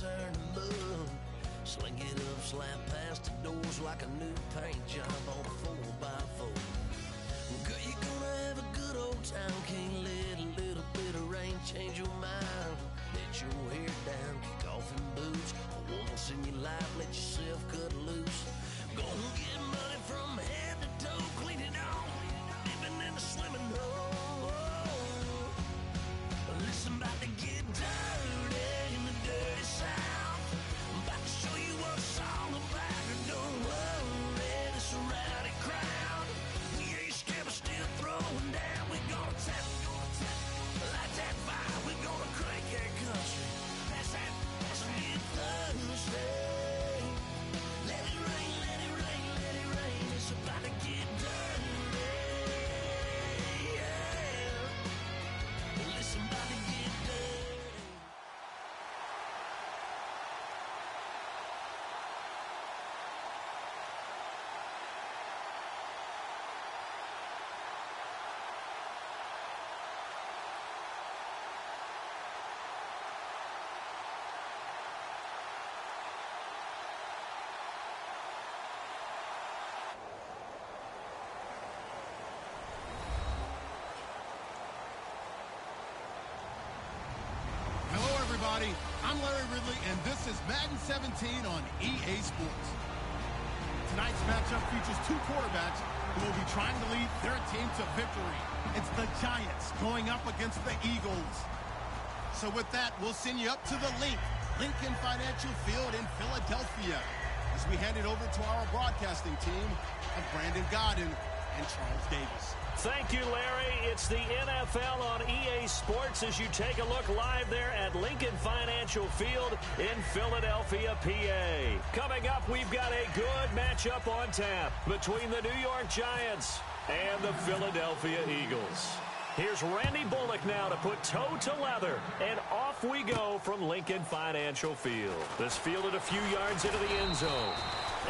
turn to love. Sling it up, slap past the doors like a new paint job on a 4x4. Girl, you're gonna have a good old time. Can't let a little bit of rain change your mind. Let your hair down, kick off in boots. Once in your life, let yourself cut loose. Gonna get money from head to toe, clean it off, living in a swimming hole. Listen, about to get dirty in the dirty South. I'm about to show you what it's all about. Don't worry, this a rowdy crowd. Yeah, your scab is still throwing down. We're gonna tap, light that fire. We're gonna crank that country. Pass that, and get Thursday. Let it rain, let it rain, let it rain. It's about to get dirty. Yeah. Listen, about to get dirty. Hello, everybody. I'm Larry Ridley, and this is Madden 17 on EA Sports. Tonight's matchup features two quarterbacks who will be trying to lead their team to victory. It's the Giants going up against the Eagles. So with that, we'll send you up to the Lincoln Financial Field in Philadelphia, as we hand it over to our broadcasting team of Brandon Godden and Charles Davis. Thank you, Larry. It's the NFL on EA Sports as you take a look live there at Lincoln Financial Field in Philadelphia, PA. Coming up, we've got a good matchup on tap between the New York Giants and the Philadelphia Eagles. Here's Randy Bullock now to put toe to leather, and off we go from Lincoln Financial Field. This fielded a few yards into the end zone,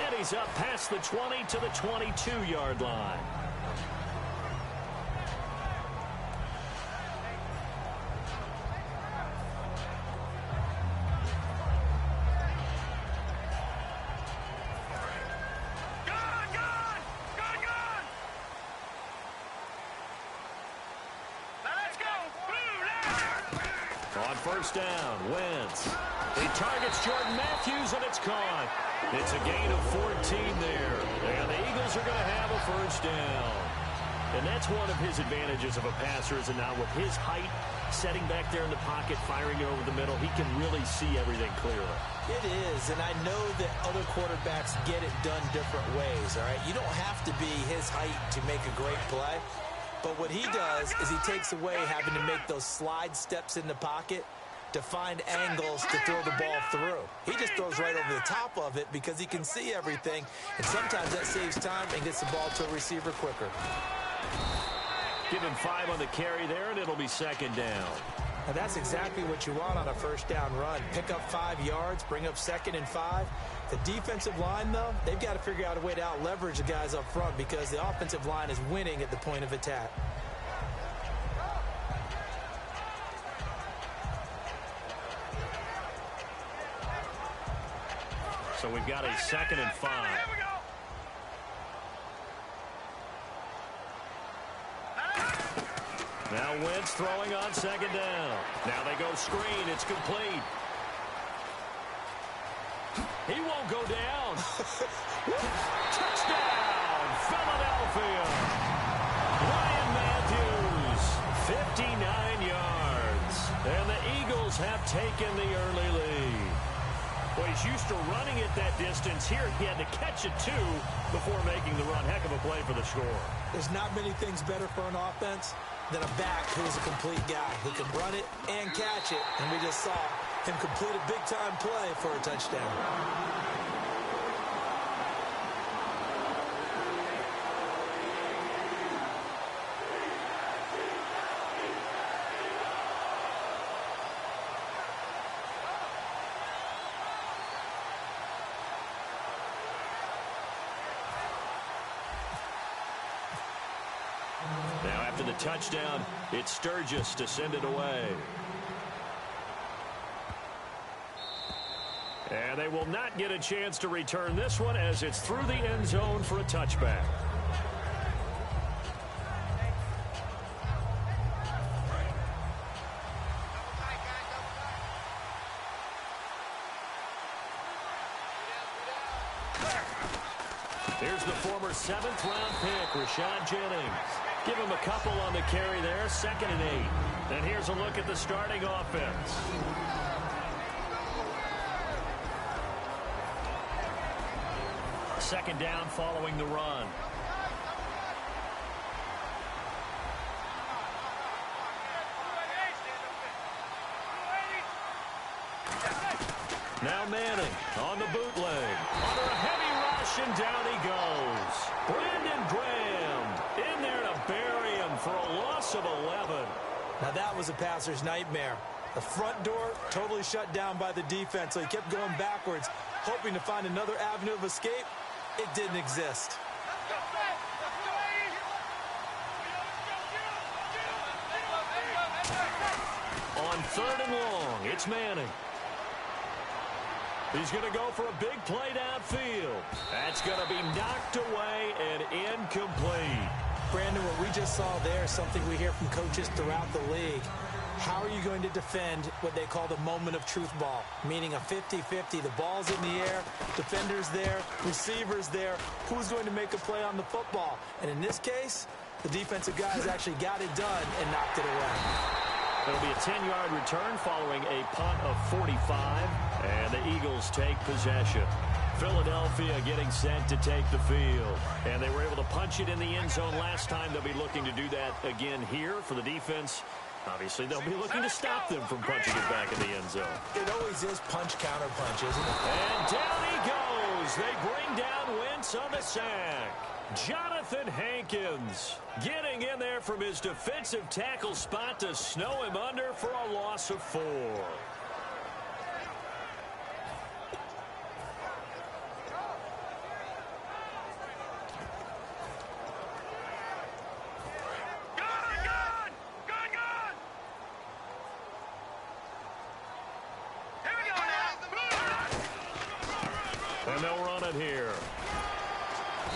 and he's up past the 20 to the 22-yard line. First down, Wentz. He targets Jordan Matthews, and it's caught. It's a gain of 14 there. And the Eagles are going to have a first down. And that's one of his advantages of a passer, is now with his height, setting back there in the pocket, firing it over the middle, he can really see everything clearly. It is, and I know that other quarterbacks get it done different ways, all right? You don't have to be his height to make a great play. But what he does is he takes away having to make those slide steps in the pocket to find angles to throw the ball through. He just throws right over the top of it because he can see everything, and sometimes that saves time and gets the ball to a receiver quicker. Give him 5 on the carry there, and it'll be second down. Now that's exactly what you want on a first down run. Pick up 5 yards, bring up 2nd and 5. The defensive line, though, they've got to figure out a way to out-leverage the guys up front because the offensive line is winning at the point of attack. So we've got a 2nd and 5. Now Wentz throwing on 2nd down. Now they go screen. It's complete. He won't go down. Touchdown, Philadelphia. Ryan Matthews, 59 yards. And the Eagles have taken the early lead. Well, he's used to running it that distance. Here he had to catch it, too, before making the run. Heck of a play for the score. There's not many things better for an offense than a back who's a complete guy who can run it and catch it. And we just saw him complete a big-time play for a touchdown. Now after the touchdown, it's Sturgis to send it away. And they will not get a chance to return this one as it's through the end zone for a touchback. Here's the former 7th-round pick, Rashad Jennings. Give him a couple on the carry there, 2nd and 8. And here's a look at the starting offense. Second down following the run. Now Manning on the bootleg. Under a heavy rush, and down he goes. Brandon Graham in there to bury him for a loss of 11. Now that was a passer's nightmare. The front door totally shut down by the defense, so he kept going backwards, hoping to find another avenue of escape. It didn't exist. On 3rd and long, it's Manning. He's going to go for a big play downfield. That's going to be knocked away and incomplete. Brandon, what we just saw there is something we hear from coaches throughout the league. How are you going to defend what they call the moment of truth ball, meaning a 50-50? The ball's in the air, defenders there, receivers there. Who's going to make a play on the football? And in this case, the defensive guys actually got it done and knocked it away. It'll be a 10-yard return following a punt of 45, and the Eagles take possession. Philadelphia getting set to take the field. And they were able to punch it in the end zone last time. They'll be looking to do that again here for the defense. Obviously, they'll be looking to stop them from punching it back in the end zone. It always is punch-counter-punch, isn't it? And down he goes. They bring down Wentz on the sack. Jonathan Hankins getting in there from his defensive tackle spot to snow him under for a loss of 4. And they'll run it here.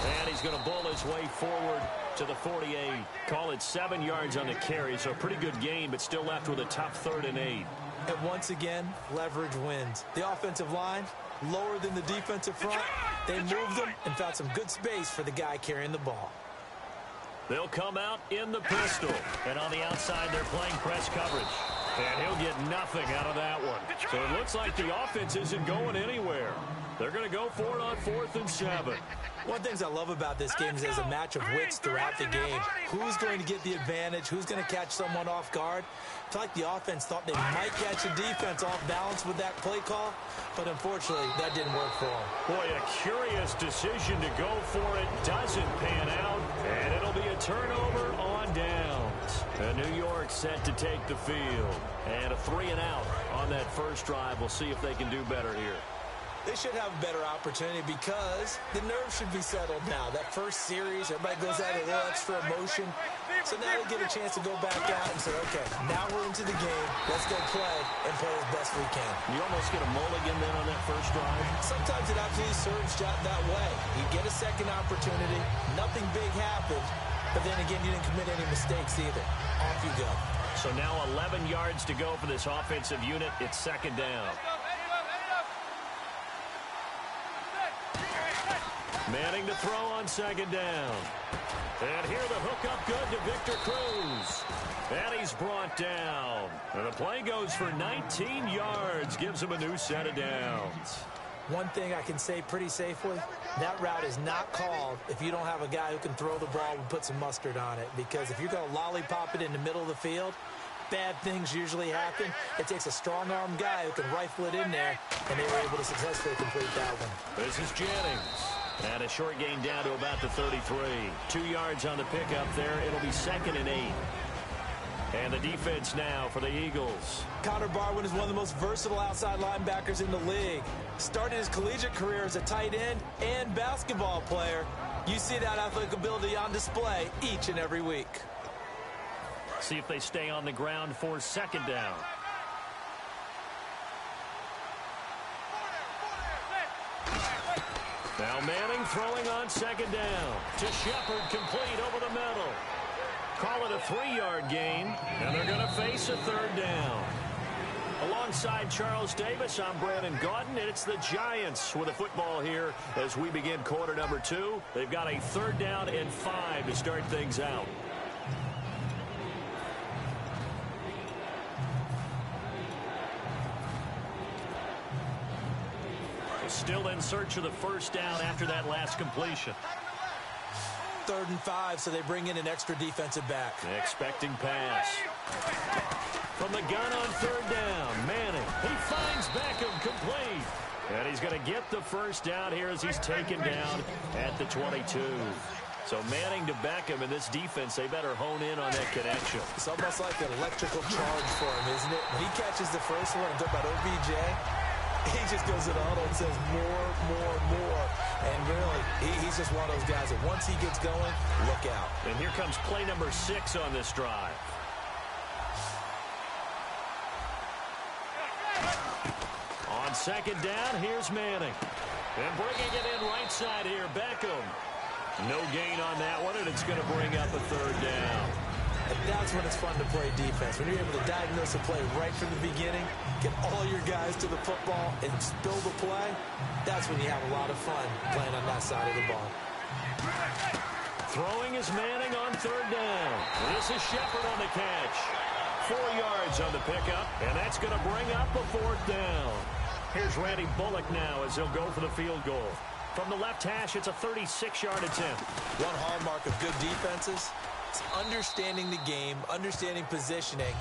And he's going to bull his way forward to the 48. Call it 7 yards on the carry, so a pretty good gain, but still left with a tough 3rd and 8. And once again, leverage wins. The offensive line, lower than the defensive front. They moved them and found some good space for the guy carrying the ball. They'll come out in the pistol. And on the outside, they're playing press coverage. And he'll get nothing out of that one. So it looks like the offense isn't going anywhere. They're going to go for it on 4th and 7. One of the things I love about this game is there's a match of wits throughout the game. Who's going to get the advantage? Who's going to catch someone off guard? I feel like the offense thought they might catch the defense off balance with that play call, but unfortunately, that didn't work for them. Boy, a curious decision to go for it. Doesn't pan out, and it'll be a turnover on downs. And New York set to take the field. And a 3 and out on that first drive. We'll see if they can do better here. They should have a better opportunity because the nerves should be settled now. That first series, everybody goes out with a little extra emotion. So now they get a chance to go back out and say, okay, now we're into the game. Let's go play and play as best we can. You almost get a mulligan then on that first drive. Sometimes it absolutely serves that way. You get a second opportunity. Nothing big happened. But then again, you didn't commit any mistakes either. Off you go. So now 11 yards to go for this offensive unit. It's 2nd down. Manning to throw on 2nd down. And here the hook up good to Victor Cruz. And he's brought down. And the play goes for 19 yards. Gives him a new set of downs. One thing I can say pretty safely, that route is not called if you don't have a guy who can throw the ball and put some mustard on it. Because if you're going to lollipop it in the middle of the field, bad things usually happen. It takes a strong-arm guy who can rifle it in there, and they were able to successfully complete that one. This is Jennings. And a short gain down to about the 33. 2 yards on the pickup there. It'll be 2nd and 8. And the defense now for the Eagles. Connor Barwin is one of the most versatile outside linebackers in the league. Started his collegiate career as a tight end and basketball player. You see that athletic ability on display each and every week. See if they stay on the ground for 2nd down. Now Manning throwing on second down. To Shepard, complete over the middle. Call it a 3-yard gain, and they're going to face a third down. Alongside Charles Davis, I'm Brandon Gaudin, and it's the Giants with the football here as we begin quarter number 2. They've got a 3rd down and 5 to start things out. Still in search of the 1st down after that last completion. 3rd and 5, so they bring in an extra defensive back. Expecting pass. From the gun on 3rd down, Manning. He finds Beckham, complete. And he's going to get the 1st down here as he's taken down at the 22. So Manning to Beckham, in this defense, they better hone in on that connection. It's almost like an electrical charge for him, isn't it? When he catches the first one, I'm talking about OBJ, he just goes to the huddle and says more. And really, he's just one of those guys that once he gets going, look out. And here comes play number 6 on this drive. On second down, here's Manning. And bringing it in right side here, Beckham. No gain on that one, and it's going to bring up a 3rd down. And that's when it's fun to play defense. When you're able to diagnose a play right from the beginning, get all your guys to the football, and spill the play, that's when you have a lot of fun playing on that side of the ball. Throwing is Manning on 3rd down. This is Shepard on the catch. 4 yards on the pickup, and that's going to bring up a 4th down. Here's Randy Bullock now as he'll go for the field goal. From the left hash, it's a 36-yard attempt. One hallmark of good defenses is understanding the game, understanding positioning,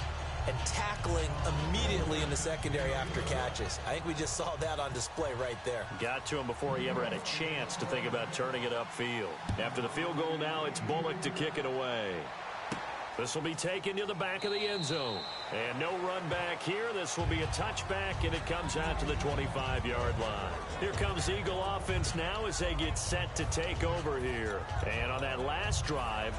and tackling immediately in the secondary after catches. I think we just saw that on display right there. Got to him before he ever had a chance to think about turning it upfield. After the field goal now, it's Bullock to kick it away. This will be taken to the back of the end zone. And no run back here. This will be a touchback, and it comes out to the 25-yard line. Here comes Eagle offense now as they get set to take over here. And on that last drive,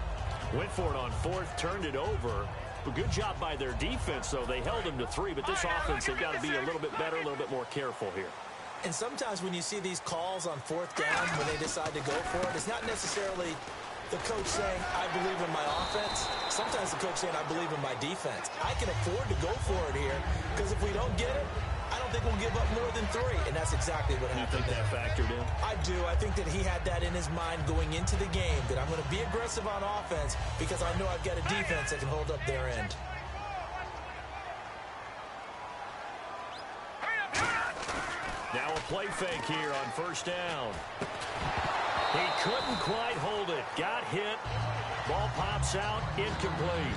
went for it on 4th, turned it over. A good job by their defense, though. They held them to 3, but this offense, they've got to be a little bit better, a little bit more careful here. And sometimes when you see these calls on 4th down, when they decide to go for it, it's not necessarily the coach saying, I believe in my offense. Sometimes the coach saying, I believe in my defense. I can afford to go for it here because if we don't get it, I don't think we'll give up more than 3. And that's exactly what happened. You think that factored in? I do. I think that he had that in his mind going into the game, that I'm going to be aggressive on offense because I know I've got a defense that can hold up their end. Now a play fake here on 1st down. He couldn't quite hold it. Got hit. Ball pops out. Incomplete.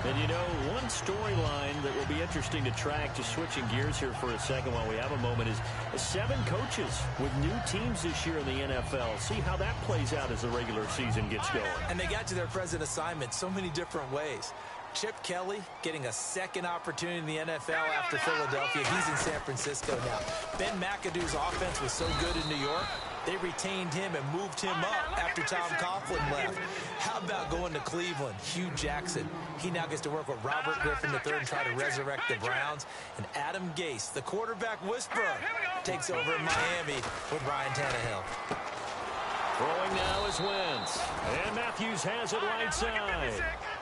And, you know, one storyline that will be interesting to track, just switching gears here for a second while we have a moment, is 7 coaches with new teams this year in the NFL. See how that plays out as the regular season gets going. And they got to their present assignment so many different ways. Chip Kelly getting a second opportunity in the NFL after Philadelphia. He's in San Francisco now. Ben McAdoo's offense was so good in New York, they retained him and moved him up after Tom Coughlin left. How about going to Cleveland? Hugh Jackson. He now gets to work with Robert Griffin III and try to resurrect the Browns. And Adam Gase, the quarterback whisperer, takes over in Miami with Ryan Tannehill. Throwing now is Wentz. And Matthews has it right side.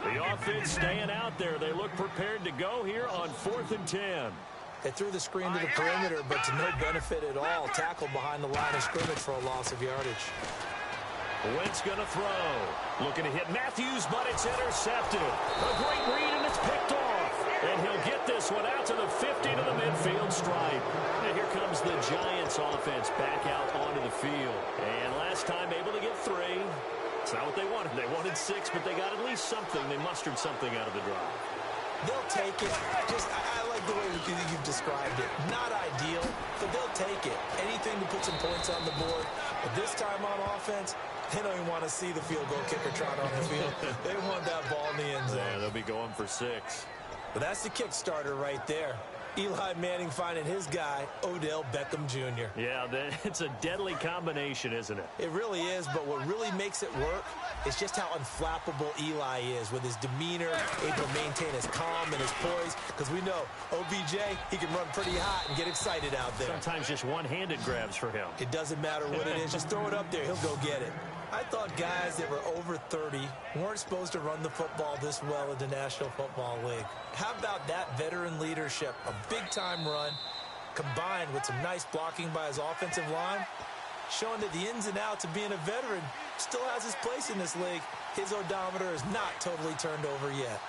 The offense staying out there. They look prepared to go here on 4th and 10. They threw the screen to the perimeter, but to no benefit at all. Tackled behind the line of scrimmage for a loss of yardage. Wentz going to throw. Looking to hit Matthews, but it's intercepted. A great read, and it's picked off. And he'll get this one out to the 50 to the midfield stripe. And here comes the Giants offense back out onto the field. And last time able to get 3. It's not what they wanted. They wanted 6, but they got at least something. They mustered something out of the drive. They'll take it. I like the way you've described it. Not ideal, but they'll take it. Anything to put some points on the board. But this time on offense, they don't even want to see the field goal kicker trot on the field. They want that ball in the end zone. Yeah, they'll be going for 6. But that's the Kickstarter right there. Eli Manning finding his guy, Odell Beckham Jr. Yeah, it's a deadly combination, isn't it? It really is, but what really makes it work is just how unflappable Eli is with his demeanor, able to maintain his calm and his poise, because we know OBJ, he can run pretty hot and get excited out there. Sometimes just one-handed grabs for him. It doesn't matter what it is. Just throw it up there. He'll go get it. I thought guys that were over 30 weren't supposed to run the football this well in the National Football League. How about that veteran leadership? A big-time run combined with some nice blocking by his offensive line, showing that the ins and outs of being a veteran still has his place in this league. His odometer is not totally turned over yet.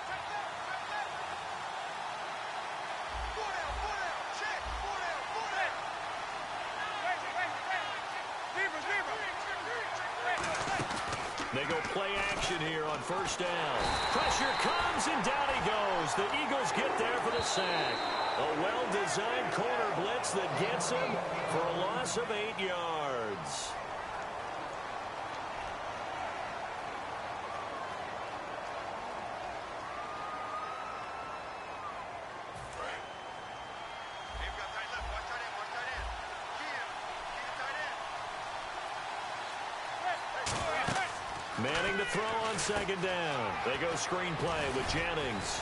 They go play action here on first down. Pressure comes, and down he goes. The Eagles get there for the sack. A well-designed corner blitz that gets him for a loss of 8 yards. Manning to throw on second down. They go screenplay with Jennings.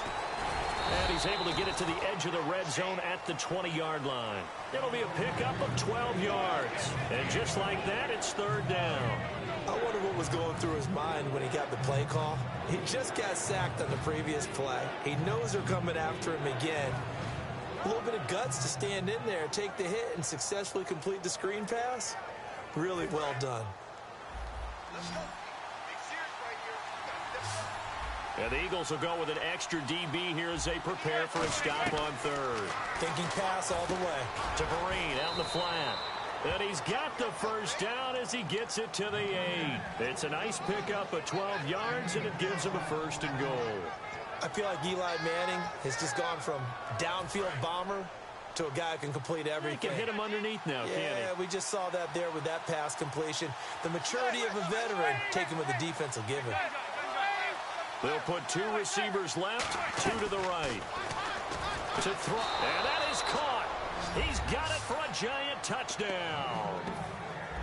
And he's able to get it to the edge of the red zone at the 20-yard line. It'll be a pickup of 12 yards. And just like that, it's third down. I wonder what was going through his mind when he got the play call. He just got sacked on the previous play. He knows they're coming after him again. A little bit of guts to stand in there, take the hit, and successfully complete the screen pass. Really well done. And the Eagles will go with an extra DB here as they prepare for a stop on third. Thinking pass all the way. To Vereen out in the flat. And he's got the first down as he gets it to the 8. It's a nice pickup of 12 yards, and it gives him a first and goal. I feel like Eli Manning has just gone from downfield bomber to a guy who can complete everything. He can hit him underneath now, can't he? Yeah, we just saw that there with that pass completion. The maturity of a veteran taken with the defense will give him. They'll put 2 receivers left, 2 to the right. To throw, and that is caught. He's got it for a giant touchdown.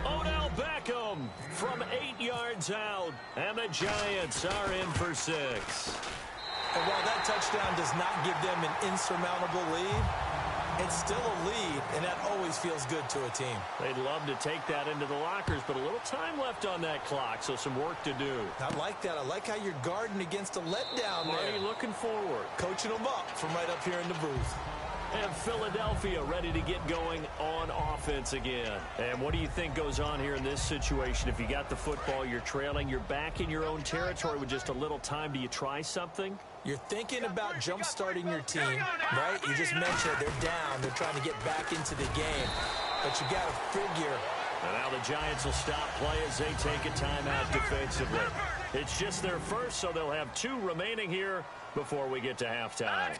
Odell Beckham from 8 yards out, and the Giants are in for 6. And while that touchdown does not give them an insurmountable lead, it's still a lead, and that always feels good to a team. They'd love to take that into the lockers, but a little time left on that clock, so some work to do. I like that. I like how you're guarding against a letdown there. Already looking forward. Coaching them up from right up here in the booth. And Philadelphia ready to get going on offense again. And what do you think goes on here in this situation? If you got the football, you're trailing, you're back in your own territory with just a little time. Do you try something? You're thinking about jump-starting your team, right? You just mentioned they're down. They're trying to get back into the game. But you got to figure. And now the Giants will stop play as they take a timeout defensively. It's just their first, so they'll have 2 remaining here before we get to halftime.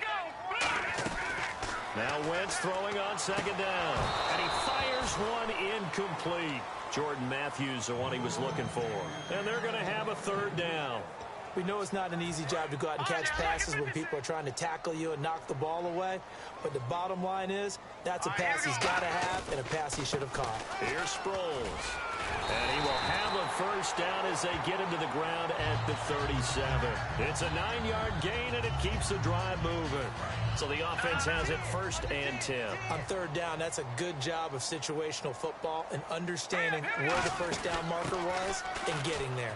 Now Wentz throwing on second down. And he fires one incomplete. Jordan Matthews, the one he was looking for. And they're going to have a third down. We know it's not an easy job to go out and catch passes when people are trying to tackle you and knock the ball away. But the bottom line is, that's a pass he's got to have and a pass he should have caught. Here's Sproles. And he will have a first down as they get him to the ground at the 37. It's a 9-yard gain, and it keeps the drive moving. So the offense has it 1st and 10. On third down, that's a good job of situational football and understanding where the first down marker was and getting there.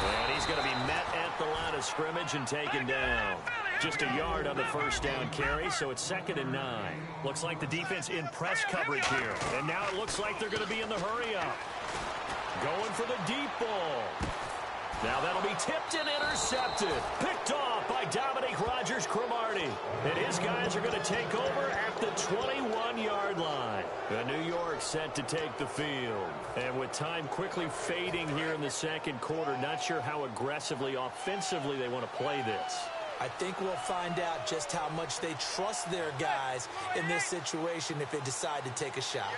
And he's going to be met at the line of scrimmage and taken down. Just a yard on the first down carry, so it's 2nd and 9. Looks like the defense in press coverage here. And now it looks like they're going to be in the hurry-up. Going for the deep ball. Now that'll be tipped and intercepted. Picked off by Dominique Rodgers-Cromartie. And his guys are going to take over at the 21-yard line. And New York set to take the field. And with time quickly fading here in the second quarter, not sure how aggressively, offensively they want to play this. I think we'll find out just how much they trust their guys in this situation if they decide to take a shot.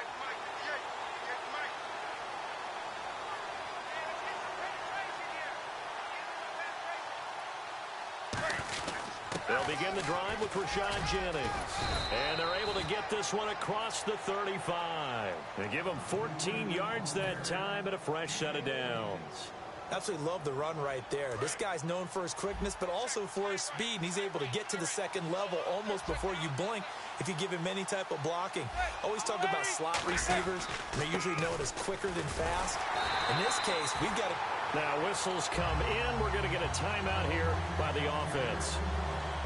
They'll begin the drive with Rashad Jennings. And they're able to get this one across the 35. They give him 14 yards that time and a fresh set of downs. Absolutely love the run right there. This guy's known for his quickness, but also for his speed. And he's able to get to the second level almost before you blink if you give him any type of blocking. Always talk about slot receivers. They're usually known as quicker than fast. In this case, we've got to... Now whistles come in. We're going to get a timeout here by the offense.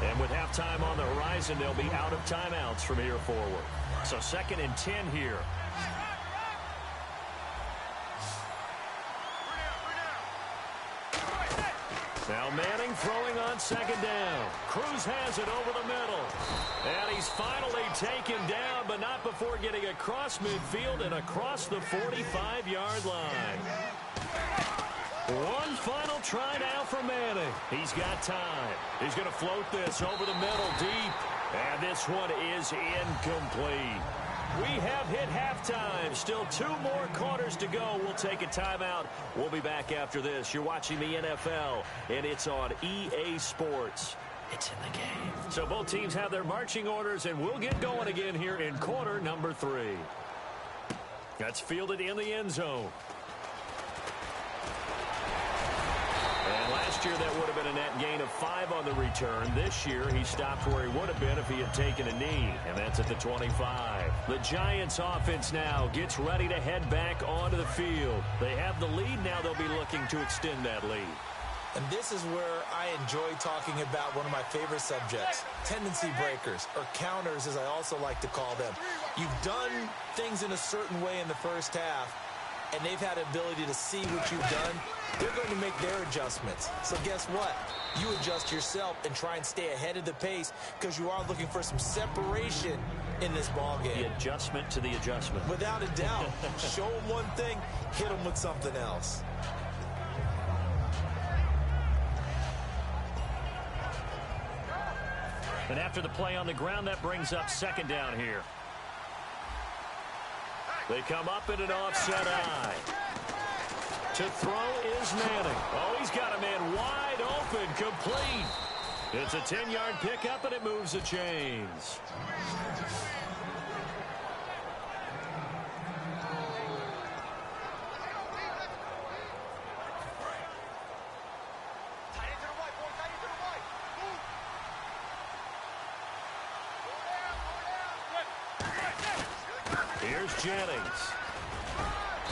And with halftime on the horizon, they'll be out of timeouts from here forward. So 2nd and 10 here. Now Manning throwing on 2nd down. Cruz has it over the middle. And he's finally taken down, but not before getting across midfield and across the 45-yard line. One final try now for Manning. He's got time. He's going to float this over the middle deep. And this one is incomplete. We have hit halftime. Still 2 more quarters to go. We'll take a timeout. We'll be back after this. You're watching the NFL, and it's on EA Sports. It's in the game. So both teams have their marching orders, and we'll get going again here in quarter number 3. That's fielded in the end zone. And last year, that would have been a net gain of 5 on the return. This year, he stopped where he would have been if he had taken a knee, and that's at the 25. The Giants offense now gets ready to head back onto the field. They have the lead. Now they'll be looking to extend that lead. And this is where I enjoy talking about one of my favorite subjects, tendency breakers, or counters as I also like to call them. You've done things in a certain way in the first half, and they've had the ability to see what you've done. They're going to make their adjustments. So guess what? You adjust yourself and try and stay ahead of the pace because you are looking for some separation in this ball game. The adjustment to the adjustment. Without a doubt. Show them one thing, hit them with something else. And after the play on the ground, that brings up 2nd down here. They come up in an offset eye. To throw is Manning. Oh, he's got a man wide open, complete. It's a 10-yard pickup, and it moves the chains. Here's Jennings.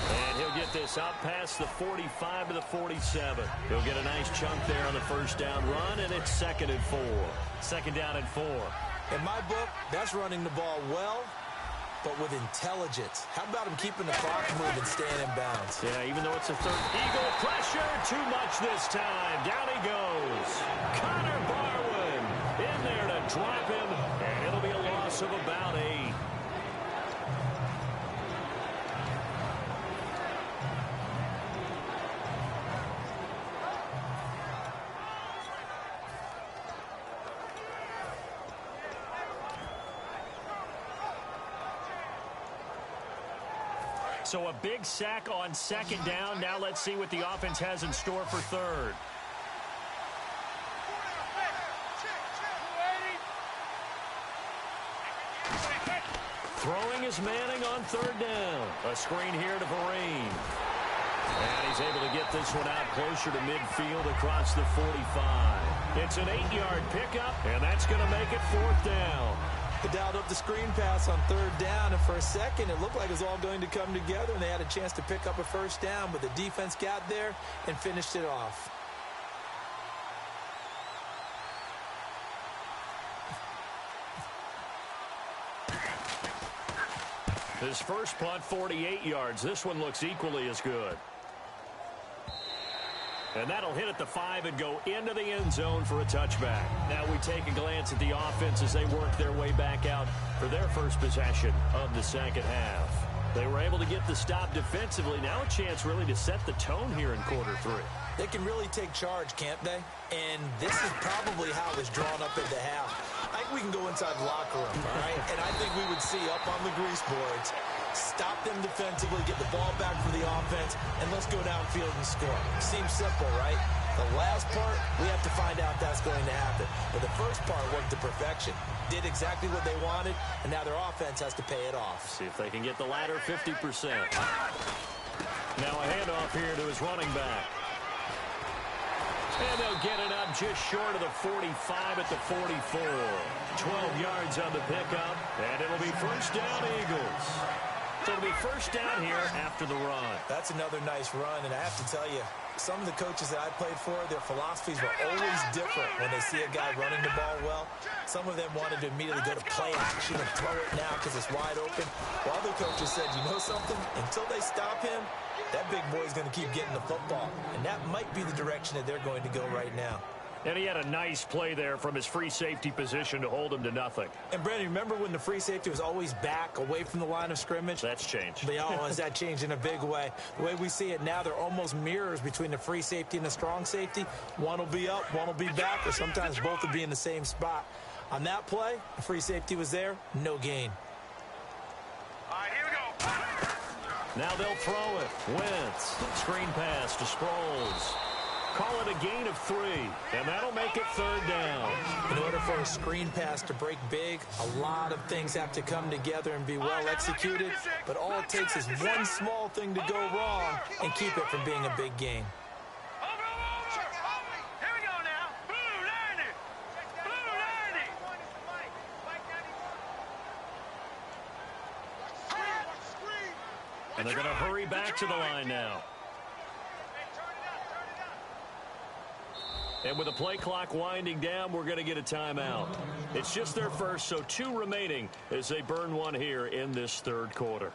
And he'll get this out past the 45 to the 47. He'll get a nice chunk there on the first down run, and it's 2nd and 4. 2nd down and 4. In my book, that's running the ball well, but with intelligence. How about him keeping the clock moving, staying in bounds? Yeah, even though it's a 3rd. Eagle pressure, too much this time. Down he goes. Connor Barwin in there to drop him, and it'll be a loss of about 8. So a big sack on 2nd down. Now let's see what the offense has in store for 3rd. Throwing is Manning on 3rd down. A screen here to Vereen. And he's able to get this one out closer to midfield across the 45. It's an 8-yard pickup, and that's going to make it 4th down. They dialed up the screen pass on 3rd down, and for a second it looked like it was all going to come together, and they had a chance to pick up a 1st down, but the defense got there and finished it off. His first punt, 48 yards. This one looks equally as good. And that'll hit at the 5 and go into the end zone for a touchback. Now we take a glance at the offense as they work their way back out for their first possession of the 2nd half. They were able to get the stop defensively. Now a chance really to set the tone here in quarter 3. They can really take charge, can't they? And this is probably how it was drawn up at the half. I think we can go inside the locker room, all right? And I think we would see up on the grease boards, stop them defensively, get the ball back for the offense, and let's go downfield and score. Seems simple, right? The last part, we have to find out if that's going to happen. But the first part worked to perfection. Did exactly what they wanted, and now their offense has to pay it off. See if they can get the latter 50%. Now a handoff here to his running back. And they'll get it up just short of the 45 at the 44. 12 yards on the pickup, and it'll be first down, Eagles. So it'll be first down here after the run. That's another nice run, and I have to tell you, some of the coaches that I played for, their philosophies were always different when they see a guy running the ball well. Some of them wanted to immediately go to play action and throw it now because it's wide open. While other coaches said, you know something? Until they stop him, that big boy's going to keep getting the football. And that might be the direction that they're going to go right now. And he had a nice play there from his free safety position to hold him to nothing. And, Brandon, remember when the free safety was always back away from the line of scrimmage? That's changed. Has that changed in a big way? The way we see it now, they're almost mirrors between the free safety and the strong safety. One will be up, one will be back, or sometimes both will be in the same spot. On that play, the free safety was there, no gain. All right, here we go. Now they'll throw it. Wentz. Screen pass to Sproles. Call it a gain of 3, and that'll make it third down. In order for a screen pass to break big, a lot of things have to come together and be well executed, but all it takes is one small thing to go wrong and keep it from being a big game. Over. Here we go now. Blue 90. Blue 90. And they're going to hurry back to the line now. And with the play clock winding down, we're going to get a timeout. It's just their first, so 2 remaining as they burn one here in this third quarter.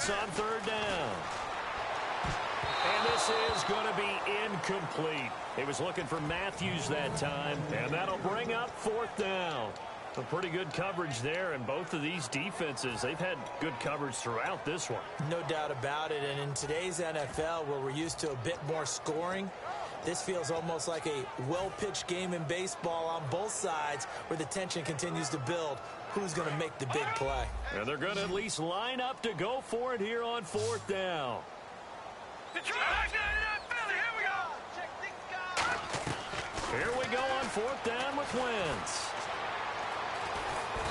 On third down. And this is going to be incomplete. He was looking for Matthews that time, and that'll bring up fourth down. Some pretty good coverage there, and both of these defenses, they've had good coverage throughout this one. No doubt about it, and in today's NFL, where we're used to a bit more scoring, this feels almost like a well-pitched game in baseball on both sides where the tension continues to build. Who's going to make the big play? And they're going to at least line up to go for it here on fourth down. Here we go on fourth down with Wentz.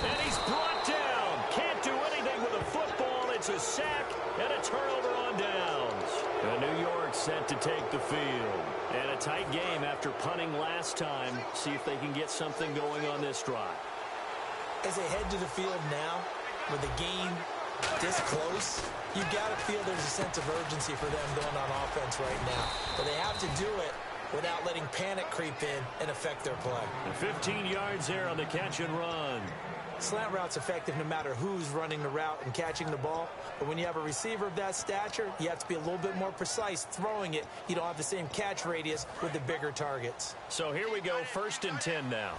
And he's brought down. Can't do anything with a football. It's a sack and a turnover on downs. And New York set to take the field. And a tight game after punting last time. See if they can get something going on this drive. As they head to the field now, with the game this close, you got to feel there's a sense of urgency for them going on offense right now. But they have to do it without letting panic creep in and affect their play. And 15 yards there on the catch and run. Slant route's effective no matter who's running the route and catching the ball. But when you have a receiver of that stature, you have to be a little bit more precise throwing it. You don't have the same catch radius with the bigger targets. So here we go, 1st and 10 now.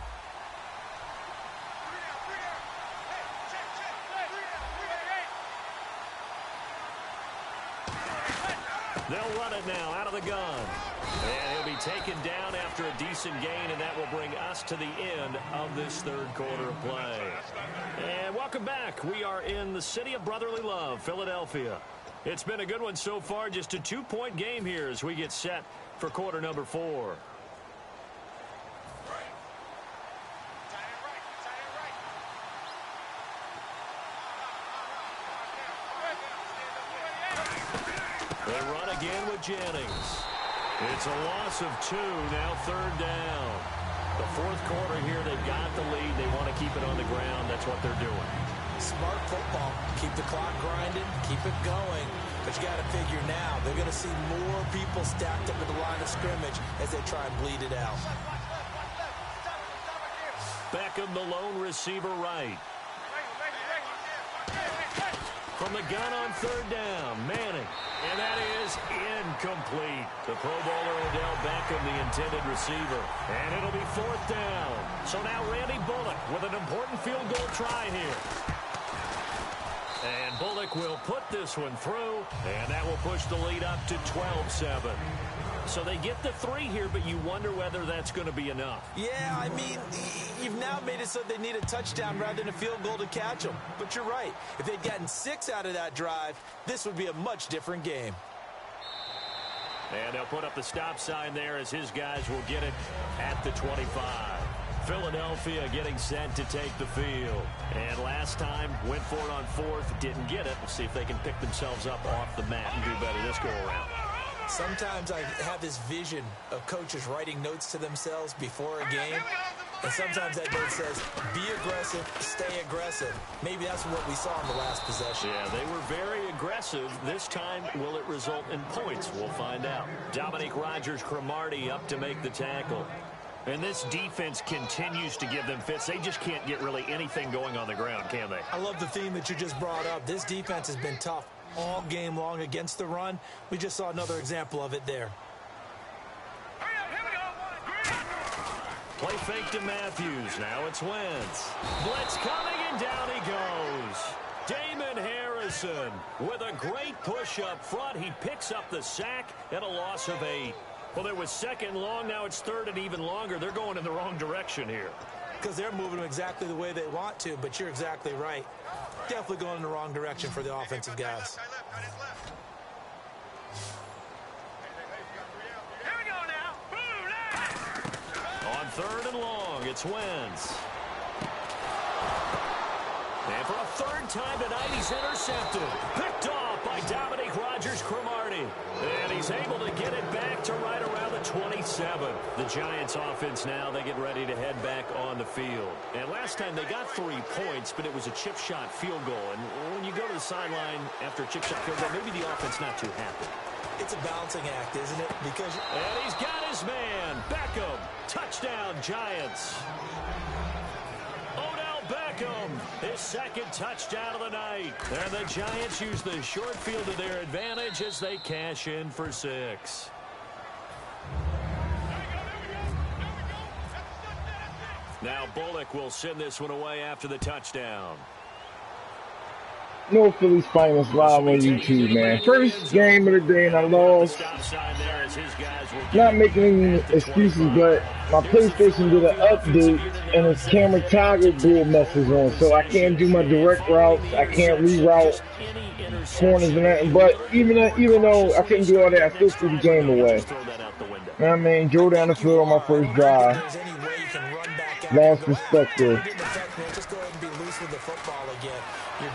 They'll run it now out of the gun. And he'll be taken down after a decent gain, and that will bring us to the end of this third quarter of play. And welcome back. We are in the city of brotherly love, Philadelphia. It's been a good one so far, just a 2-point game here as we get set for quarter number 4. They run again with Jennings. It's a loss of 2, now third down. The fourth quarter here, they've got the lead. They want to keep it on the ground. That's what they're doing. Smart football. Keep the clock grinding, keep it going. But you got to figure now, they're going to see more people stacked up at the line of scrimmage as they try and bleed it out. Beckham, the lone receiver right. From the gun on third down, Manning. And that is incomplete. The Pro Bowler Odell Beckham, the intended receiver. And it'll be 4th down. So now Randy Bullock with an important field goal try here. And Bullock will put this one through, and that will push the lead up to 12-7. So they get the 3 here, but you wonder whether that's going to be enough. Yeah, I mean, you've now made it so they need a touchdown rather than a field goal to catch them. But you're right. If they'd gotten 6 out of that drive, this would be a much different game. And they'll put up the stop sign there as his guys will get it at the 25. Philadelphia getting set to take the field. And last time, went for it on 4th, didn't get it. We'll see if they can pick themselves up off the mat and do better this go-around. Sometimes I have this vision of coaches writing notes to themselves before a game. And sometimes that note says, be aggressive, stay aggressive. Maybe that's what we saw in the last possession. Yeah, they were very aggressive. This time, will it result in points? We'll find out. Dominique Rodgers-Cromartie up to make the tackle. And this defense continues to give them fits. They just can't get really anything going on the ground, can they? I love the theme that you just brought up. This defense has been tough all game long against the run. We just saw another example of it there. Play fake to Matthews. Now it's Wentz. Blitz coming, and down he goes. Damon Harrison with a great push up front. He picks up the sack and a loss of 8. Well, there was 2nd long. Now it's 3rd and even longer. They're going in the wrong direction here. Because they're moving them exactly the way they want to, but you're exactly right. Definitely going in the wrong direction for the offensive guys. Here we go now. On 3rd and long, it's Wentz. And for a 3rd time tonight, he's intercepted. Picked off by Dominique Rodgers-Cromartie. And he's able to get it back to right around the 27. The Giants offense now, they get ready to head back on the field. And last time they got 3 points, but it was a chip shot field goal. And when you go to the sideline after a chip shot field goal, maybe the offense not too happy. It's a balancing act, isn't it? Because and he's got his man. Beckham. Touchdown, Giants. Odell Beckham, his 2nd touchdown of the night. And the Giants use the short field to their advantage as they cash in for 6. Now Bullock will send this one away after the touchdown. No Phillies Finest live on YouTube, man. First game of the day and I lost. Not making any excuses, but my PlayStation did an update and its camera toggle dual messes on, so I can't do my direct routes. I can't reroute corners and that. But even though I couldn't do all that, I still threw the game away. You know what I mean? Drove down the field on my first drive. Lost perspective. just go ahead and be loose with the football again. And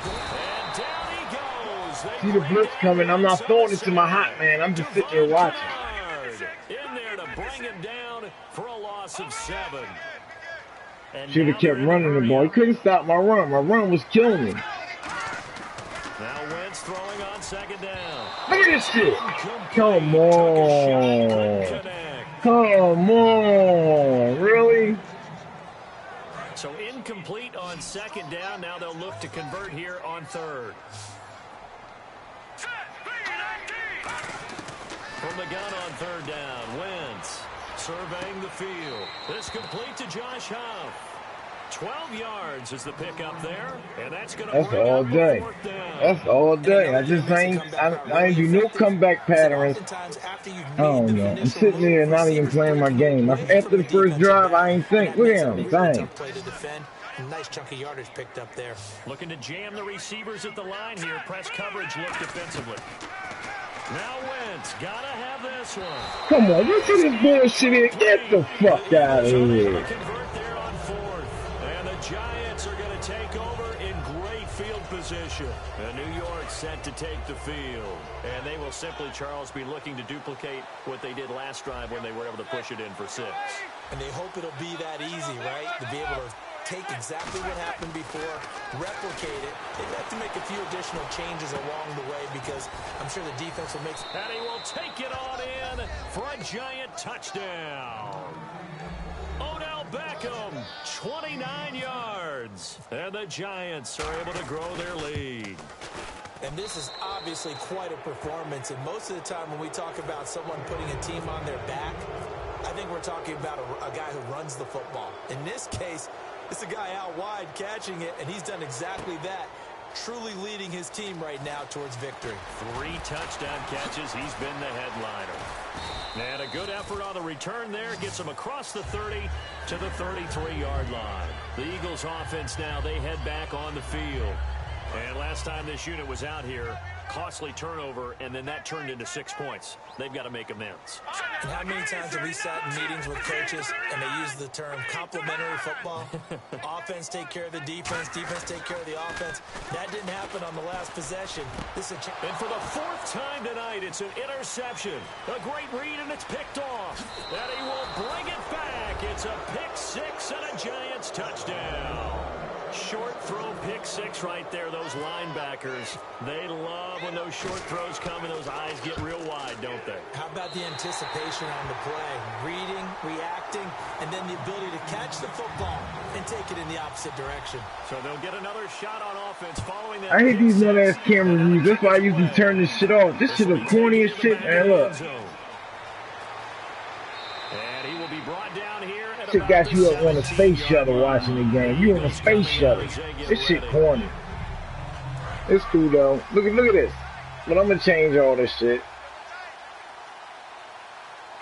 down he goes. See the blitz coming. I'm not throwing it to my hot man. I'm just sitting there watching. In there to bring him down for a loss of 7. Should have kept running the ball. He couldn't stop my run. My run was killing me. Now Wentz throwing on 2nd down. Look at this shit. Come on. Come on. Really? So incomplete on 2nd down. Now they'll look to convert here on 3rd. From the gun on 3rd down, Wentz surveying the field. This complete to Josh Huff. 12 yards is the pickup there, and that's going to bring all up day. 4th down. That's all day. I ain't do no comeback patterns. I don't know. I'm sitting there and not even playing my game. After the first drive, I ain't think. Look at him. Dang. Nice chunk of yardage picked up there. Looking to jam the receivers at the line here. Press coverage look defensively. Now Wentz, gotta have this one. Come on, listen to this bullshit here. Get the fuck out of here. Convert there on 4th. And the Giants are going to take over in great field position. And New York set to take the field. And they will simply, Charles, be looking to duplicate what they did last drive when they were able to push it in for 6. And they hope it'll be that easy, right? To be able to take exactly what happened before, replicate it. They've got to make a few additional changes along the way because I'm sure the defense will make... And he will take it on in for a Giant touchdown. Odell Beckham, 29 yards. And the Giants are able to grow their lead. And this is obviously quite a performance. And most of the time when we talk about someone putting a team on their back, I think we're talking about a guy who runs the football. In this case, it's a guy out wide catching it, and he's done exactly that. Truly leading his team right now towards victory. 3 touchdown catches. He's been the headliner. And a good effort on the return there. Gets him across the 30 to the 33-yard line. The Eagles offense now, they head back on the field. And last time this unit was out here, costly turnover, and then that turned into 6 points. They've got to make amends. And how many times have we sat in meetings with coaches and they use the term complementary football? Offense take care of the defense, defense take care of the offense. That didn't happen on the last possession. This is and for the 4th time tonight, it's an interception. A great read, and it's picked off. And he will bring it back. It's a pick 6 and a Giants touchdown. Short throw pick 6 right there. Those linebackers, they love when those short throws come and those eyes get real wide, don't they? How about the anticipation on the play? Reading, reacting, and then the ability to catch the football and take it in the opposite direction. So they'll get another shot on offense following that. I hate these nut-ass camera views. That's why I usually turn this shit off. This shit the corniest shit, man. Look. And he will be brought down here. Shit got you up on a space shuttle watching the game. You on a space shuttle. This shit corny. It's cool though. Look at this. But I'm gonna change all this shit.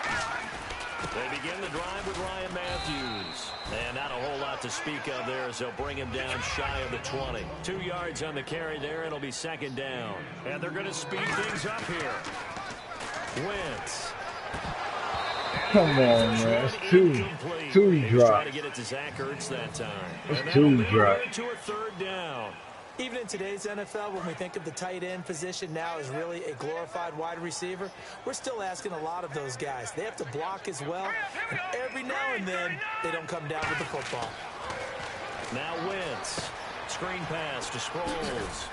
They begin the drive with Ryan Matthews. And not a whole lot to speak of there as they'll bring him down shy of the 20. 2 yards on the carry there. It'll be 2nd down. And they're going to speed things up here. Wentz. Come on, man. It's two drops. Trying to get it to Zach Ertz that time. It's 2 drops. To a 3rd down. Even in today's NFL, when we think of the tight end position now as really a glorified wide receiver, we're still asking a lot of those guys. They have to block as well, and every now and then, they don't come down with the football. Now Wentz. Screen pass to Sproles.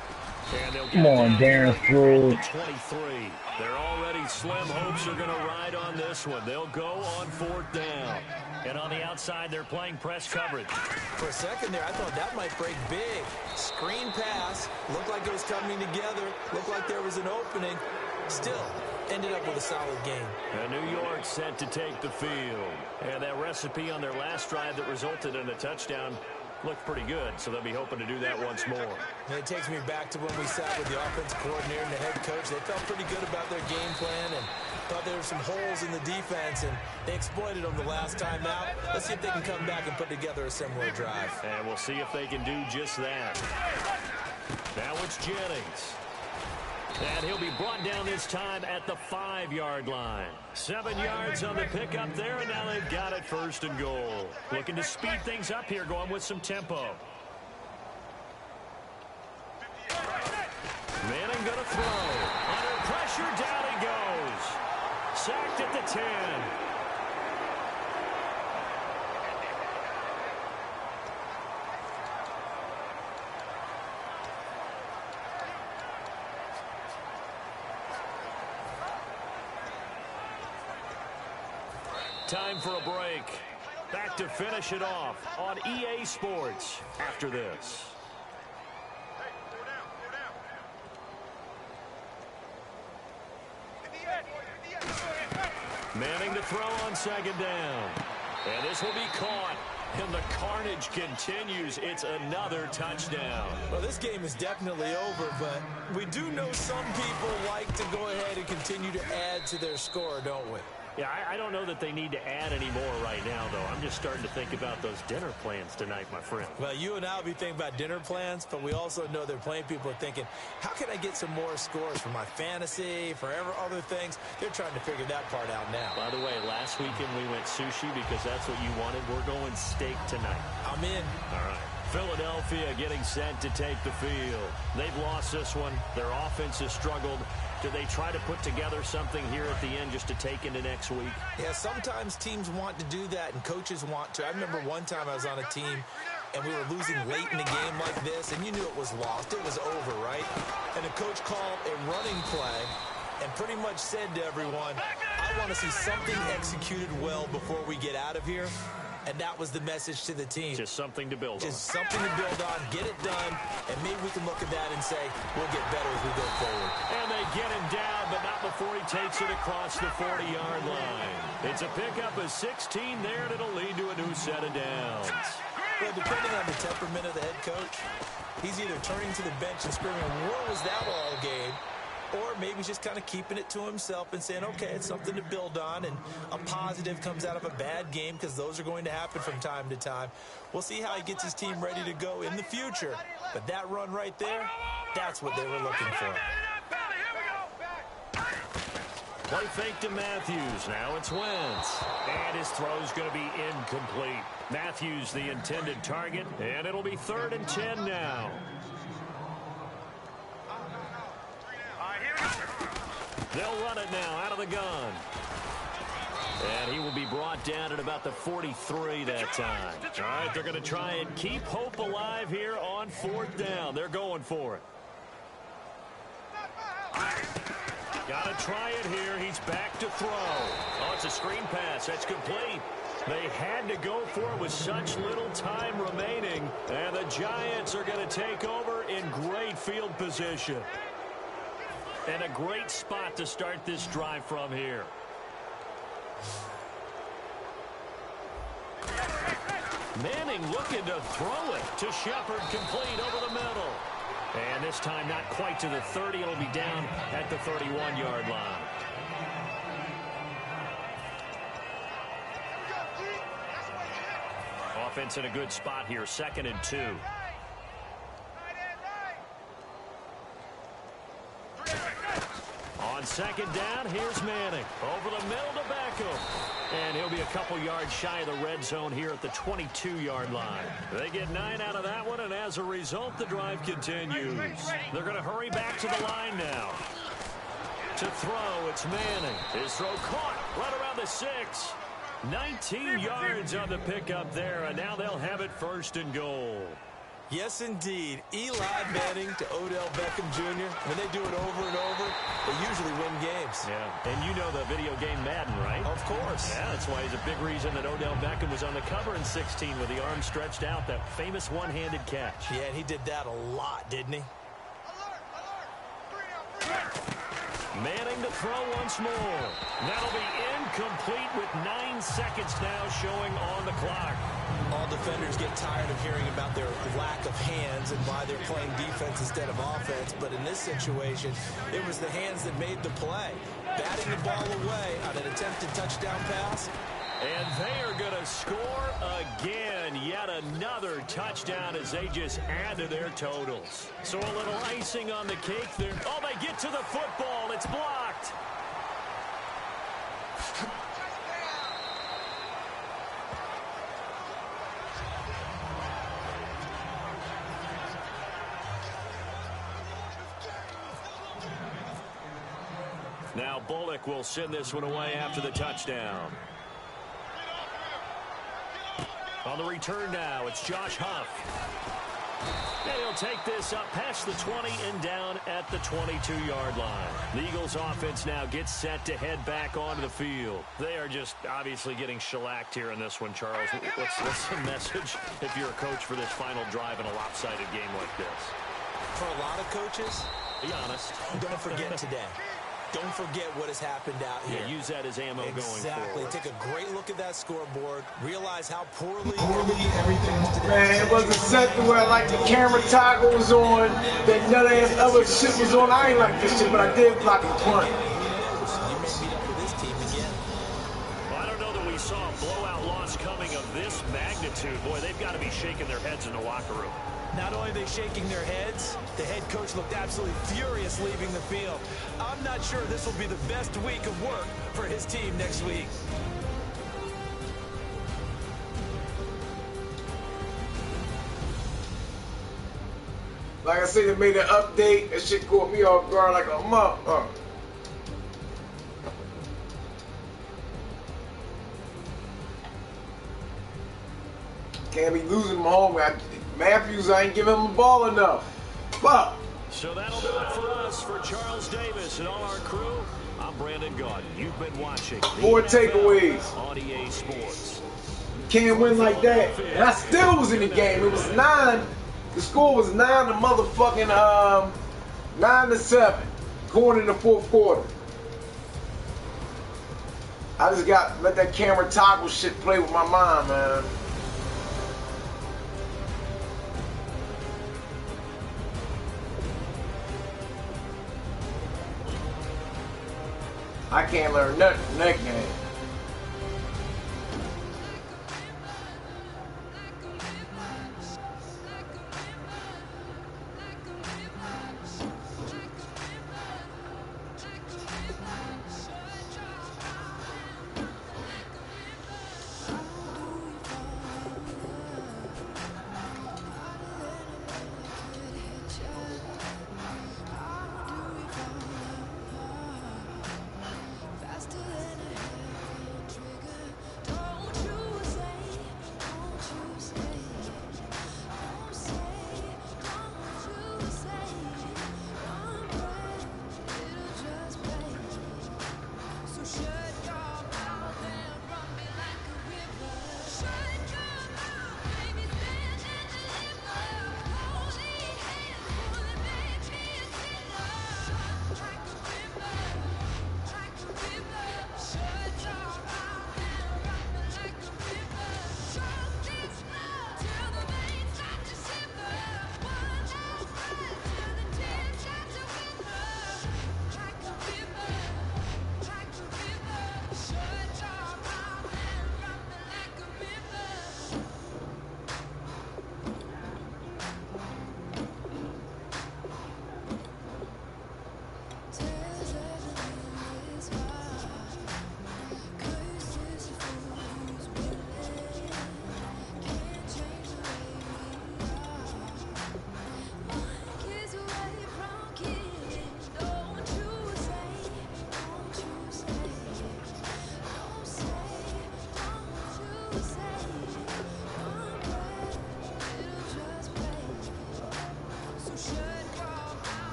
Come on, Darren Sproles. 23. They're already slim hopes are going to ride on this one. They'll go on 4th down. And on the outside, they're playing press coverage. For a second there, I thought that might break big. Screen pass. Looked like it was coming together. Looked like there was an opening. Still, ended up with a solid game. And New York set to take the field. And that recipe on their last drive that resulted in a touchdown looked pretty good, so they'll be hoping to do that once more. And it takes me back to when we sat with the offensive coordinator and the head coach. They felt pretty good about their game plan and thought there were some holes in the defense, and they exploited them the last time out. Let's see if they can come back and put together a similar drive. And we'll see if they can do just that. Now it's Jennings. And he'll be brought down this time at the 5-yard line. 7 yards on the pickup there, and now they've got it 1st and goal. Looking to speed things up here, going with some tempo. Manning going to throw. Under pressure, down he goes. Sacked at the 10. Time for a break. Back to finish it off on EA Sports after this. Manning to throw on 2nd down. And this will be caught. And the carnage continues. It's another touchdown. Well, this game is definitely over, but we do know some people like to go ahead and continue to add to their score, don't we? Yeah, I don't know that they need to add any more right now, though. I'm just starting to think about those dinner plans tonight, my friend. Well, you and I will be thinking about dinner plans, but we also know they're playing people are thinking, how can I get some more scores for my fantasy, for other things? They're trying to figure that part out now. By the way, last weekend we went sushi because that's what you wanted. We're going steak tonight. I'm in. All right. Philadelphia getting set to take the field. They've lost this one. Their offense has struggled. Do they try to put together something here at the end just to take into next week? Yeah, sometimes teams want to do that and coaches want to. I remember one time I was on a team and we were losing late in the game like this, and you knew it was lost. It was over, right? And the coach called a running play and pretty much said to everyone, I want to see something executed well before we get out of here. And that was the message to the team. Just something to build on. Just something to build on, get it done, and maybe we can look at that and say, we'll get better as we go forward. And they get him down, but not before he takes it across the 40-yard line. It's a pickup of 16 there, and it'll lead to a new set of downs. Well, depending on the temperament of the head coach, he's either turning to the bench and screaming, what was that all game? Or maybe he's just kind of keeping it to himself and saying, okay, it's something to build on, and a positive comes out of a bad game because those are going to happen from time to time. We'll see how he gets his team ready to go in the future. But that run right there, that's what they were looking for. Play fake to Matthews. Now it's Wentz. And his throw's going to be incomplete. Matthews the intended target, and it'll be 3rd and 10 now. They'll run it now out of the gun. And he will be brought down at about the 43 that time. All right, they're going to try and keep hope alive here on 4th down. They're going for it. Got to try it here. He's back to throw. Oh, it's a screen pass. That's complete. They had to go for it with such little time remaining. And the Giants are going to take over in great field position. And a great spot to start this drive from here. Manning looking to throw it to Shepard, complete over the middle. And this time not quite to the 30. It'll be down at the 31-yard line. Offense in a good spot here, 2nd and 2. On 2nd down, here's Manning. Over the middle to Beckham. And he'll be a couple yards shy of the red zone here at the 22-yard line. They get 9 out of that one, and as a result, the drive continues. They're going to hurry back to the line now. To throw, it's Manning. His throw caught right around the 6. 19 yards on the pickup there, and now they'll have it 1st and goal. Yes, indeed. Eli Manning to Odell Beckham Jr. When they do it over and over, they usually win games. Yeah, and you know the video game Madden, right? Of course. Yeah, that's why he's a big reason that Odell Beckham was on the cover in 16 with the arm stretched out, that famous one-handed catch. Yeah, and he did that a lot, didn't he? Manning to throw once more. That'll be incomplete with 9 seconds now showing on the clock. All defenders get tired of hearing about their lack of hands and why they're playing defense instead of offense. But in this situation, it was the hands that made the play. Batting the ball away on an attempted touchdown pass. And they are going to score again. Yet another touchdown as they just add to their totals. So a little icing on the cake there. Oh, they get to the football. It's blocked. Now Bullock will send this one away after the touchdown. On the return now, it's Josh Huff. And he'll take this up past the 20 and down at the 22-yard line. The Eagles offense now gets set to head back onto the field. They are just obviously getting shellacked here in this one, Charles. What's the message if you're a coach for this final drive in a lopsided game like this? For a lot of coaches, be honest. Don't forget today. Don't forget what has happened out here. Yeah, use that as ammo going forward. Exactly. Take a great look at that scoreboard. Realize how poorly everything was today. Man, it wasn't set to where like the camera toggle was on, that none of that other shit was on. I ain't like this shit, but I did block a punt. You may meet up with this team again. Well, I don't know that we saw a blowout loss coming of this magnitude. Boy, they've got to be shaking their heads in the locker room. Not only are they shaking their heads, the head coach looked absolutely furious leaving the field. I'm not sure this will be the best week of work for his team next week. Like I said, they made an update. That shit caught me off guard like a month. Can't be losing my home. Matthews, I ain't giving him the ball enough. Fuck. So that'll do it for us. For Charles Davis and all our crew, I'm Brandon Gaudin. You've been watching 4 takeaways on EA Sports. can't win like that. And I still was in the game. It was 9. The score was 9 to motherfucking 9-7 going in the fourth quarter. I just let that camera toggle shit play with my mind, man. I can't learn nothing from that game.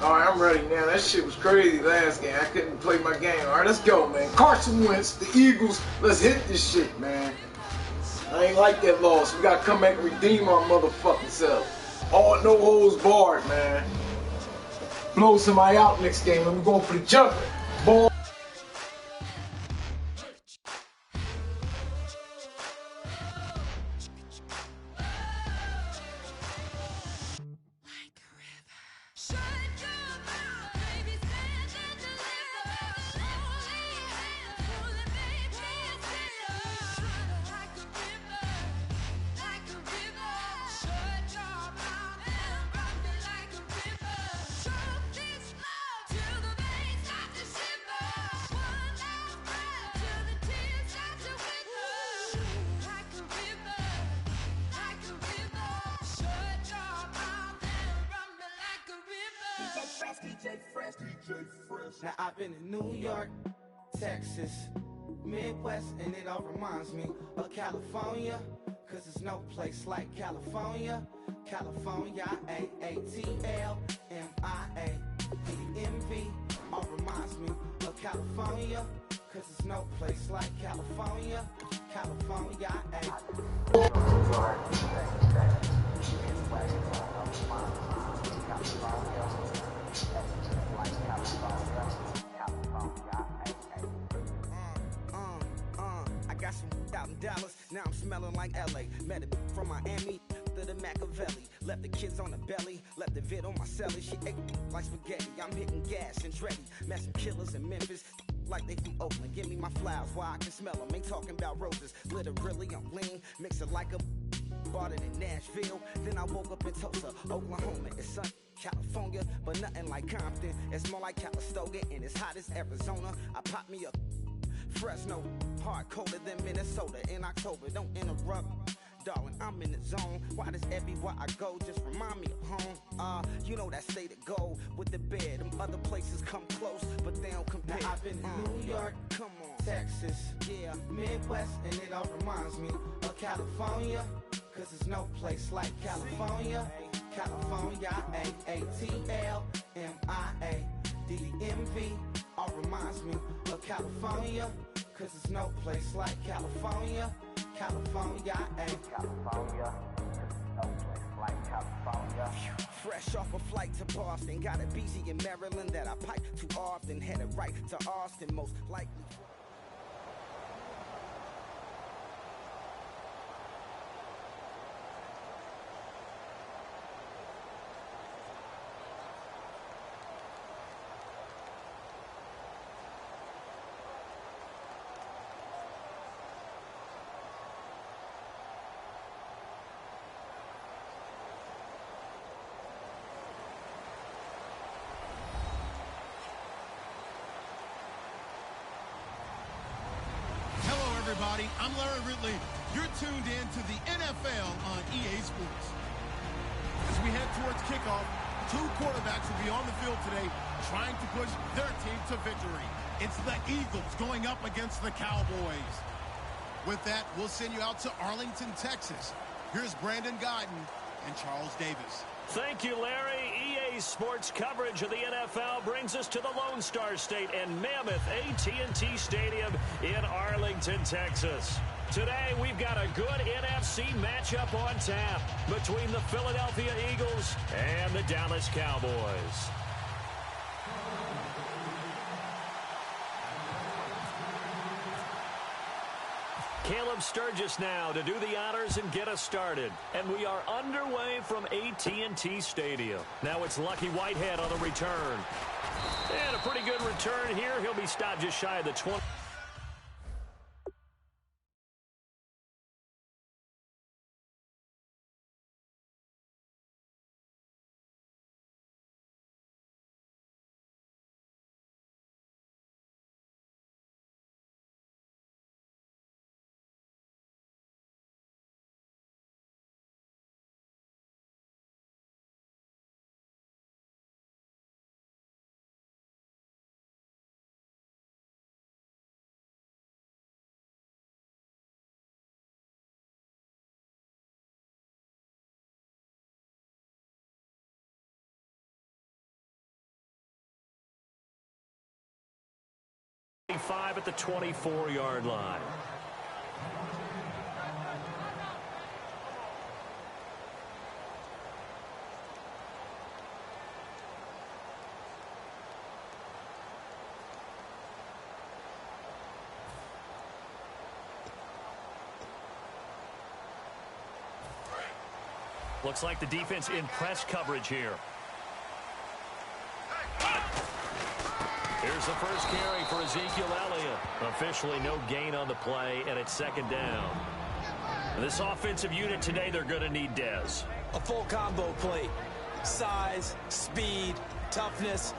Alright, I'm ready now. That shit was crazy last game. I couldn't play my game. Alright, let's go, man. Carson Wentz, the Eagles. Let's hit this shit, man. I ain't like that loss. We gotta come back and redeem our motherfucking self. All no holds barred, man. Blow somebody out next game and we're going for the jumper. Ball. Now I've been in New York, Texas, Midwest, and it all reminds me of California, cause there's no place like California. California, A-A-T-L-M-I-A, D-M-V, all reminds me of California, cause there's no place like California. California, I got some out in Dallas, now I'm smelling like LA. Met a from Miami to the Machiavelli. Left the kids on the belly, left the vid on my celly. She ate like spaghetti, I'm hitting gas and Andretti. Met some killers in Memphis, like they from Oakland. Give me my flowers while I can smell them. Ain't talking about roses, literally I'm lean. Mix it like a bought it in Nashville. Then I woke up in Tulsa, Oklahoma. It's sun California, but nothing like Compton. It's more like Calistoga, and it's hot as Arizona. I pop me a Fresno, hard colder than Minnesota in October. Don't interrupt, darling, I'm in the zone. Why does everywhere I go just remind me of home? You know that state of gold with the bed. Them other places come close, but they don't compare. Now I've been in New York, come on, Texas, yeah, Midwest, and it all reminds me of California, cause there's no place like California. California, A-A-T-L-M-I-A, D-D-M-V, all reminds me of California, cause there's no place like California. California, California, no place like California. Fresh off a flight to Boston, got a BZ in Maryland that I pipe too often. Headed right to Austin, most likely. Everybody, I'm Larry Ridley. You're tuned in to the NFL on EA Sports. As we head towards kickoff, two quarterbacks will be on the field today trying to push their team to victory. It's the Eagles going up against the Cowboys. With that, we'll send you out to Arlington, Texas. Here's Brandon Guyton and Charles Davis. Thank you, Larry. EA Sports coverage of the NFL brings us to the Lone Star State and mammoth AT&T Stadium in Arlington, Texas. Today, we've got a good NFC matchup on tap between the Philadelphia Eagles and the Dallas Cowboys. Caleb Sturgis now to do the honors and get us started. And we are underway from AT&T Stadium. Now it's Lucky Whitehead on the return. And a pretty good return here. He'll be stopped just shy of the 20. At the 24-yard line. Looks like the defense in press coverage here. Here's the first carry for Ezekiel Elliott. Officially no gain on the play, and it's second down. This offensive unit today, they're going to need Dez. A full combo plate. Size, speed, toughness,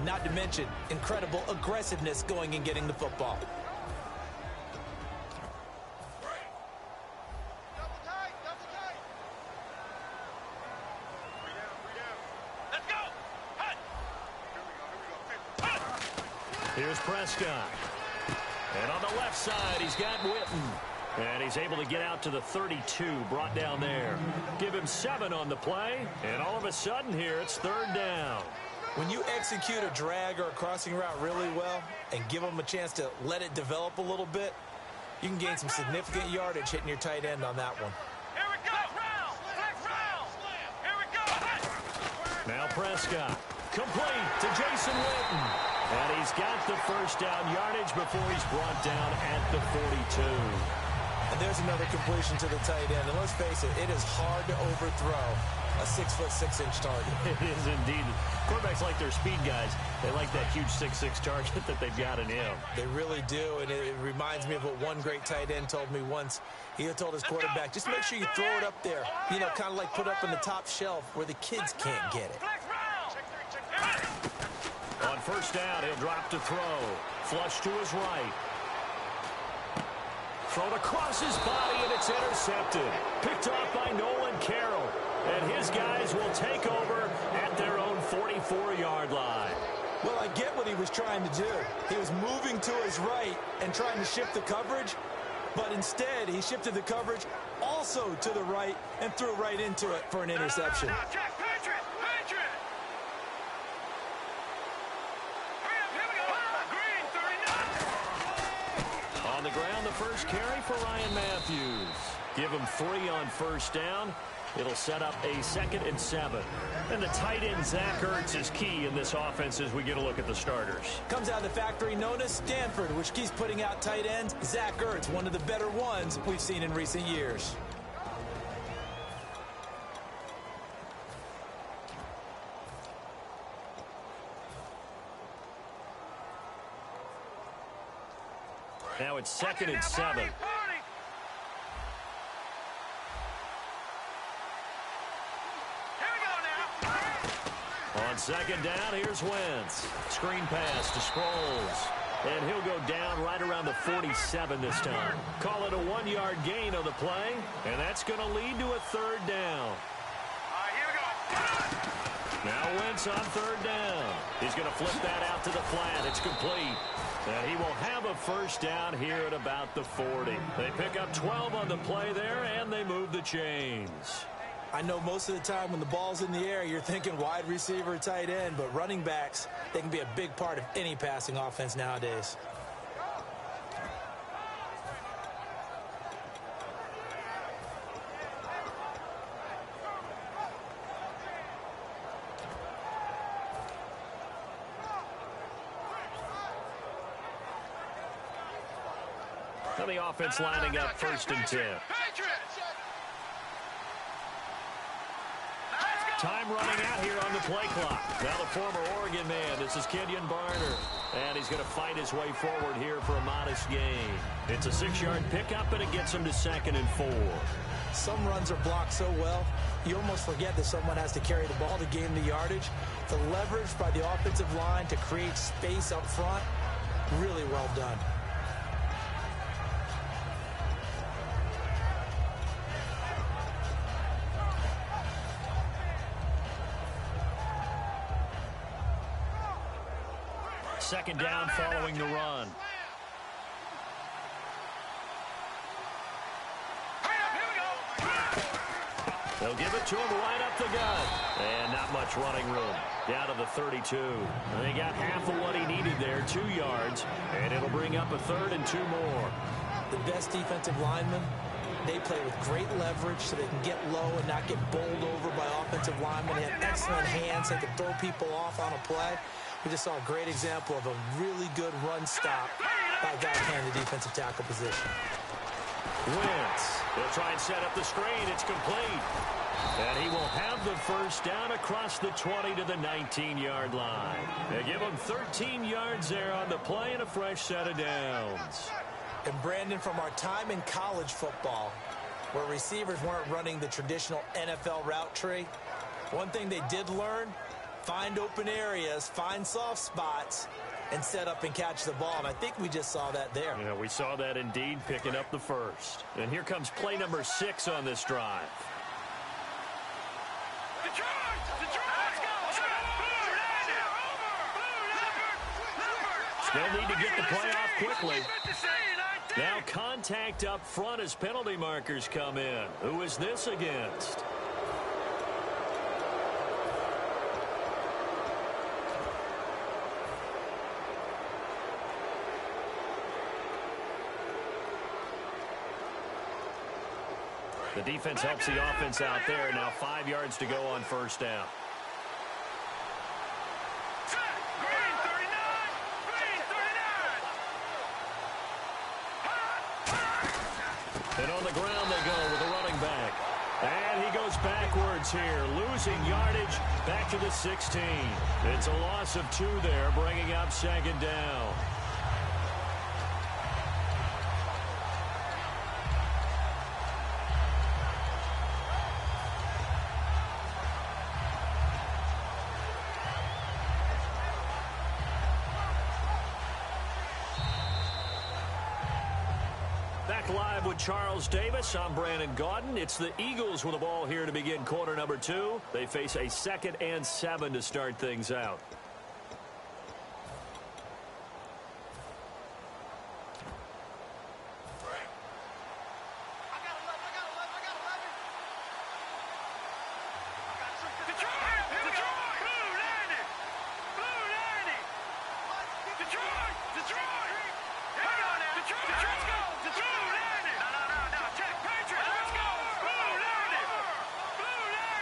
not to mention incredible aggressiveness going and getting the football. Here's Prescott. And on the left side, he's got Witten. And he's able to get out to the 32, brought down there. Give him 7 on the play, and all of a sudden here, it's third down. When you execute a drag or a crossing route really well and give them a chance to let it develop a little bit, you can gain some significant yardage hitting your tight end on that one. Here we go! Here we go! Now Prescott. Complete to Jason Witten. And he's got the first down yardage before he's brought down at the 42. And there's another completion to the tight end. And let's face it, it is hard to overthrow a 6'6" target. It is indeed. Quarterbacks like their speed guys. They like that huge 6'6" target that they've got in him. They really do, and it reminds me of what one great tight end told me once. He told his quarterback, just make sure you throw it up there. You know, kind of like put up in the top shelf where the kids can't get it. first down. He'll drop to throw. Flush to his right. Thrown across his body, and it's intercepted. Picked off by Nolan Carroll. And his guys will take over at their own 44-yard line. Well, I get what he was trying to do. He was moving to his right and trying to shift the coverage, but instead he shifted the coverage also to the right and threw right into it for an interception. Now, Jack, Patriot! Here we go. Green, 39. On the ground, the first carry for Ryan Matthews. Give him 3 on first down. It'll set up a 2nd and 7. And the tight end, Zach Ertz, is key in this offense as we get a look at the starters. Comes out of the factory known as Stanford, which keeps putting out tight ends. Zach Ertz, one of the better ones we've seen in recent years. Now it's 2nd and 7. On 2nd down, here's Wentz. Screen pass to Sproles. And he'll go down right around the 47 this time. Call it a 1-yard gain on the play, and that's going to lead to a 3rd down. Here we go. Now Wentz on 3rd down. He's going to flip that out to the flat. It's complete. And he will have a first down here at about the 40. They pick up 12 on the play there, and they move the chains. I know most of the time when the ball's in the air, you're thinking wide receiver, tight end, but running backs, they can be a big part of any passing offense nowadays. Now the offense lining up 1st and 10. Time running out here on the play clock. Now the former Oregon man, this is Kenyon Barner. And he's going to fight his way forward here for a modest gain. It's a 6-yard pickup, and it gets him to 2nd and 4. Some runs are blocked so well, you almost forget that someone has to carry the ball to gain the yardage. The leverage by the offensive line to create space up front, really well done. Second down following the run. They'll give it to him right up the gut. And not much running room. Down to the 32. And they got half of what he needed there, 2 yards. And it'll bring up a 3rd and 2 more. The best defensive linemen, they play with great leverage so they can get low and not get bowled over by offensive linemen. They have excellent hands. They can throw people off on a play. We just saw a great example of a really good run stop by a guy playing the defensive tackle position. Wentz. They'll try and set up the screen. It's complete. And he will have the first down across the 20 to the 19-yard line. They give him 13 yards there on the play and a fresh set of downs. And Brandon, from our time in college football, where receivers weren't running the traditional NFL route tree, one thing they did learn, find open areas, find soft spots, and set up and catch the ball. And I think we just saw that there. Yeah, we saw that indeed, picking up the first. And here comes play number 6 on this drive. They'll need to get the play off quickly. Now contact up front as penalty markers come in. Who is this against? The defense helps the offense out there. Now 5 yards to go on first down. And on the ground they go with a running back. And he goes backwards here, losing yardage back to the 16. It's a loss of 2 there, bringing up second down. Back live with Charles Davis. I'm Brandon Gaudin. It's the Eagles with the ball here to begin quarter number 2. They face a 2nd and 7 to start things out.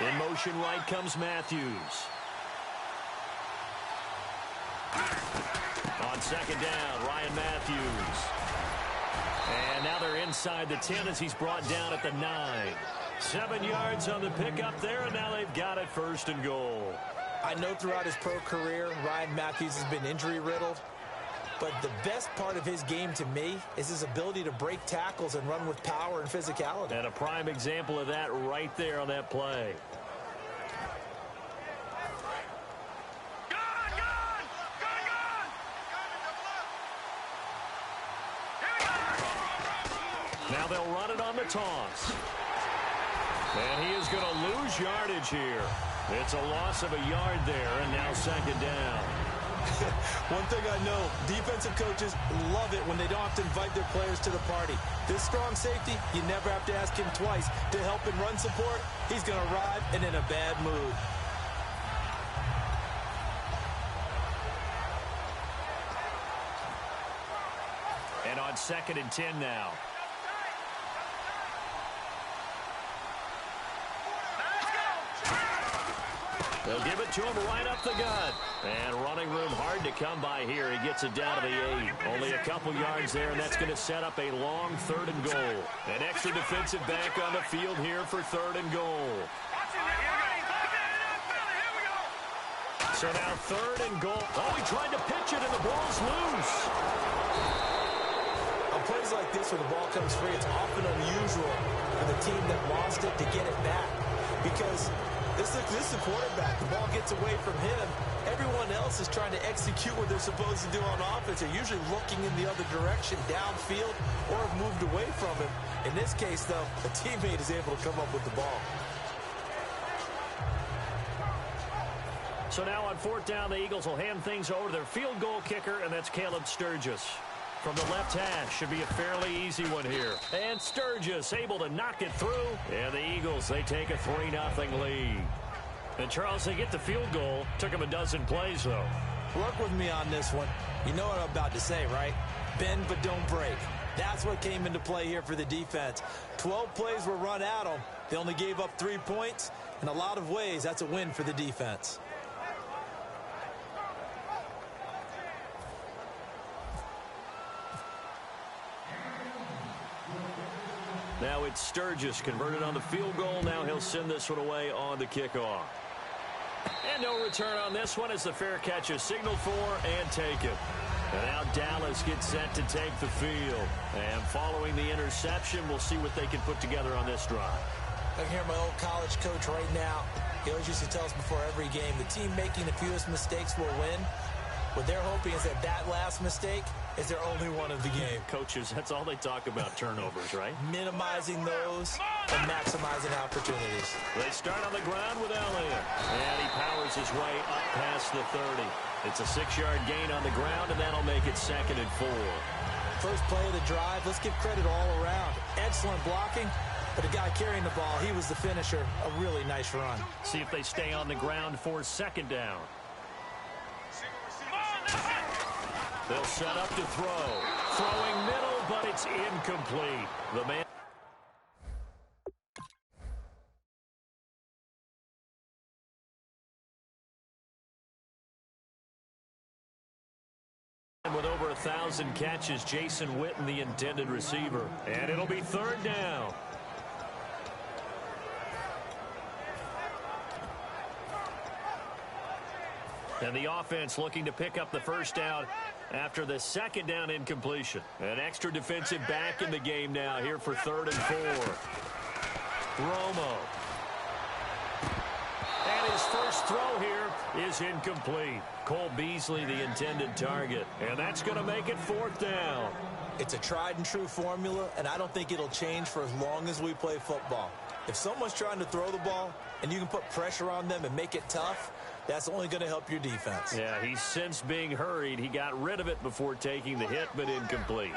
In motion right comes Matthews. On 2nd down, Ryan Matthews. And now they're inside the 10 as he's brought down at the 9. 7 yards on the pickup there, and now they've got it 1st and goal. I know throughout his pro career, Ryan Matthews has been injury-riddled. But the best part of his game to me is his ability to break tackles and run with power and physicality. And a prime example of that right there on that play. Now they'll run it on the toss. And he is going to lose yardage here. It's a loss of a yard there, and now 2nd down. One thing I know, defensive coaches love it when they don't have to invite their players to the party. This strong safety, you never have to ask him twice to help in run support. He's going to arrive and in a bad mood. And on 2nd and 10 now. They'll give it to him right up the gut. And running room hard to come by here. He gets it down to the 8. Only a couple yards there, and that's going to set up a long 3rd and goal. An extra defensive back on the field here for 3rd and goal. So now 3rd and goal. Oh, he tried to pitch it, and the ball's loose. On plays like this where the ball comes free, it's often unusual for the team that lost it to get it back. Because this is a quarterback. The ball gets away from him. Everyone else is trying to execute what they're supposed to do on offense. They're usually looking in the other direction, downfield, or have moved away from him. In this case, though, a teammate is able to come up with the ball. So now on 4th down, the Eagles will hand things over to their field goal kicker, and that's Caleb Sturgis. From the left hash, should be a fairly easy one here. And Sturgis able to knock it through. And the Eagles, they take a 3-0 lead. And Charles, they get the field goal. Took them a dozen plays, though. Work with me on this one. You know what I'm about to say, right? Bend but don't break. That's what came into play here for the defense. 12 plays were run at them. They only gave up 3 points. In a lot of ways, that's a win for the defense. Now it's Sturgis converted on the field goal. Now he'll send this one away on the kickoff. And no return on this one as the fair catch is signaled for and taken. And now Dallas gets set to take the field. And following the interception, we'll see what they can put together on this drive. I can hear my old college coach right now. He always used to tell us before every game, the team making the fewest mistakes will win. What they're hoping is that last mistake is their only one of the game. Coaches, that's all they talk about, turnovers, right? Minimizing those and maximizing opportunities. They start on the ground with Elliott. And he powers his way up past the 30. It's a 6-yard gain on the ground, and that'll make it 2nd and 4. First play of the drive, let's give credit all around. Excellent blocking. But the guy carrying the ball, he was the finisher. A really nice run. See if they stay on the ground for 2nd down. They'll set up to throw. Throwing middle, but it's incomplete. The man with over 1,000 catches, Jason Witten, the intended receiver. And it'll be 3rd down. And the offense looking to pick up the 1st down after the 2nd down incompletion. An extra defensive back in the game now here for 3rd and 4. Romo. And His first throw here is incomplete. Cole Beasley, the intended target. And that's going to make it 4th down. It's a tried-and-true formula, and I don't think it'll change for as long as we play football. If someone's trying to throw the ball and you can put pressure on them and make it tough, that's only going to help your defense. Yeah, he's since being hurried. He got rid of it before taking the hit, but incomplete.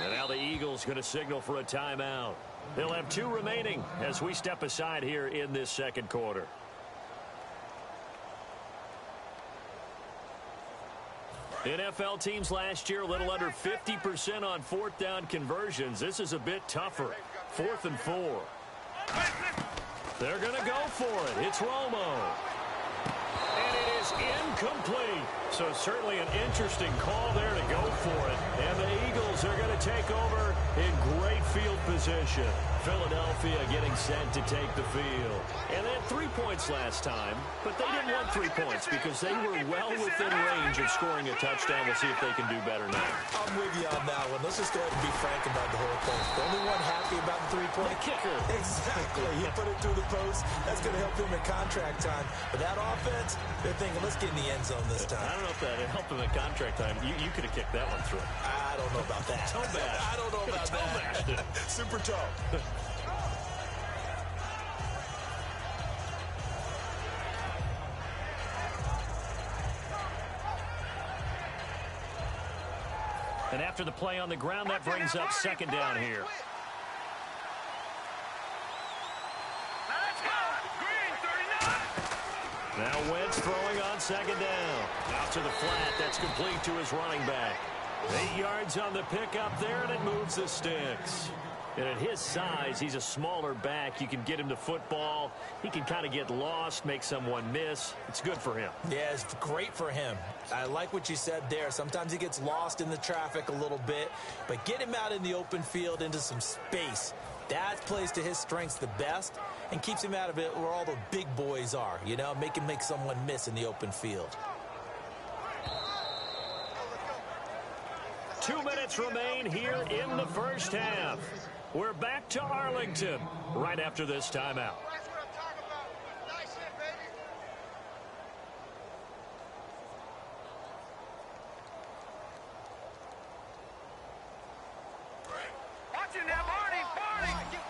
And now the Eagles going to signal for a timeout. They'll have 2 remaining as we step aside here in this second quarter. NFL teams last year a little under 50% on 4th down conversions. This is a bit tougher. 4th and 4. They're going to go for it. It's Romo. And it is incomplete. So certainly an interesting call there to go for it. And the Eagles are going to take over in great field position. Philadelphia getting set to take the field. And they had 3 points last time, but they didn't want 3 points because they were well within range of scoring a touchdown. We'll see if they can do better now. I'm with you on that one. Let's just go ahead and be frank about the whole thing. The only one happy about the 3-point kicker. Exactly. He put it through the post. That's going to help him at contract time. But that offense, they're thinking, let's get in the end zone this time. I don't know if that helped him at contract time. You could have kicked that one through. I don't know about that. Toe bash. I don't know about that. Super toe. And after the play on the ground, that brings up 2nd down here. Now Wentz throwing on 2nd down. Out to the flat. That's complete to his running back. 8 yards on the pickup there, and it moves the sticks. And at his size, he's a smaller back. You can get him to football. He can kind of get lost, make someone miss. It's good for him. Yeah, it's great for him. I like what you said there. Sometimes he gets lost in the traffic a little bit, but get him out in the open field into some space. That plays to his strengths the best and keeps him out of it where all the big boys are, you know, make him make someone miss in the open field. 2 minutes remain here in the first half. We're back to Arlington right after this timeout. That's what I'm talking about. Nice hit, baby. Watch it now, Barney. Get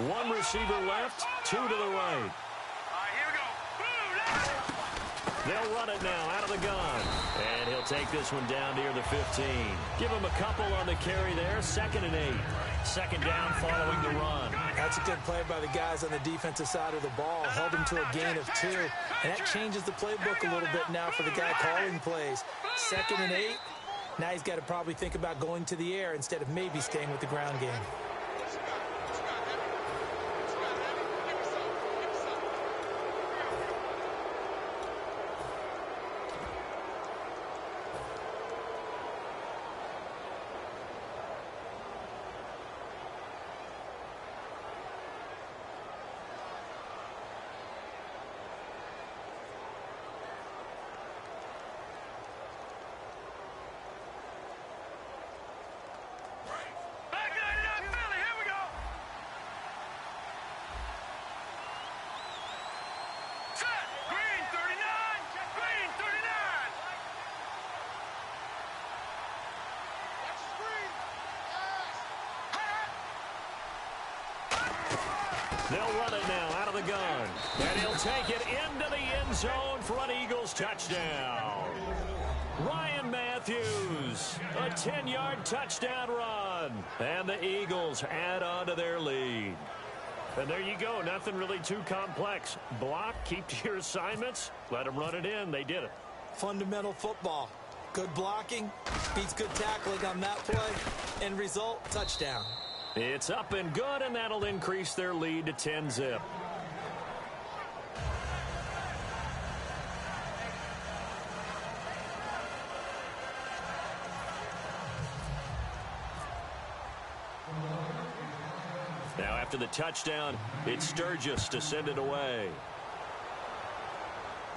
wide. 1 receiver left, 2 to the right. All right, here we go. Boom, They'll run it now out of the gun. And he'll take this one down near the 15. Give him a couple on the carry there. 2nd and 8. 2nd down following the run. That's a good play by the guys on the defensive side of the ball. Held him to a gain of 2. And that changes the playbook a little bit now for the guy calling plays. 2nd and 8. Now he's got to probably think about going to the air instead of maybe staying with the ground game. They'll run it now out of the gun. And he'll take it into the end zone for an Eagles touchdown. Ryan Matthews, a 10-yard touchdown run. And the Eagles add on to their lead. And there you go. Nothing really too complex. Block, keep to your assignments, let them run it in. They did it. Fundamental football. Good blocking, beats good tackling on that play. End result, touchdown. It's up and good, and that'll increase their lead to 10-zip. Now after the touchdown, it's Sturgis to send it away.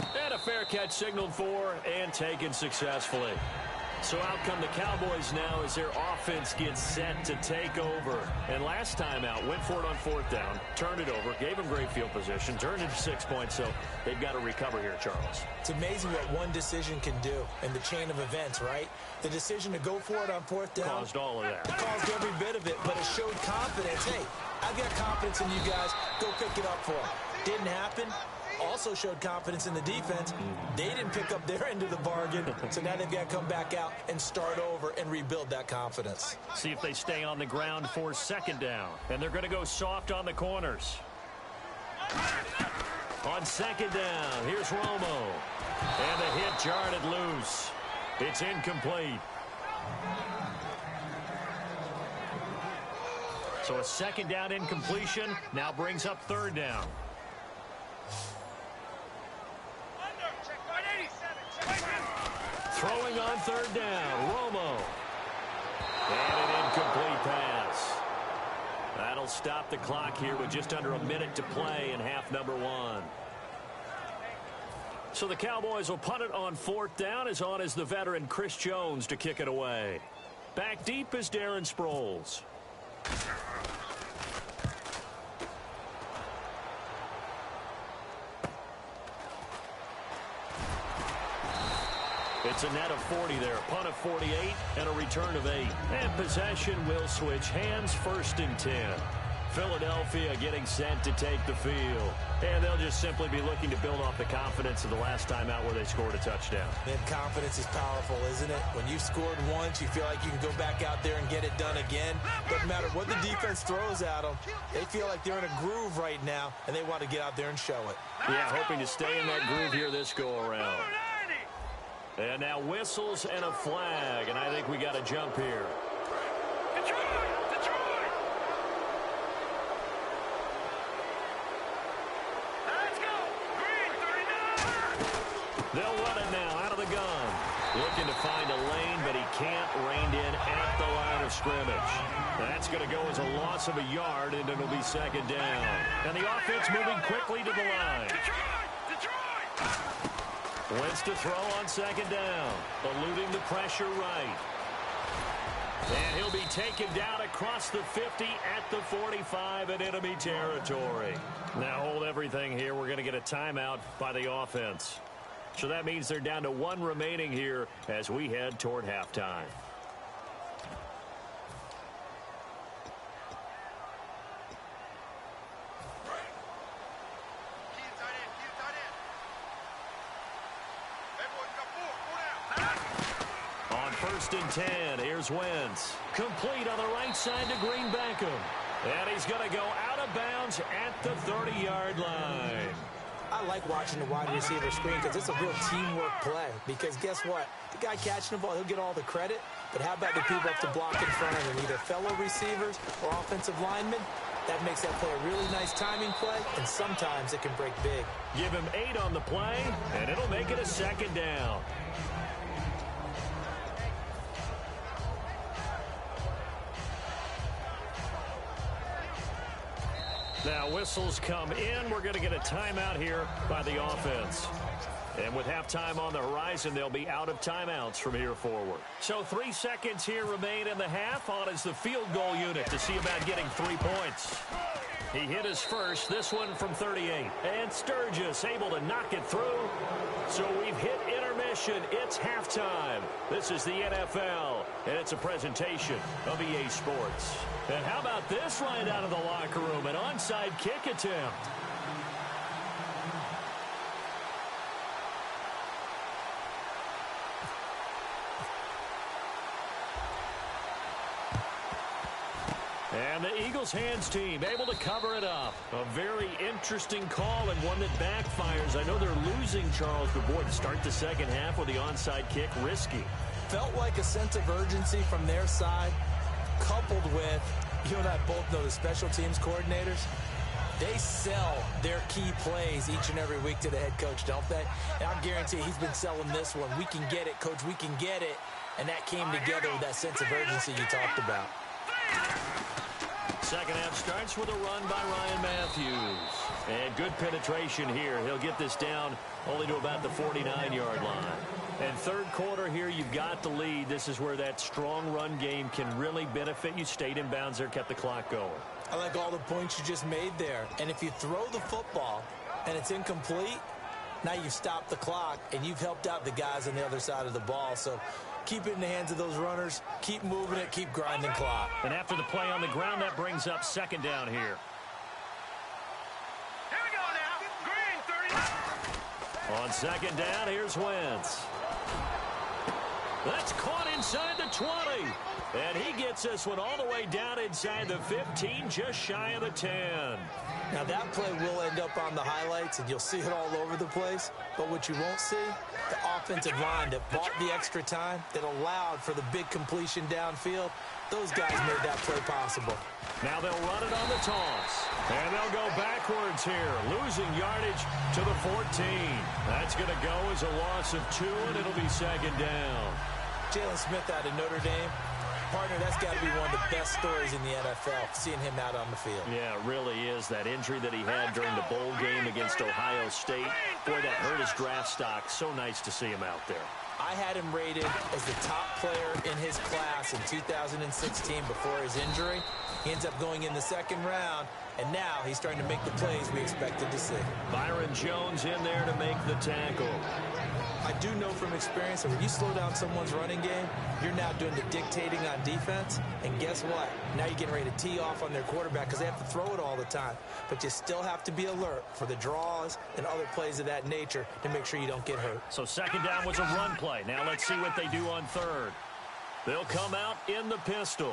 And a fair catch signaled for and taken successfully. So out come the Cowboys now as their offense gets set to take over. And last time out, went for it on 4th down, turned it over, gave them great field position, turned it 6 points, so they've got to recover here, Charles. It's amazing what one decision can do in the chain of events, right? The decision to go for it on 4th down caused all of that. Caused every bit of it, but it showed confidence. Hey, I've got confidence in you guys. Go pick it up for them. Didn't happen. Also showed confidence in the defense. They didn't pick up their end of the bargain, so now they've got to come back out and start over and rebuild that confidence. See if they stay on the ground for 2nd down. And they're going to go soft on the corners. On 2nd down, here's Romo. And the hit jarred it loose. It's incomplete. So a 2nd down incompletion now brings up 3rd down. Throwing on 3rd down, Romo. And an incomplete pass. That'll stop the clock here with just under a minute to play in half number 1. So the Cowboys will punt it on 4th down, as on is the veteran Chris Jones to kick it away. Back deep is Darren Sproles. It's a net of 40 there, punt of 48, and a return of 8. And possession will switch hands, 1st and 10. Philadelphia getting set to take the field. And they'll just simply be looking to build off the confidence of the last time out where they scored a touchdown. And confidence is powerful, isn't it? When you've scored once, you feel like you can go back out there and get it done again. Doesn't matter what the defense throws at them. They feel like they're in a groove right now, and they want to get out there and show it. Yeah, hoping to stay in that groove here this go-around. And now whistles and a flag, and I think we got a jump here. Detroit! Let's go! Green 39! They'll run it now out of the gun. Looking to find a lane, but he can't rein in at the line of scrimmage. That's going to go as a loss of a yard, and it'll be 2nd down. And the offense moving quickly to the line. Wentz to throw on 2nd down, eluding the pressure right. And he'll be taken down across the 50 at the 45 in enemy territory. Now hold everything here. We're going to get a timeout by the offense. So that means they're down to 1 remaining here as we head toward halftime. On 1st and 10, here's Wentz. Complete on the right side to Green Beckham. And he's going to go out of bounds at the 30-yard line. I like watching the wide receiver screen because it's a real teamwork play. Because guess what? The guy catching the ball, he'll get all the credit. But how about the people up to block in front of him, either fellow receivers or offensive linemen? That makes that play a really nice timing play, and sometimes it can break big. Give him 8 on the play, and it'll make it a 2nd down. Now whistles come in. We're going to get a timeout here by the offense. And with halftime on the horizon, they'll be out of timeouts from here forward. So 3 seconds here remain in the half. On is the field goal unit to see about getting 3 points. He hit his first, this one from 38. And Sturgis able to knock it through. So we've hit intermission. It's halftime. This is the NFL, and it's a presentation of EA Sports. And how about this right out of the locker room? An onside kick attempt. And the Eagles hands team able to cover it up. A very interesting call and one that backfires. I know they're losing, Charles, but boy, to start the second half with the onside kick, risky. Felt like a sense of urgency from their side, coupled with, you and I both know the special teams coordinators, they sell their key plays each and every week to the head coach, don't they? And I guarantee he's been selling this one. We can get it, coach, we can get it. And that came together with that sense of urgency you talked about. Second half starts with a run by Ryan Matthews. And good penetration here. He'll get this down only to about the 49-yard line. And third quarter here, you've got the lead. This is where that strong run game can really benefit you. Stayed in bounds there, kept the clock going. I like all the points you just made there. And if you throw the football and it's incomplete, now you've stopped the clock and you've helped out the guys on the other side of the ball. So keep it in the hands of those runners. Keep moving it. Keep grinding clock. And after the play on the ground, that brings up second down here. Here we go now. Green 39. On second down, here's Wentz. That's caught inside the 20. And he gets this one all the way down inside the 15, just shy of the 10. Now that play will end up on the highlights, and you'll see it all over the place. But what you won't see, the offensive line that bought the extra time, that allowed for the big completion downfield, those guys made that play possible. Now they'll run it on the toss. And they'll go backwards here, losing yardage to the 14. That's going to go as a loss of 2, and it'll be second down. Jalen Smith out of Notre Dame. Partner, that's got to be one of the best stories in the NFL, seeing him out on the field. Yeah, it really is. That injury that he had during the bowl game against Ohio State, boy, that hurt his draft stock. So nice to see him out there. I had him rated as the top player in his class in 2016 before his injury. He ends up going in the second round, and now he's starting to make the plays we expected to see. Byron Jones in there to make the tackle. I do know from experience that when you slow down someone's running game, you're now doing the dictating on defense. And guess what? Now you're getting ready to tee off on their quarterback because they have to throw it all the time. But you still have to be alert for the draws and other plays of that nature to make sure you don't get hurt. So second down was a run play. Now let's see what they do on third. They'll come out in the pistol.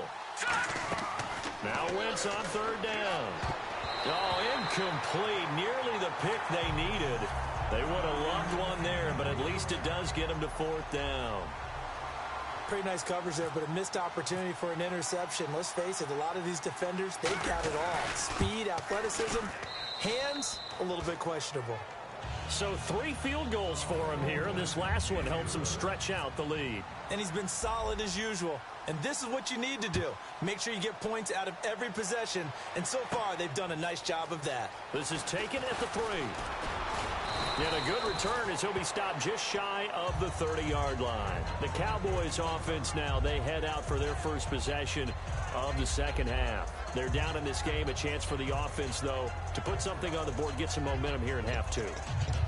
Now Wentz on third down. Oh, incomplete. Nearly the pick they needed. They would have loved one there, but at least it does get them to fourth down. Pretty nice coverage there, but a missed opportunity for an interception. Let's face it, a lot of these defenders, they've got it all. Speed, athleticism, hands, a little bit questionable. So 3 field goals for him here, and this last one helps him stretch out the lead. And he's been solid as usual. And this is what you need to do. Make sure you get points out of every possession. And so far, they've done a nice job of that. This is taken at the 3. And a good return as he'll be stopped just shy of the 30-yard line. The Cowboys offense now, they head out for their first possession of the second half. They're down in this game. A chance for the offense, though, to put something on the board, get some momentum here in half 2.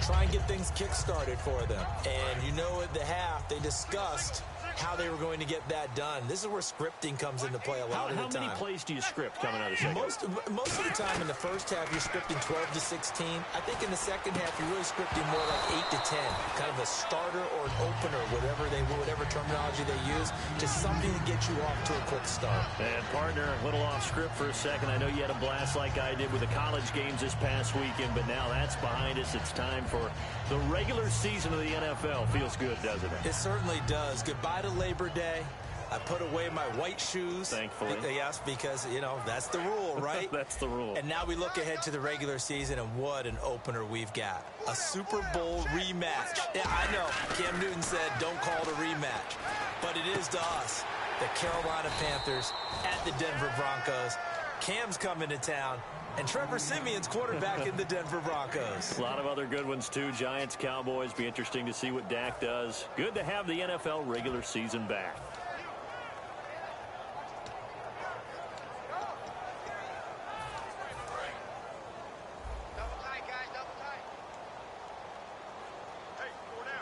Try and get things kick-started for them. And you know at the half, they discussed how they were going to get that done. This is where scripting comes into play a lot of the time. How many plays do you script coming out of the second half? Most of the time in the first half, you're scripting 12 to 16. I think in the second half, you're really scripting more like 8 to 10. Kind of a starter or an opener, whatever terminology they use, just something to get you off to a quick start. And partner, a little off script for a second. I know you had a blast like I did with the college games this past weekend, but now that's behind us. It's time for the regular season of the NFL. Feels good, doesn't it? It certainly does. Goodbye to Labor Day. I put away my white shoes. Thankfully. Yes, because, you know, that's the rule, right? That's the rule. And now we look ahead to the regular season, and what an opener we've got. A Super Bowl rematch. Yeah, I know. Cam Newton said don't call it a rematch. But it is to us. The Carolina Panthers at the Denver Broncos. Cam's coming to town. And Trevor Siemian's quarterback in the Denver Broncos. A lot of other good ones, too. Giants, Cowboys. Be interesting to see what Dak does. Good to have the NFL regular season back.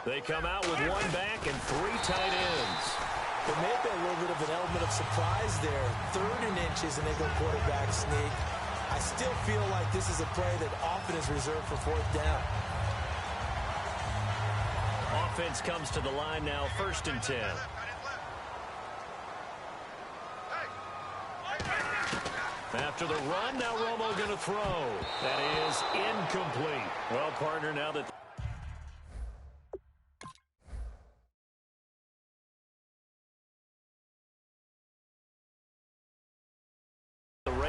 They come out with 1 back and 3 tight ends. There may have been a little bit of an element of surprise there. 3rd and inches, and they go quarterback sneak. I still feel like this is a play that often is reserved for 4th down. Offense comes to the line now, 1st and 10. After the run, now Romo going to throw. That is incomplete. Well, partner, now that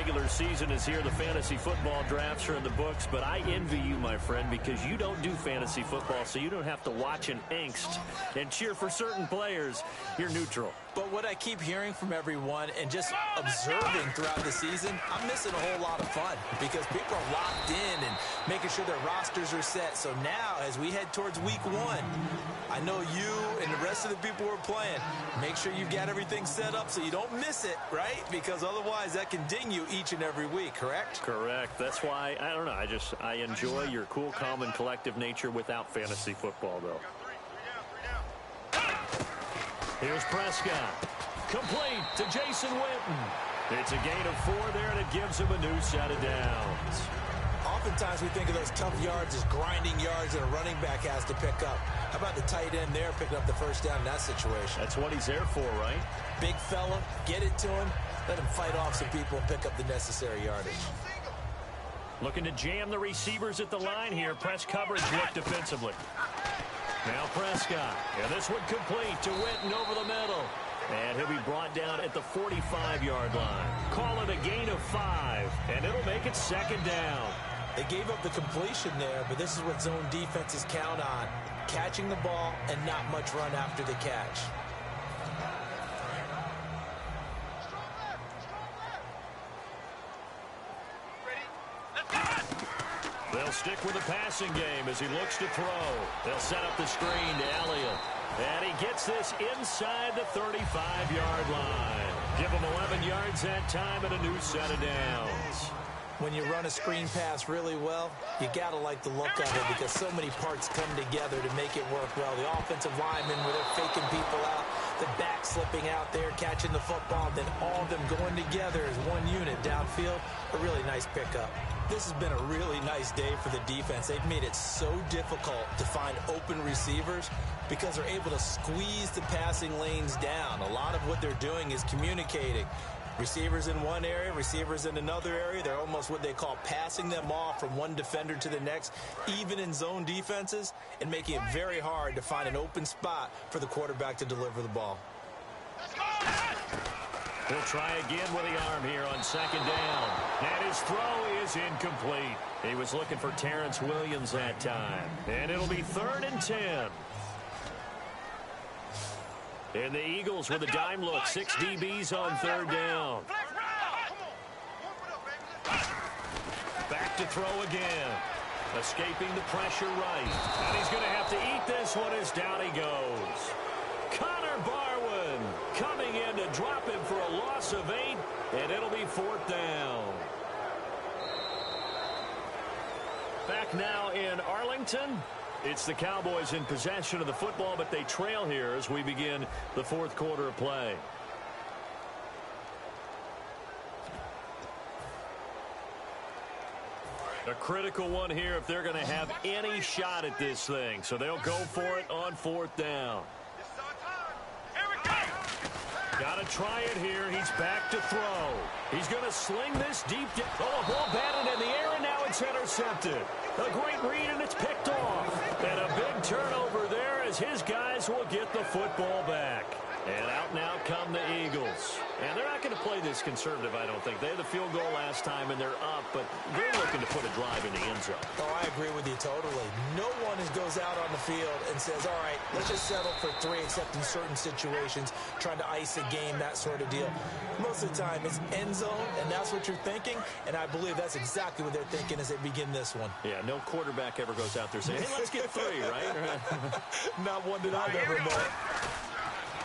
regular season is here. The fantasy football drafts are in the books, but I envy you, my friend, because you don't do fantasy football, so you don't have to watch an angst and cheer for certain players. You're neutral. But what I keep hearing from everyone and just observing throughout the season, I'm missing a whole lot of fun because people are locked in and making sure their rosters are set. So now, as we head towards week 1, I know you and the rest of the people who are playing, make sure you've got everything set up so you don't miss it, right? Because otherwise that can ding you each and every week, correct? Correct. That's why, I don't know, I enjoy your cool, calm, and collective nature without fantasy football, though. Here's Prescott. Complete to Jason Witten. It's a gain of 4 there, and it gives him a new set of downs. Oftentimes we think of those tough yards as grinding yards that a running back has to pick up. How about the tight end there picking up the first down in that situation? That's what he's there for, right? Big fella, get it to him, let him fight off some people and pick up the necessary yardage. Looking to jam the receivers at the line here. Press coverage look defensively. Now Prescott, and this one complete to Witten over the middle. And he'll be brought down at the 45-yard line. Call it a gain of 5, and it'll make it second down. They gave up the completion there, but this is what zone defenses count on. Catching the ball and not much run after the catch. They'll stick with the passing game as he looks to throw. They'll set up the screen to Elliott. And he gets this inside the 35-yard line. Give him 11 yards that time and a new set of downs. When you run a screen pass really well, you got to like the look of it because so many parts come together to make it work well. The offensive linemen, where they're faking people out, the back slipping out there, catching the football, then all of them going together as one unit downfield. A really nice pickup. This has been a really nice day for the defense. They've made it so difficult to find open receivers because they're able to squeeze the passing lanes down. A lot of what they're doing is communicating. Receivers in one area, receivers in another area. They're almost what they call passing them off from one defender to the next, even in zone defenses, and making it very hard to find an open spot for the quarterback to deliver the ball. He'll try again with the arm here on second down. And his throw is incomplete. He was looking for Terrence Williams that time. And it'll be 3rd and 10. And the Eagles with a dime look. 6 DBs on 3rd down. Back to throw again. Escaping the pressure right. And he's going to have to eat this one as down he goes. Connor Barwin coming in to drop him for a loss of 8. And it'll be 4th down. Back now in Arlington. It's the Cowboys in possession of the football, but they trail here as we begin the 4th quarter of play. A critical one here if they're going to have any shot at this thing. So they'll go for it on 4th down. Got to try it here. He's back to throw. He's going to sling this deep. Oh, a ball batted in the air, and now it's intercepted. A great read, and it's picked off. And a big turnover there as his guys will get the football back. And out now come the Eagles. And they're not going to play this conservative, I don't think. They had the field goal last time, and they're up, but they're looking to put a drive in the end zone. Oh, I agree with you totally. No one goes out on the field and says, all right, let's just settle for 3, except in certain situations, trying to ice a game, that sort of deal. Most of the time, it's end zone, and that's what you're thinking, and I believe that's exactly what they're thinking as they begin this one. Yeah, no quarterback ever goes out there saying, hey, let's get 3, right? Not one that I've ever met.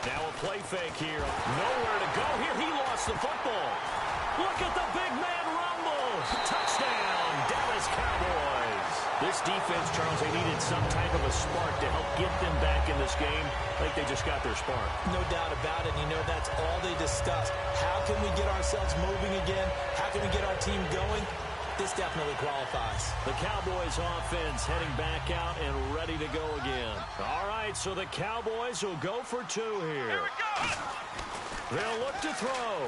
Now a play fake here. Nowhere to go here. He lost the football. Look at the big man rumble. Touchdown, Dallas Cowboys. This defense, Charles, they needed some type of a spark to help get them back in this game. I think they just got their spark. No doubt about it. You know, that's all they discussed. How can we get ourselves moving again? How can we get our team going? This definitely qualifies. The Cowboys offense heading back out and ready to go again. All right, so the Cowboys will go for 2 here. They'll look to throw.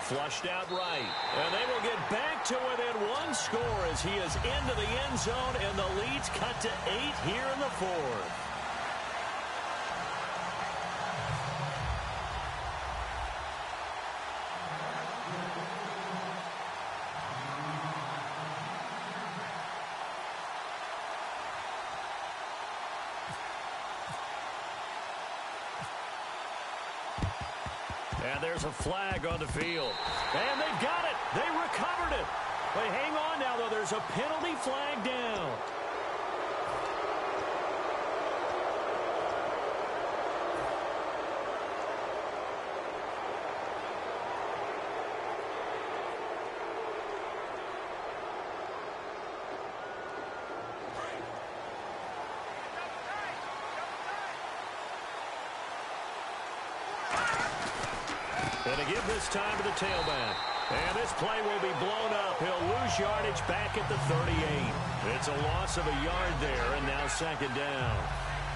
Flushed out right. And they will get back to within 1 score as he is into the end zone, and the lead's cut to 8 here in the 4th. And there's a flag on the field. And they've got it. They recovered it. But hang on now, though. There's a penalty flag down. And to give this time to the tailback. And this play will be blown up. He'll lose yardage back at the 38. It's a loss of a yard there, and now second down.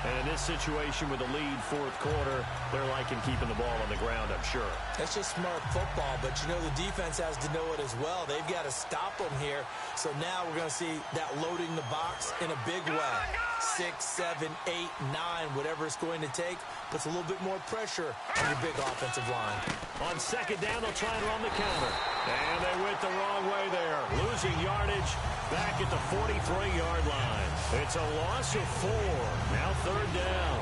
And in this situation with the lead fourth quarter, they're liking keeping the ball on the ground, I'm sure. That's just smart football, but you know the defense has to know it as well. They've got to stop them here. So now we're going to see that loading the box in a big way. 6, 7, 8, 9, whatever it's going to take, puts a little bit more pressure on your big offensive line. On second down, they'll try and run the counter. And they went the wrong way there. Losing yardage back at the 43-yard line. It's a loss of 4. Now third down.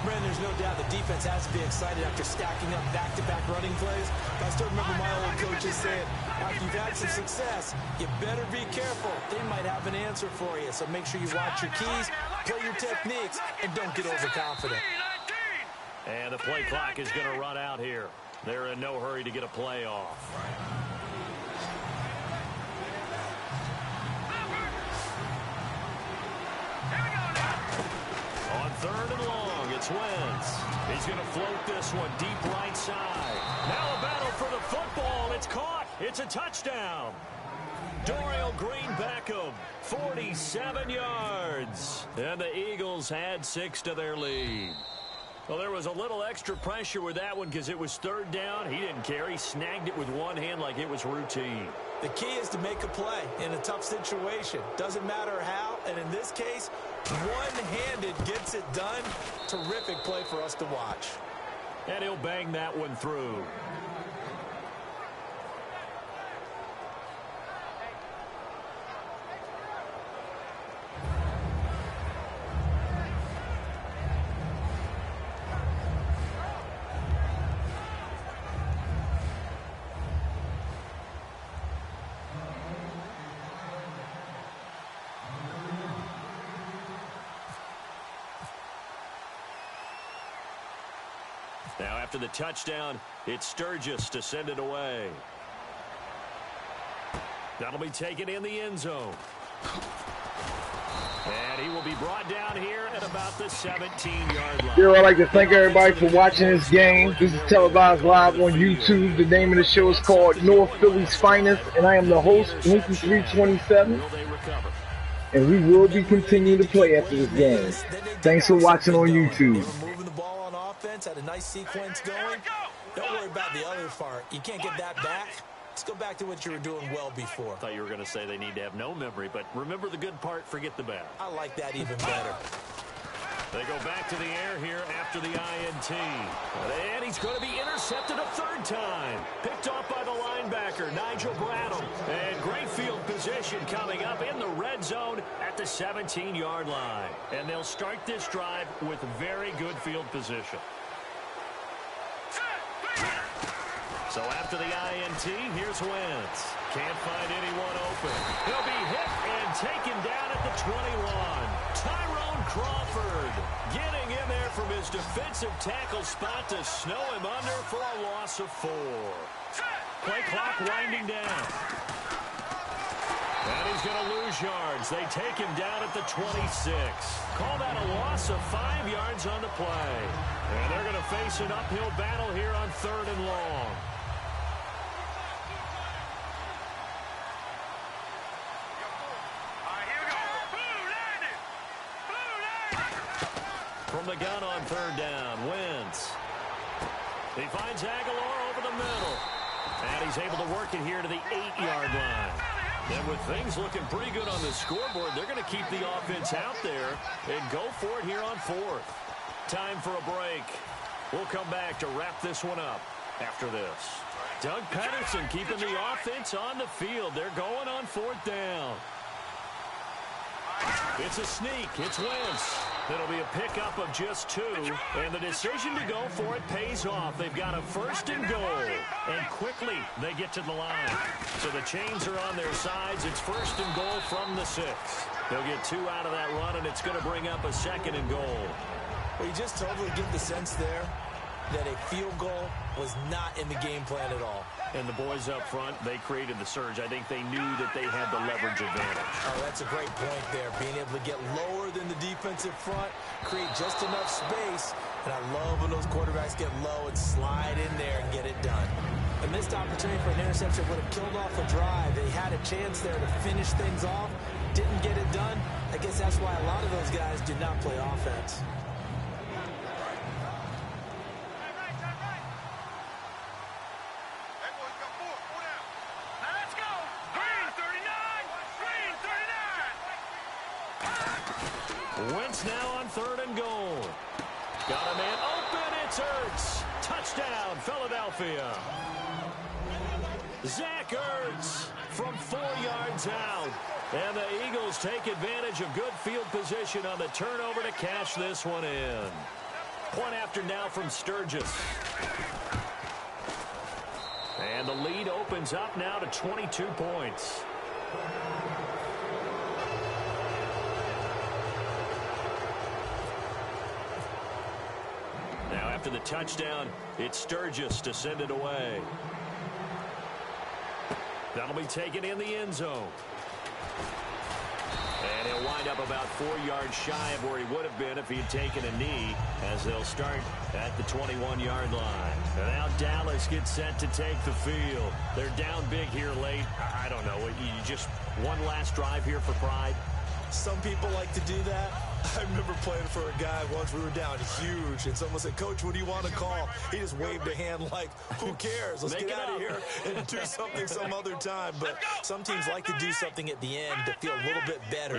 Brandon, there's no doubt the defense has to be excited after stacking up back-to-back running plays. I still remember my old coaches saying, after you've had some success, you better be careful. They might have an answer for you. So make sure you watch your keys, play your techniques, and don't get overconfident. And the play clock is going to run out here. They're in no hurry to get a play off. On third and long, it's Wentz. He's going to float this one deep right side. Now a battle for the football. It's caught. It's a touchdown. Dorial Green Beckham, 47 yards. And the Eagles had 6 to their lead. Well, there was a little extra pressure with that one because it was third down. He didn't care. He snagged it with one hand like it was routine. The key is to make a play in a tough situation. Doesn't matter how, and in this case, one-handed gets it done. Terrific play for us to watch. And he'll bang that one through. Now after the touchdown, it's Sturgis to send it away. That'll be taken in the end zone. And he will be brought down here at about the 17-yard line. I'd like to thank everybody for watching this game. This is televised live on YouTube. The name of the show is called North Philly's Finest, and I am the host, blinky327's. And we will be continuing to play after this game. Thanks for watching on YouTube. Moving the ball on offense, had a nice sequence going. Don't worry about the other part. You can't get that back. Let's go back to what you were doing well before. I thought you were going to say they need to have no memory, but remember the good part, forget the bad. I like that even better. They go back to the air here after the INT. And he's going to be intercepted a third time. Picked off by the linebacker, Nigel Bradham. And great field position coming up in the red zone at the 17-yard line. And they'll start this drive with very good field position. So after the INT, here's Wentz. Can't find anyone open. He'll be hit and taken down at the 21. Tyrone Crawford getting in there from his defensive tackle spot to snow him under for a loss of 4. Play clock winding down. And he's going to lose yards. They take him down at the 26. Call that a loss of 5 yards on the play. And they're going to face an uphill battle here on third and long. From the gun on third down, Wentz. He finds Aguilar over the middle. And he's able to work it here to the 8-yard line. And with things looking pretty good on the scoreboard, they're going to keep the offense out there and go for it here on fourth. Time for a break. We'll come back to wrap this one up after this. Doug Pederson keeping the offense on the field. They're going on fourth down. It's a sneak. It's Wentz. It'll be a pickup of just 2, and the decision to go for it pays off. They've got a 1st and goal, and quickly they get to the line. So the chains are on their sides. It's 1st and goal from the 6. They'll get 2 out of that run, and it's going to bring up a 2nd and goal. Well, you just totally get the sense there that a field goal was not in the game plan at all. And the boys up front, they created the surge. I think they knew that they had the leverage advantage. Oh, that's a great point there. Being able to get lower than the defensive front, create just enough space. And I love when those quarterbacks get low and slide in there and get it done. A missed opportunity for an interception would have killed off a drive. They had a chance there to finish things off. Didn't get it done. I guess that's why a lot of those guys did not play offense. Wentz now on 3rd and goal. Got a man open. It's Ertz. Touchdown, Philadelphia. Zach Ertz from 4 yards out. And the Eagles take advantage of good field position on the turnover to cash this one in. Point after now from Sturgis. And the lead opens up now to 22 points. Now after the touchdown, it's Sturgis to send it away. That'll be taken in the end zone. And he'll wind up about 4 yards shy of where he would have been if he had taken a knee, as they'll start at the 21-yard line. And now Dallas gets set to take the field. They're down big here late. I don't know. You just one last drive here for pride? Some people like to do that. I remember playing for a guy once. We were down huge, and someone said, "Coach, what do you want to call?" He just waved a hand like, "Who cares? Let's get out of here and do something some other time." But some teams like to do something at the end to feel a little bit better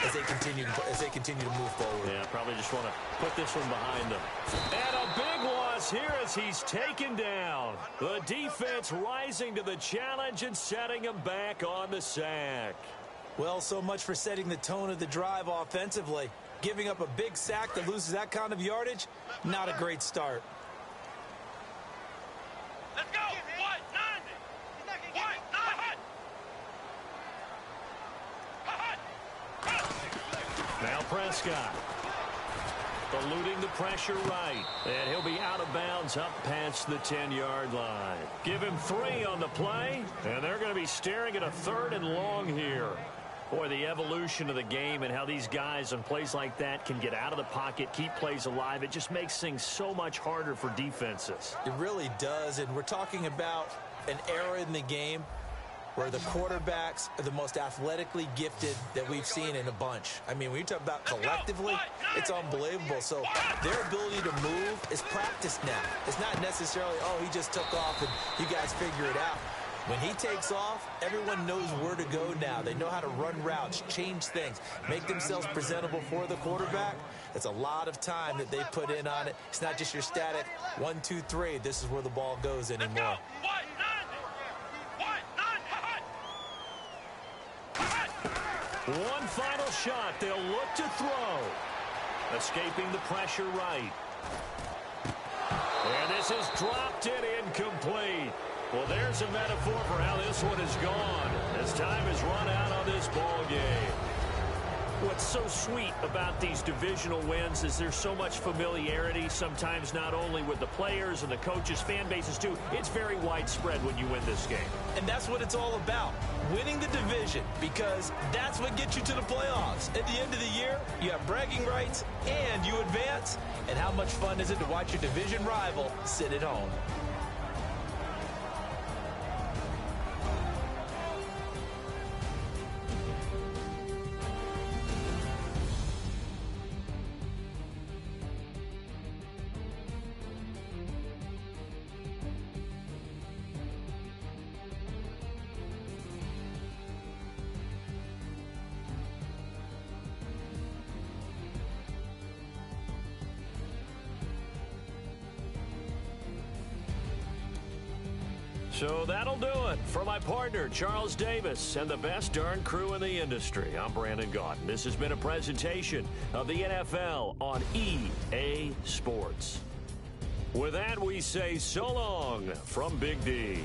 as they continue to move forward. Yeah, probably just want to put this one behind them. And a big loss here as he's taken down. The defense rising to the challenge and setting him back on the sack. Well, so much for setting the tone of the drive offensively. Giving up a big sack that loses that kind of yardage, not a great start. Let's go! What? 90! What? Now Prescott. Eluding the pressure right. And he'll be out of bounds up past the 10-yard line. Give him 3 on the play, and they're going to be staring at a 3rd and long here. Boy, the evolution of the game and how these guys on plays like that can get out of the pocket, keep plays alive, it just makes things so much harder for defenses. It really does, and we're talking about an era in the game where the quarterbacks are the most athletically gifted that we've seen in a bunch. I mean, when you talk about collectively, it's unbelievable. So their ability to move is practiced now. It's not necessarily, oh, he just took off and you guys figure it out. When he takes off, everyone knows where to go now. They know how to run routes, change things, make themselves presentable for the quarterback. It's a lot of time that they put in on it. It's not just your static 1, 2, 3. This is where the ball goes anymore. One final shot. They'll look to throw. Escaping the pressure right. And this is dropped in incomplete. Well, there's a metaphor for how this one is gone as time has run out on this ball game. What's so sweet about these divisional wins is there's so much familiarity, sometimes not only with the players and the coaches, fan bases too. It's very widespread when you win this game. And that's what it's all about, winning the division, because that's what gets you to the playoffs. At the end of the year, you have bragging rights and you advance. And how much fun is it to watch your division rival sit at home? So that'll do it. For my partner, Charles Davis, and the best darn crew in the industry, I'm Brandon Gaudin. This has been a presentation of the NFL on EA Sports. With that, we say so long from Big D.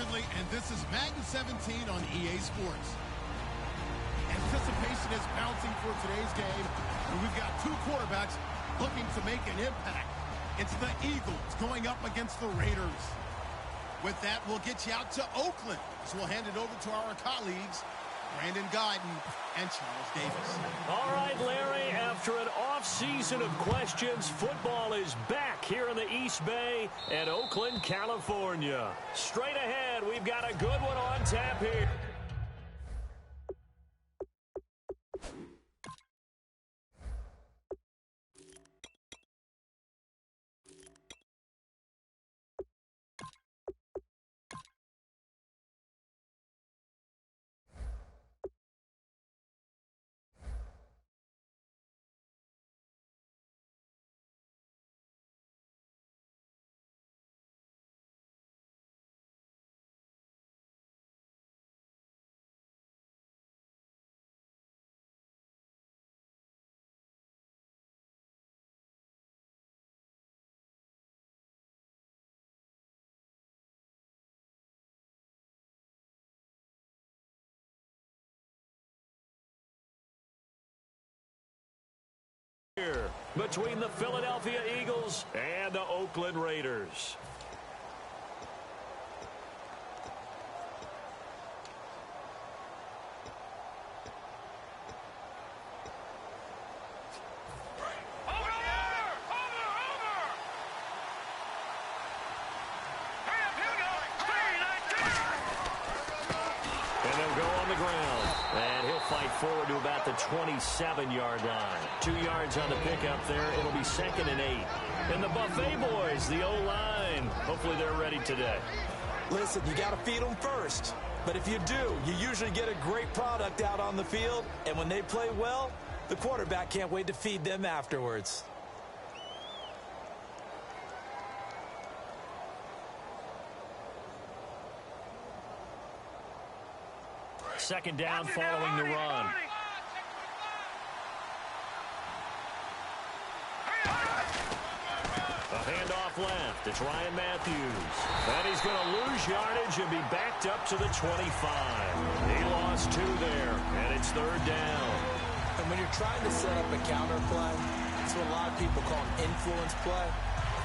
Ridley, and this is Madden 17 on EA Sports. Anticipation is bouncing for today's game, and we've got two quarterbacks looking to make an impact. It's the Eagles going up against the Raiders. With that, we'll get you out to Oakland. So we'll hand it over to our colleagues, Brandon Guyton and Charles Davis. All right, Larry, after an off-season of questions, football is back here in the East Bay at Oakland, California. Straight ahead, we've got a good one on tap here. Between the Philadelphia Eagles and the Oakland Raiders. Forward to about the 27-yard line. 2 yards on the pickup there. It'll be 2nd and 8. And the Buffet boys, the O-line, hopefully they're ready today. Listen, you got to feed them first. But if you do, you usually get a great product out on the field. And when they play well, the quarterback can't wait to feed them afterwards. Second down following the run. A handoff left. It's Ryan Matthews. And he's going to lose yardage and be backed up to the 25. He lost 2 there, and it's 3rd down. And when you're trying to set up a counter play, it's what a lot of people call an influence play.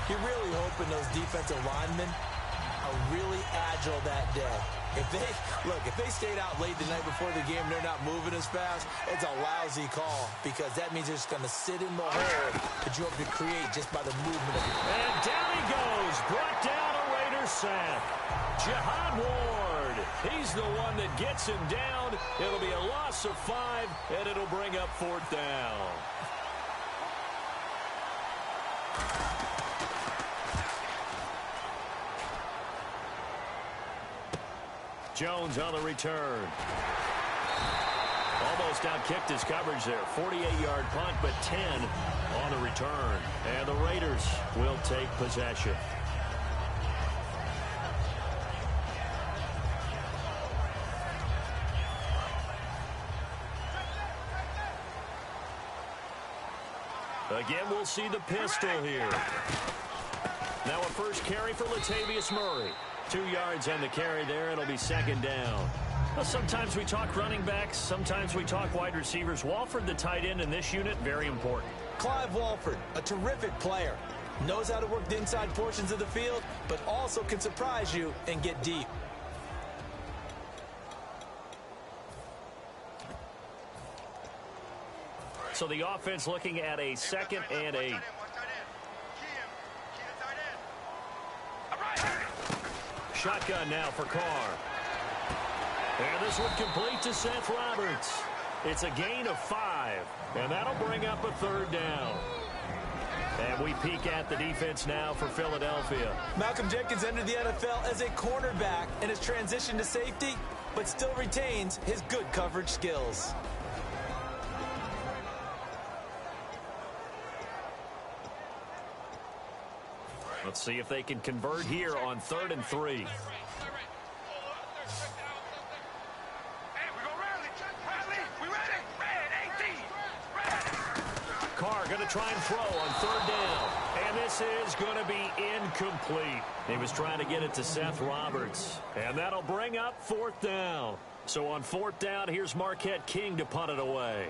You're really hoping those defensive linemen are really agile that day. If they stayed out late the night before the game, they're not moving as fast, it's a lousy call because that means they're just going to sit in the hole that you hope to create just by the movement of it. And down he goes, brought down a Raider sack. Jihad Ward, he's the one that gets him down. It'll be a loss of 5, and it'll bring up 4th down. Jones on the return. Almost outkicked his coverage there. 48-yard punt, but 10 on the return. And the Raiders will take possession. Again, we'll see the pistol here. Now a first carry for Latavius Murray. 2 yards on the carry there. It'll be 2nd down. Well, sometimes we talk running backs. Sometimes we talk wide receivers. Walford, the tight end in this unit, very important. Clive Walford, a terrific player. Knows how to work the inside portions of the field, but also can surprise you and get deep. So the offense looking at a 2nd and 8. Shotgun now for Carr. And this one complete to Seth Roberts. It's a gain of 5, and that'll bring up a 3rd down. And we peek at the defense now for Philadelphia. Malcolm Jenkins entered the NFL as a cornerback and has transitioned to safety, but still retains his good coverage skills. Let's see if they can convert here on 3rd and 3. Carr going to try and throw on third down. And this is going to be incomplete. He was trying to get it to Seth Roberts. And that'll bring up fourth down. So on fourth down, here's Marquette King to punt it away.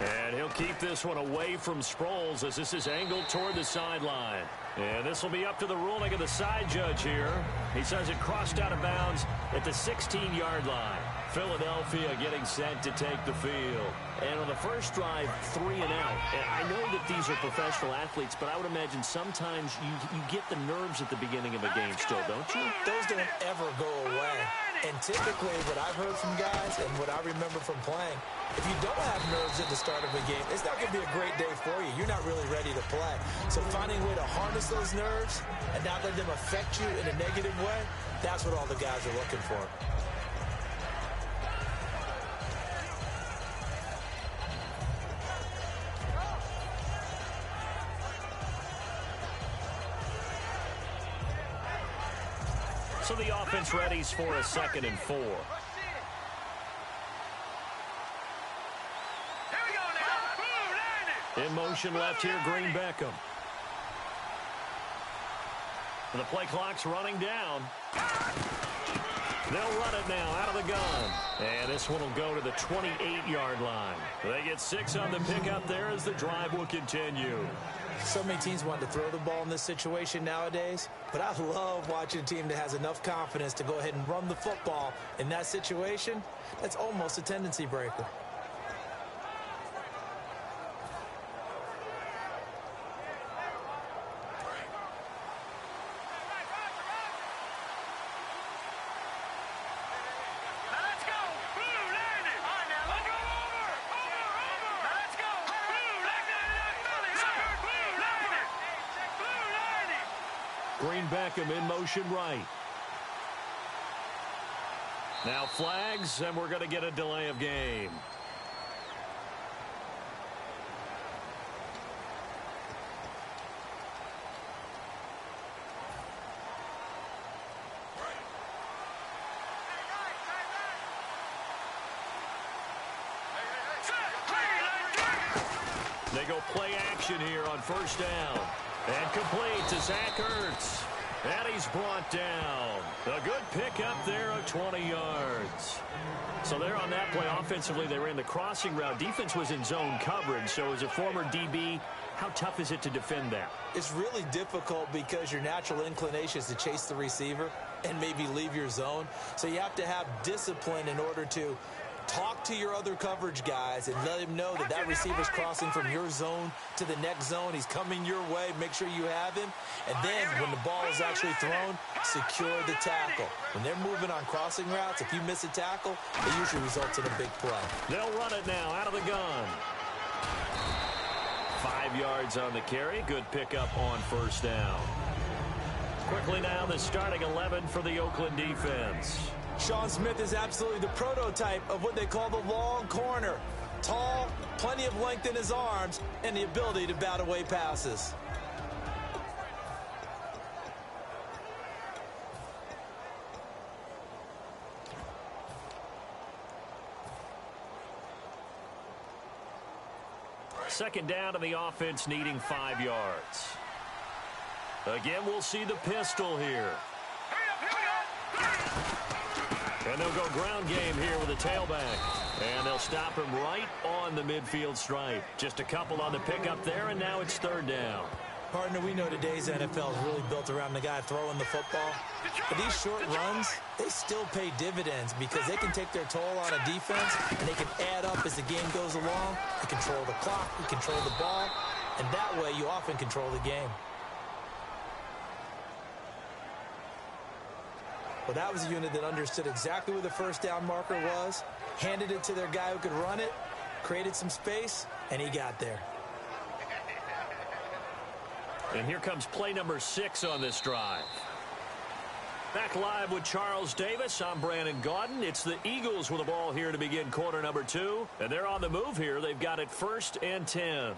And he'll keep this one away from Sproles as this is angled toward the sideline. And this will be up to the ruling of the side judge here. He says it crossed out of bounds at the 16-yard line. Philadelphia getting set to take the field. And on the first drive, 3 and out. And I know that these are professional athletes, but I would imagine sometimes you get the nerves at the beginning of a game still, don't you? Those don't ever go away. And typically what I've heard from guys and what I remember from playing, if you don't have nerves at the start of a game, it's not going to be a great day for you. You're not really ready to play. So finding a way to harness those nerves and not let them affect you in a negative way, that's what all the guys are looking for. So the offense readies for a 2nd and 4. In motion left here, Green Beckham. The play clock's running down. They'll run it now out of the gun. And this one will go to the 28-yard line. They get 6 on the pickup there as the drive will continue. So many teams want to throw the ball in this situation nowadays, but I love watching a team that has enough confidence to go ahead and run the football in that situation. That's almost a tendency breaker. Green Beckham in motion right. Now flags, and we're going to get a delay of game. They go play action here on first down. And complete to Zach Ertz. And he's brought down. A good pickup there of 20 yards. So there on that play, offensively, they ran the crossing route. Defense was in zone coverage. So as a former DB, how tough is it to defend that? It's really difficult because your natural inclination is to chase the receiver and maybe leave your zone. So you have to have discipline in order to talk to your other coverage guys and let him know that that receiver's crossing from your zone to the next zone. He's coming your way. Make sure you have him. And then when the ball is actually thrown, secure the tackle. When they're moving on crossing routes, if you miss a tackle, it usually results in a big play. They'll run it now out of the gun. 5 yards on the carry. Good pickup on first down. Quickly now, the starting 11 for the Oakland defense. Sean Smith is absolutely the prototype of what they call the long corner. Tall, plenty of length in his arms, and the ability to bat away passes. Second down to the offense needing 5 yards. Again, we'll see the pistol here. And they'll go ground game here with a tailback. And they'll stop him right on the midfield stripe. Just a couple on the pickup there, and now it's third down. Partner, we know today's NFL is really built around the guy throwing the football. But these short runs, they still pay dividends because they can take their toll on a defense, and they can add up as the game goes along. You control the clock, you control the ball, and that way you often control the game. Well, that was a unit that understood exactly where the first down marker was, handed it to their guy who could run it, created some space, and he got there. And here comes play number 6 on this drive. Back live with Charles Davis. I'm Brandon Gaudin. It's the Eagles with the ball here to begin quarter number 2. And they're on the move here. They've got it 1st and 10.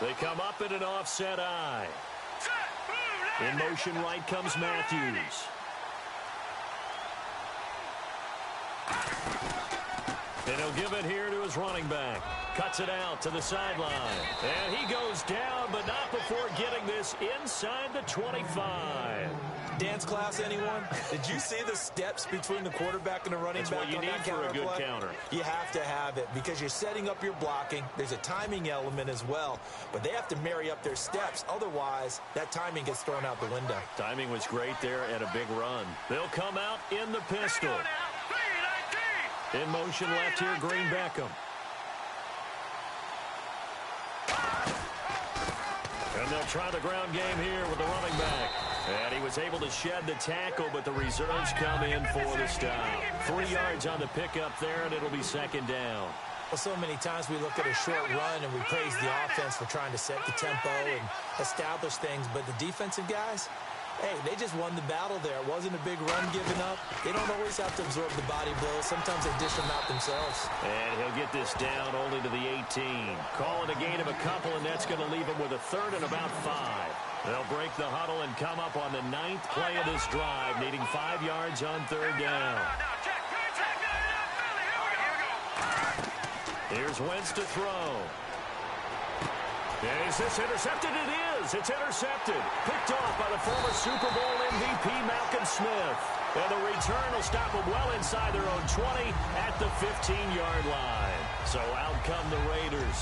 They come up in an offset eye. In motion right comes Matthews. And he'll give it here to his running back. Cuts it out to the sideline. And he goes down, but not before getting this inside the 25. Dance class, anyone? Did you see the steps between the quarterback and the running back? That's what you need for a good counter. You have to have it because you're setting up your blocking. There's a timing element as well, but they have to marry up their steps. Otherwise, that timing gets thrown out the window. Timing was great there and a big run. They'll come out in the pistol. In motion left here, Green Beckham. And they'll try the ground game here with the running back. And he was able to shed the tackle, but the reserves come in for the stop. 3 yards on the pickup there, and it'll be second down. Well, so many times we look at a short run and we praise the offense for trying to set the tempo and establish things, but the defensive guys, hey, they just won the battle there. It wasn't a big run given up. They don't always have to absorb the body blows. Sometimes they dish them out themselves. And he'll get this down only to the 18. Call it a gain of a couple, and that's going to leave him with a third and about 5. They'll break the huddle and come up on the 9th play of this drive, needing 5 yards on third down. Here's Wentz to throw. Is this intercepted? It is. It's intercepted. Picked off by the former Super Bowl MVP, Malcolm Smith. And the return will stop them well inside their own 20 at the 15-yard line. So out come the Raiders.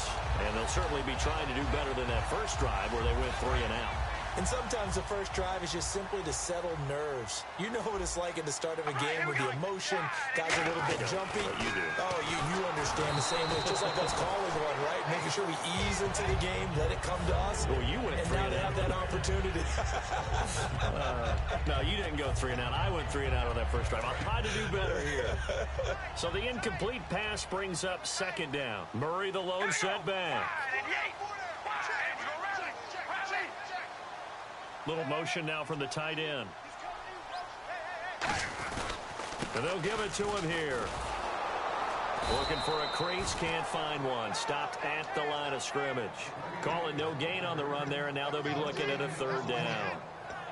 And they'll certainly be trying to do better than that first drive where they went 3 and out. And sometimes the first drive is just simply to settle nerves. You know what it's like at the start of a game with the emotion. Guys are a little bit jumpy. You do. Oh, you understand the same way. It's just like us calling one, right? Making sure we ease into the game, let it come to us. Well, you went and 3 now and they out. have that opportunity. No, you didn't go 3 and out. I went 3 and out on that first drive. I'll try to do better here. So the incomplete pass brings up second down. Murray the lone setback. Little motion now from the tight end. And they'll give it to him here. Looking for a crease, can't find one. Stopped at the line of scrimmage. Calling no gain on the run there, and now they'll be looking at a third down.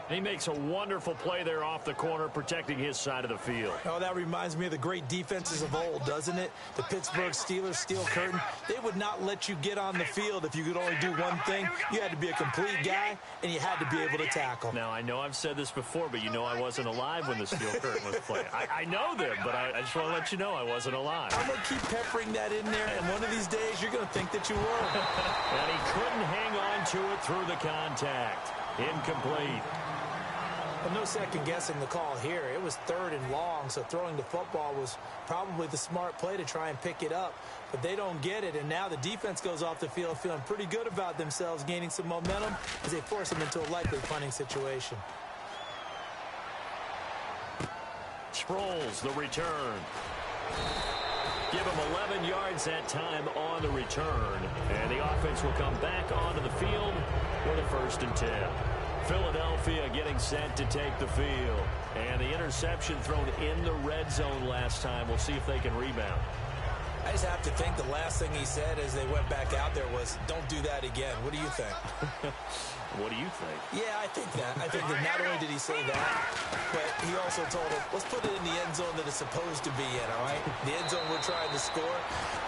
He makes a wonderful play there off the corner, protecting his side of the field. Oh, that reminds me of the great defenses of old, doesn't it? The Pittsburgh Steelers, Steel Curtain. They would not let you get on the field if you could only do one thing. You had to be a complete guy, and you had to be able to tackle. Now, I know I've said this before, but you know I wasn't alive when the Steel Curtain was playing. I know them, but I just want to let you know I wasn't alive. I'm going to keep peppering that in there, and one of these days you're going to think that you were. And he couldn't hang on to it through the contact. Incomplete. Well, no second guessing the call here. It was 3rd and long, so throwing the football was probably the smart play to try and pick it up. But they don't get it, and now the defense goes off the field feeling pretty good about themselves, gaining some momentum as they force them into a likely punting situation. Sproles, the return. Give him 11 yards that time on the return. And the offense will come back onto the field for the 1st and 10. Philadelphia getting set to take the field. And the interception thrown in the red zone last time. We'll see if they can rebound. I just have to think the last thing he said as they went back out there was, don't do that again. What do you think? What do you think? Yeah, I think that. I think that not only did he say that, but he also told him, let's put it in the end zone that it's supposed to be in, all right? The end zone we're trying to score.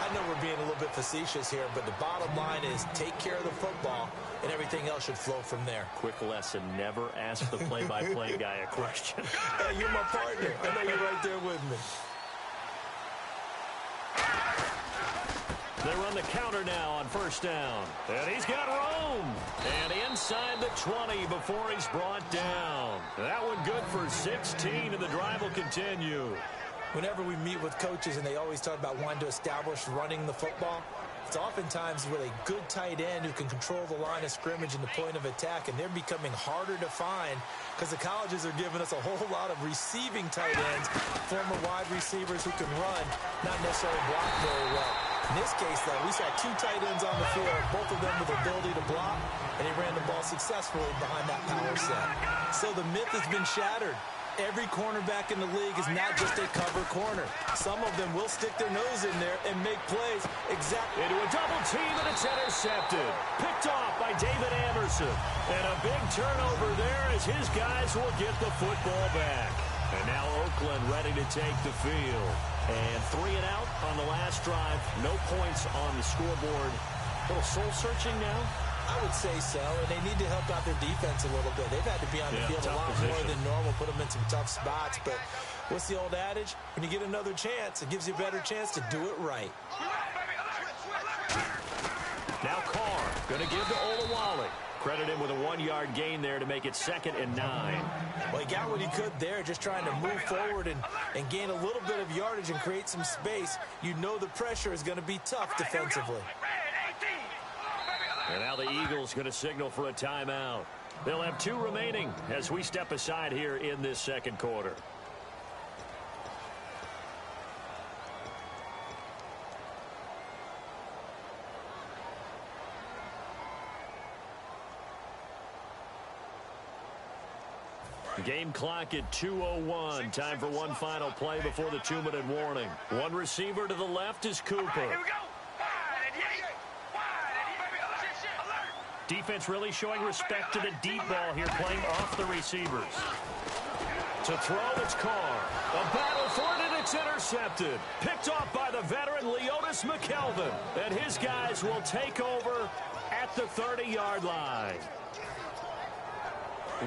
I know we're being a little bit facetious here, but the bottom line is take care of the football, and everything else should flow from there. Quick lesson, never ask the play-by-play guy a question. Hey, you're my partner. I know you're right there with me. They run the counter now on 1st down. And he's got room. And inside the 20 before he's brought down. That one good for 16, and the drive will continue. Whenever we meet with coaches and they always talk about wanting to establish running the football, it's oftentimes with a good tight end who can control the line of scrimmage and the point of attack, and they're becoming harder to find because the colleges are giving us a whole lot of receiving tight ends, former wide receivers who can run, not necessarily block very well. In this case, though, we saw 2 tight ends on the field, both of them with the ability to block, and he ran the ball successfully behind that power set. So the myth has been shattered. Every cornerback in the league is not just a cover corner. Some of them will stick their nose in there and make plays exactly. Into a double team, and it's intercepted. Picked off by David Anderson. And a big turnover there as his guys will get the football back. And now Oakland ready to take the field. And 3 and out on the last drive. No points on the scoreboard. A little soul-searching now. I would say so, and they need to help out their defense a little bit. They've had to be on the field a lot more than normal, put them in some tough spots. But what's the old adage? When you get another chance, it gives you a better chance to do it right. Now Carr going to give to Olawale. Credit him with a 1-yard gain there to make it 2nd and 9. Well, he got what he could there, just trying to move forward and gain a little bit of yardage and create some space. You know the pressure is going to be tough defensively. And now the Eagles going to signal for a timeout. They'll have 2 remaining as we step aside here in this second quarter. Game clock at 2:01. Time for one final play before the 2-minute warning. One receiver to the left is Cooper. Defense really showing respect to the deep ball here, playing off the receivers. To throw, it's Carr. A battle for it, and it's intercepted. Picked off by the veteran Leotis McKelvin. And his guys will take over at the 30-yard line.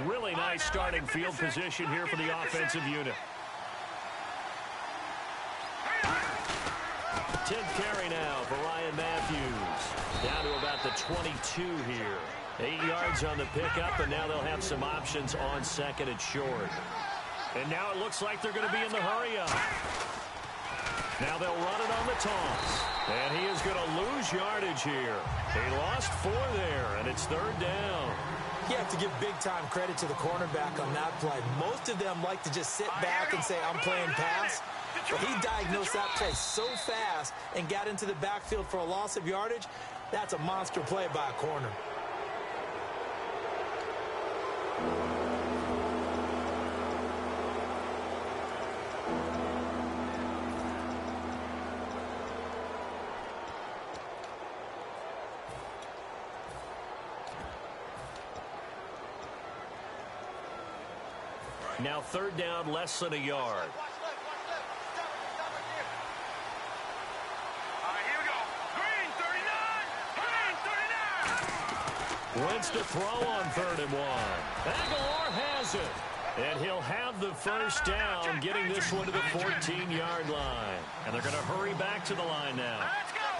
Really nice starting field position here for the offensive unit. 10th carry now for Ryan Matthews. Down to about the 22 here. 8 yards on the pickup, and now they'll have some options on 2nd and short. And now it looks like they're going to be in the hurry-up. Now they'll run it on the toss. And he is going to lose yardage here. He lost 4 there, and it's 3rd down. You have to give big-time credit to the cornerback on that play. Most of them like to just sit back and say, I'm playing pass. But he diagnosed that play so fast and got into the backfield for a loss of yardage. That's a monster play by a corner. Now 3rd down, less than a yard. Wentz to throw on 3rd and 1. Aguilar has it. And he'll have the first down, getting this one to the 14-yard line. And they're going to hurry back to the line now.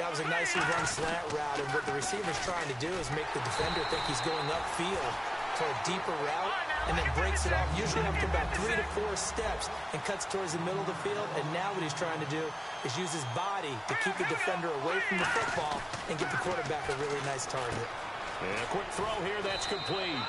That was a nicely run slant route, and what the receiver's trying to do is make the defender think he's going upfield for a deeper route, and then breaks it off, usually after about 3 to 4 steps, and cuts towards the middle of the field. And now what he's trying to do is use his body to keep the defender away from the football and give the quarterback a really nice target. And a quick throw here, that's complete.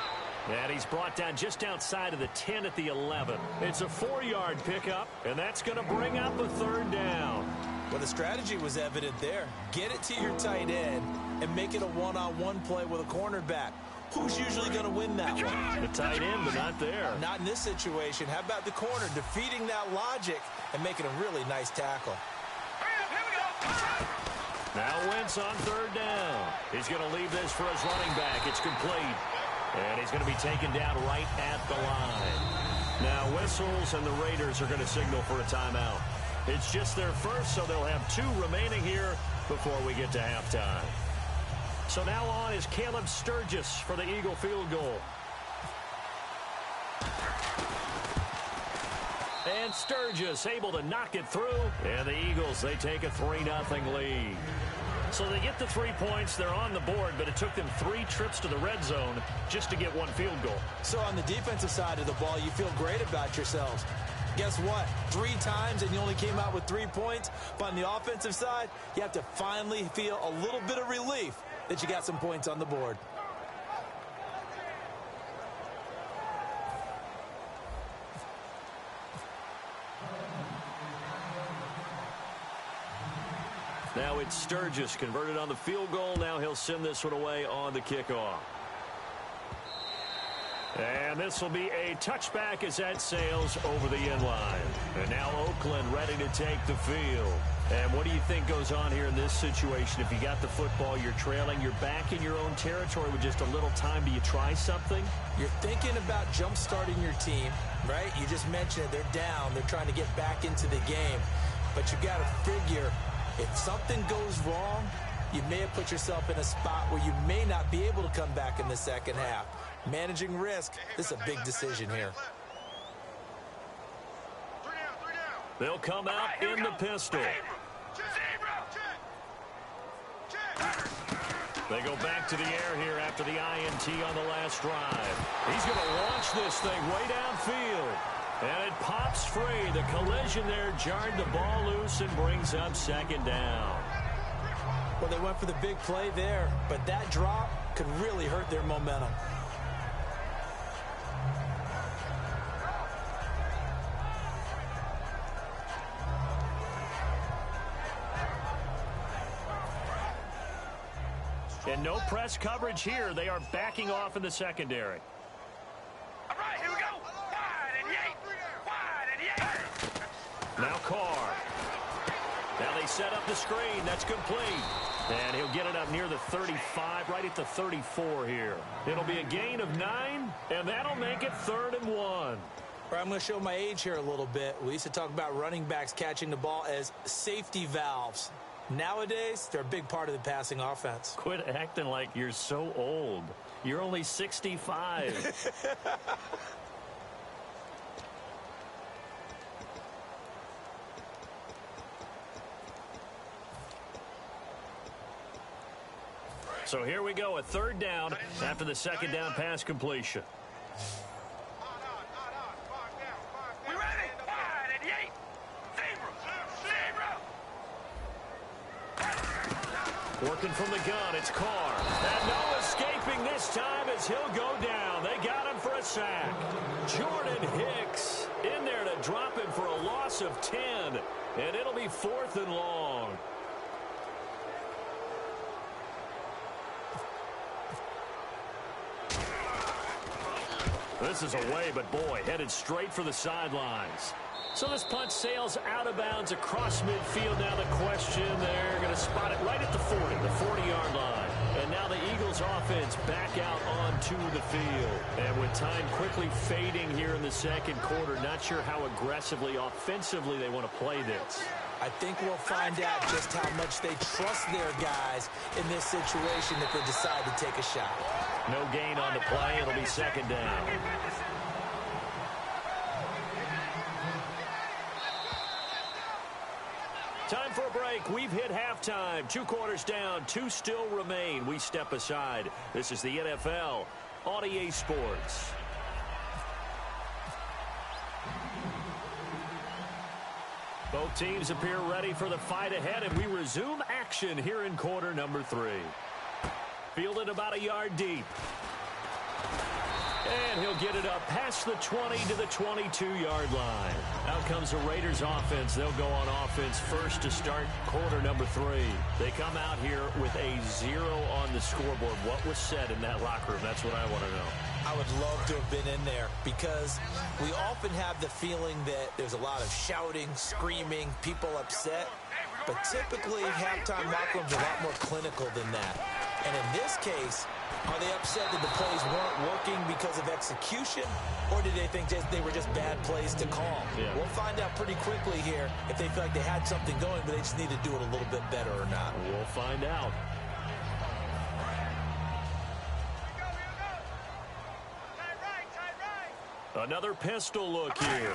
And he's brought down just outside of the 10 at the 11. It's a 4-yard pickup, and that's going to bring up a 3rd down. Well, the strategy was evident there. Get it to your tight end and make it a one-on-one play with a cornerback. Who's usually going to win that one? The tight end, but not there. Not in this situation. How about the corner defeating that logic and making a really nice tackle? Now Wentz on 3rd down. He's going to leave this for his running back. It's complete. And he's going to be taken down right at the line. Now whistles, and the Raiders are going to signal for a timeout. It's just their first, so they'll have 2 remaining here before we get to halftime. So now on is Caleb Sturgis for the Eagle field goal. And Sturgis able to knock it through. And the Eagles, they take a 3-0 lead. So they get the 3 points. They're on the board, but it took them 3 trips to the red zone just to get 1 field goal. So on the defensive side of the ball, you feel great about yourselves. Guess what? 3 times and you only came out with 3 points. But on the offensive side, you have to finally feel a little bit of relief that you got some points on the board. Now it's Sturgis converted on the field goal. Now he'll send this one away on the kickoff. And this will be a touchback as that sails over the end line. And now Oakland ready to take the field. And what do you think goes on here in this situation? If you got the football, you're trailing, you're back in your own territory with just a little time. Do you try something? You're thinking about jump-starting your team, right? You just mentioned it. They're down. They're trying to get back into the game. But you got to figure if something goes wrong, you may have put yourself in a spot where you may not be able to come back in the second half. Managing risk, this is a big decision here. They'll come out in the pistol. They go back to the air here after the INT on the last drive. He's going to launch this thing way downfield. And it pops free. The collision there jarred the ball loose and brings up second down. Well, they went for the big play there, but that drop could really hurt their momentum. And no press coverage here. They are backing off in the secondary. All right, here we go. Wide and yay. Wide and yay. Now Carr. Now they set up the screen. That's complete. And he'll get it up near the 35, right at the 34 here. It'll be a gain of 9, and that'll make it 3rd and 1. All right, I'm going to show my age here a little bit. We used to talk about running backs catching the ball as safety valves. Nowadays, they're a big part of the passing offense. Quit acting like you're so old. You're only 65. So here we go, a 3rd down after the 2nd down pass completion. We ready? Wide and yay. Zebra. Working from the gun, it's Carr. And no escaping this time as he'll go down. They got him for a sack. Jordan Hicks in there to drop him for a loss of 10. And it'll be 4th and long. This is away, but boy, headed straight for the sidelines. So this punt sails out of bounds across midfield. Now the question, they're going to spot it right at the 40, the 40-yard line. And now the Eagles offense back out onto the field. And with time quickly fading here in the second quarter, not sure how aggressively, offensively they want to play this. I think we'll find out just how much they trust their guys in this situation if they decide to take a shot. No gain on the play. It'll be 2nd down. Time for a break. We've hit halftime. 2 quarters down. 2 still remain. We step aside. This is the NFL on EA Sports. Both teams appear ready for the fight ahead, and we resume action here in quarter number 3. Fielded about a yard deep. And he'll get it up past the 20 to the 22-yard line. Out comes the Raiders offense. They'll go on offense first to start quarter number 3. They come out here with a 0 on the scoreboard. What was said in that locker room? That's what I want to know. I would love to have been in there because we often have the feeling that there's a lot of shouting, screaming, people upset. But typically, halftime locker rooms are a lot more clinical than that. And in this case, are they upset that the plays weren't working because of execution, or did they think they were just bad plays to call? Yeah. We'll find out pretty quickly here if they feel like they had something going, but they just need to do it a little bit better or not. We'll find out. Another pistol look here.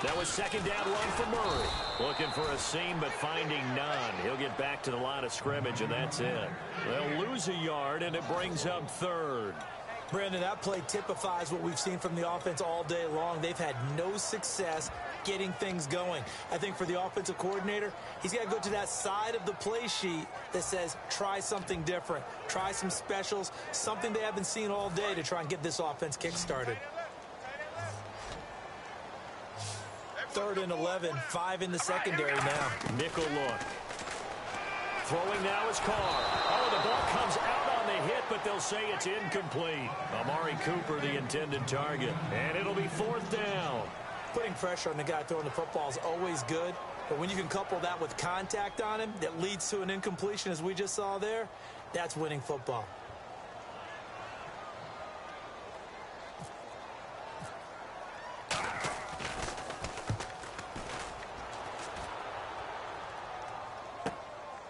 That was 2nd down run for Murray. Looking for a seam, but finding none. He'll get back to the line of scrimmage, and that's it. They'll lose a yard, and it brings up 3rd. Brandon, that play typifies what we've seen from the offense all day long. They've had no success getting things going. I think for the offensive coordinator, he's got to go to that side of the play sheet that says try something different. Try some specials, something they haven't seen all day to try and get this offense kick-started. 3rd and 11, 5 in the secondary now. Nickel look. Throwing now is Carr. Oh, the ball comes out on on the hit, but they'll say it's incomplete. Amari Cooper, the intended target. And it'll be 4th down. Putting pressure on the guy throwing the football is always good, but when you can couple that with contact on him that leads to an incompletion, as we just saw there, that's winning football.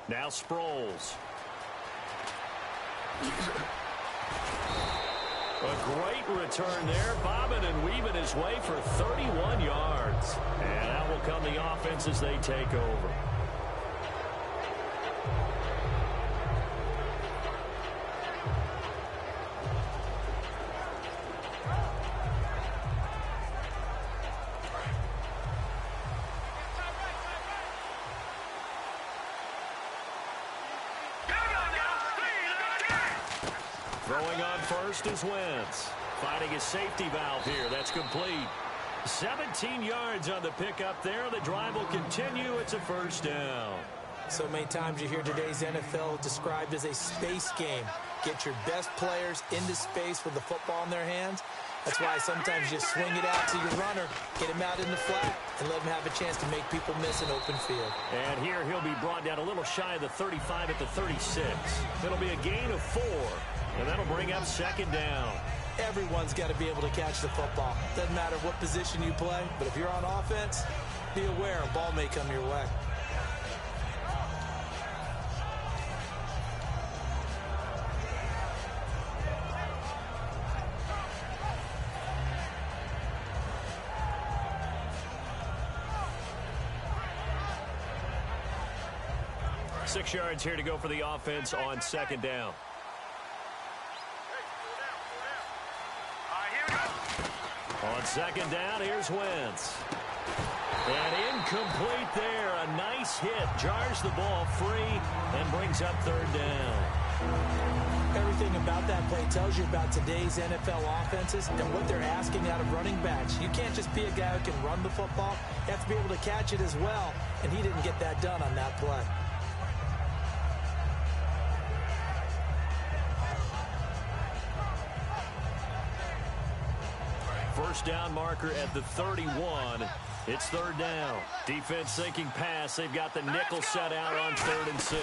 Now Sproles. A great return there, bobbing and weaving his way for 31 yards. And out will come the offense as they take over. Throwing on first is Wentz. Finding his safety valve here. That's complete. 17 yards on the pickup there. The drive will continue. It's a 1st down. So many times you hear today's NFL described as a space game. Get your best players into space with the football in their hands. That's why sometimes you swing it out to your runner, get him out in the flat, and let him have a chance to make people miss an open field. And here he'll be brought down a little shy of the 35 at the 36. It'll be a gain of 4, and that'll bring up 2nd down. Everyone's got to be able to catch the football. Doesn't matter what position you play, but if you're on offense, be aware a ball may come your way. Six yards here to go for the offense on 2nd down. On 2nd down, here's Wentz. And incomplete there. A nice hit. Jars the ball free and brings up 3rd down. Everything about that play tells you about today's NFL offenses and what they're asking out of running backs. You can't just be a guy who can run the football. You have to be able to catch it as well, and he didn't get that done on that play. First down marker at the 31. It's 3rd down. Defense thinking pass. They've got the nickel set out on 3rd and 6.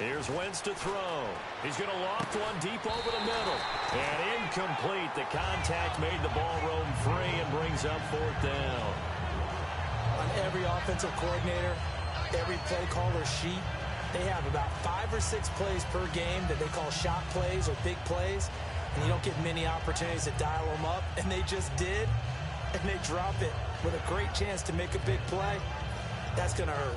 Here's Wentz to throw. He's going to loft one deep over the middle. And incomplete. The contact made the ball roam free and brings up 4th down. On every offensive coordinator, every play caller sheet, they have about 5 or 6 plays per game that they call shot plays or big plays. And you don't get many opportunities to dial them up, and they just did, and they drop it with a great chance to make a big play. That's going to hurt.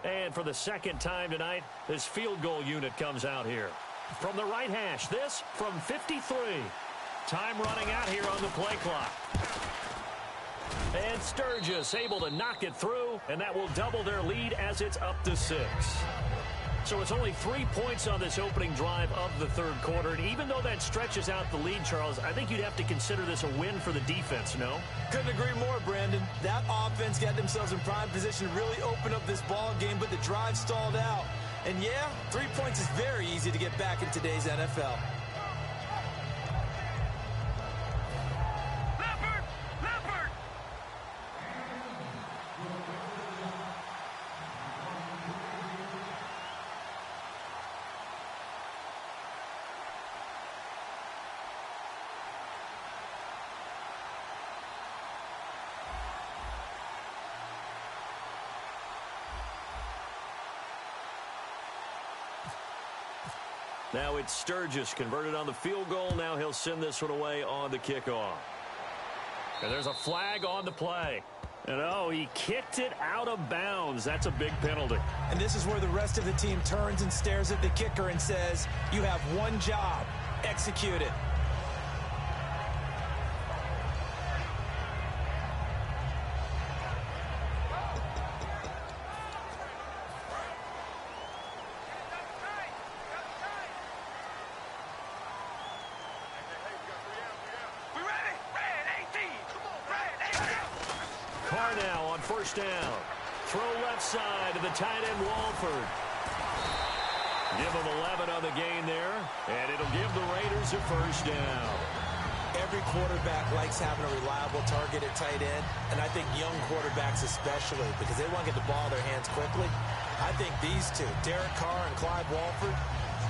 And for the 2nd time tonight, this field goal unit comes out here. From the right hash, this from 53. Time running out here on the play clock. And Sturgis able to knock it through, and that will double their lead as it's up to 6. So it's only 3 points on this opening drive of the 3rd quarter. And even though that stretches out the lead, Charles, I think you'd have to consider this a win for the defense, no? Couldn't agree more, Brandon. That offense got themselves in prime position to really open up this ball game, but the drive stalled out. And yeah, 3 points is very easy to get back in today's NFL. Now it's Sturgis converted on the field goal. Now he'll send this one away on the kickoff. And there's a flag on the play. And oh, he kicked it out of bounds. That's a big penalty. And this is where the rest of the team turns and stares at the kicker and says, you have one job, execute it. Carr now on first down. Throw left side to the tight end, Walford. Give him 11 on the gain there, and it'll give the Raiders a first down. Every quarterback likes having a reliable target at tight end, and I think young quarterbacks especially, because they want to get the ball in their hands quickly. I think these two, Derek Carr and Clive Walford,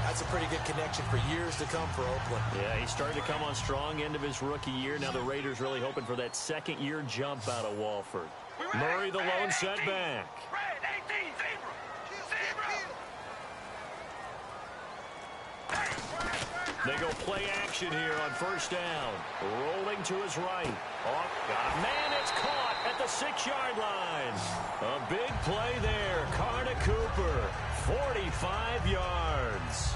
that's a pretty good connection for years to come for Oakland. Yeah, he started to come on strong end of his rookie year. Now the Raiders really hoping for that second-year jump out of Walford. Murray, the lone setback. They go play action here on first down. Rolling to his right. Oh, got a man, it's caught at the 6-yard line. A big play there. Carr to Cooper. 45 yards.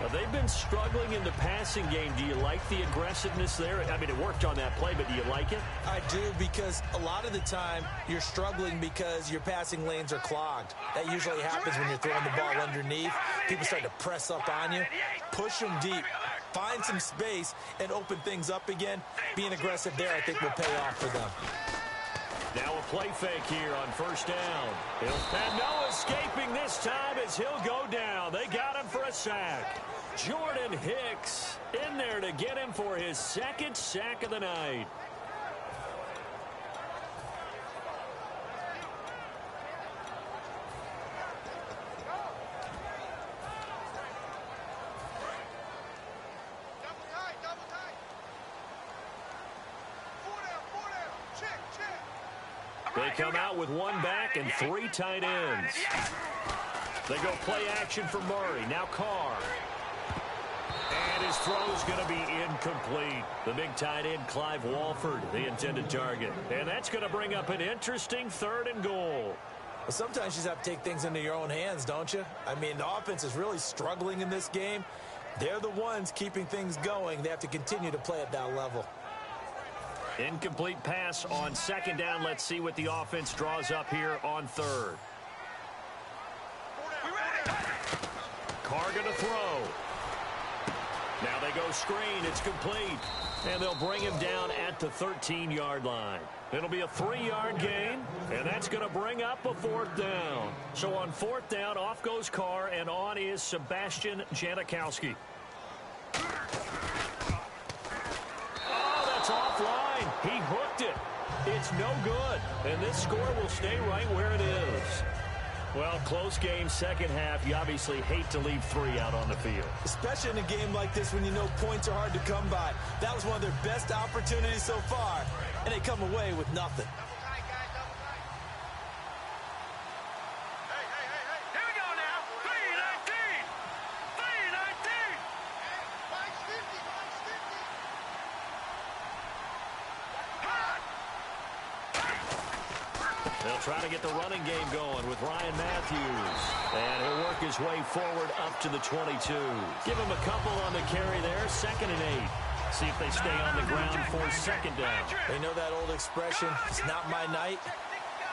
Now, they've been struggling in the passing game. Do you like the aggressiveness there? I mean, it worked on that play, but do you like it? I do, because a lot of the time you're struggling because your passing lanes are clogged. That usually happens when you're throwing the ball underneath. People start to press up on you. Push them deep. Find some space and open things up again. Being aggressive there, I think, will pay off for them. Now a play fake here on first down. And no escaping this time as he'll go down. They got him for a sack. Jordan Hicks in there to get him for his second sack of the night. They come out with one back and 3 tight ends. They go play action for Murray. Now Carr. And his throw's going to be incomplete. The big tight end, Clive Walford, the intended target. And that's going to bring up an interesting 3rd and goal. Well, sometimes you just have to take things into your own hands, don't you? I mean, the offense is really struggling in this game. They're the ones keeping things going. They have to continue to play at that level. Incomplete pass on 2nd down. Let's see what the offense draws up here on 3rd. Carr gonna throw. Now they go screen. It's complete. And they'll bring him down at the 13-yard line. It'll be a 3-yard gain, and that's going to bring up a 4th down. So on 4th down, off goes Carr, and on is Sebastian Janikowski. Offline. He hooked it. It's no good. And this score will stay right where it is. Well, close game, second half. You obviously hate to leave 3 out on the field. Especially in a game like this when you know points are hard to come by. That was one of their best opportunities so far, and they come away with nothing. They'll try to get the running game going with Ryan Matthews. And he'll work his way forward up to the 22. Give him a couple on the carry there. 2nd and 8. See if they stay on the ground for 2nd down. They know that old expression, it's not my night.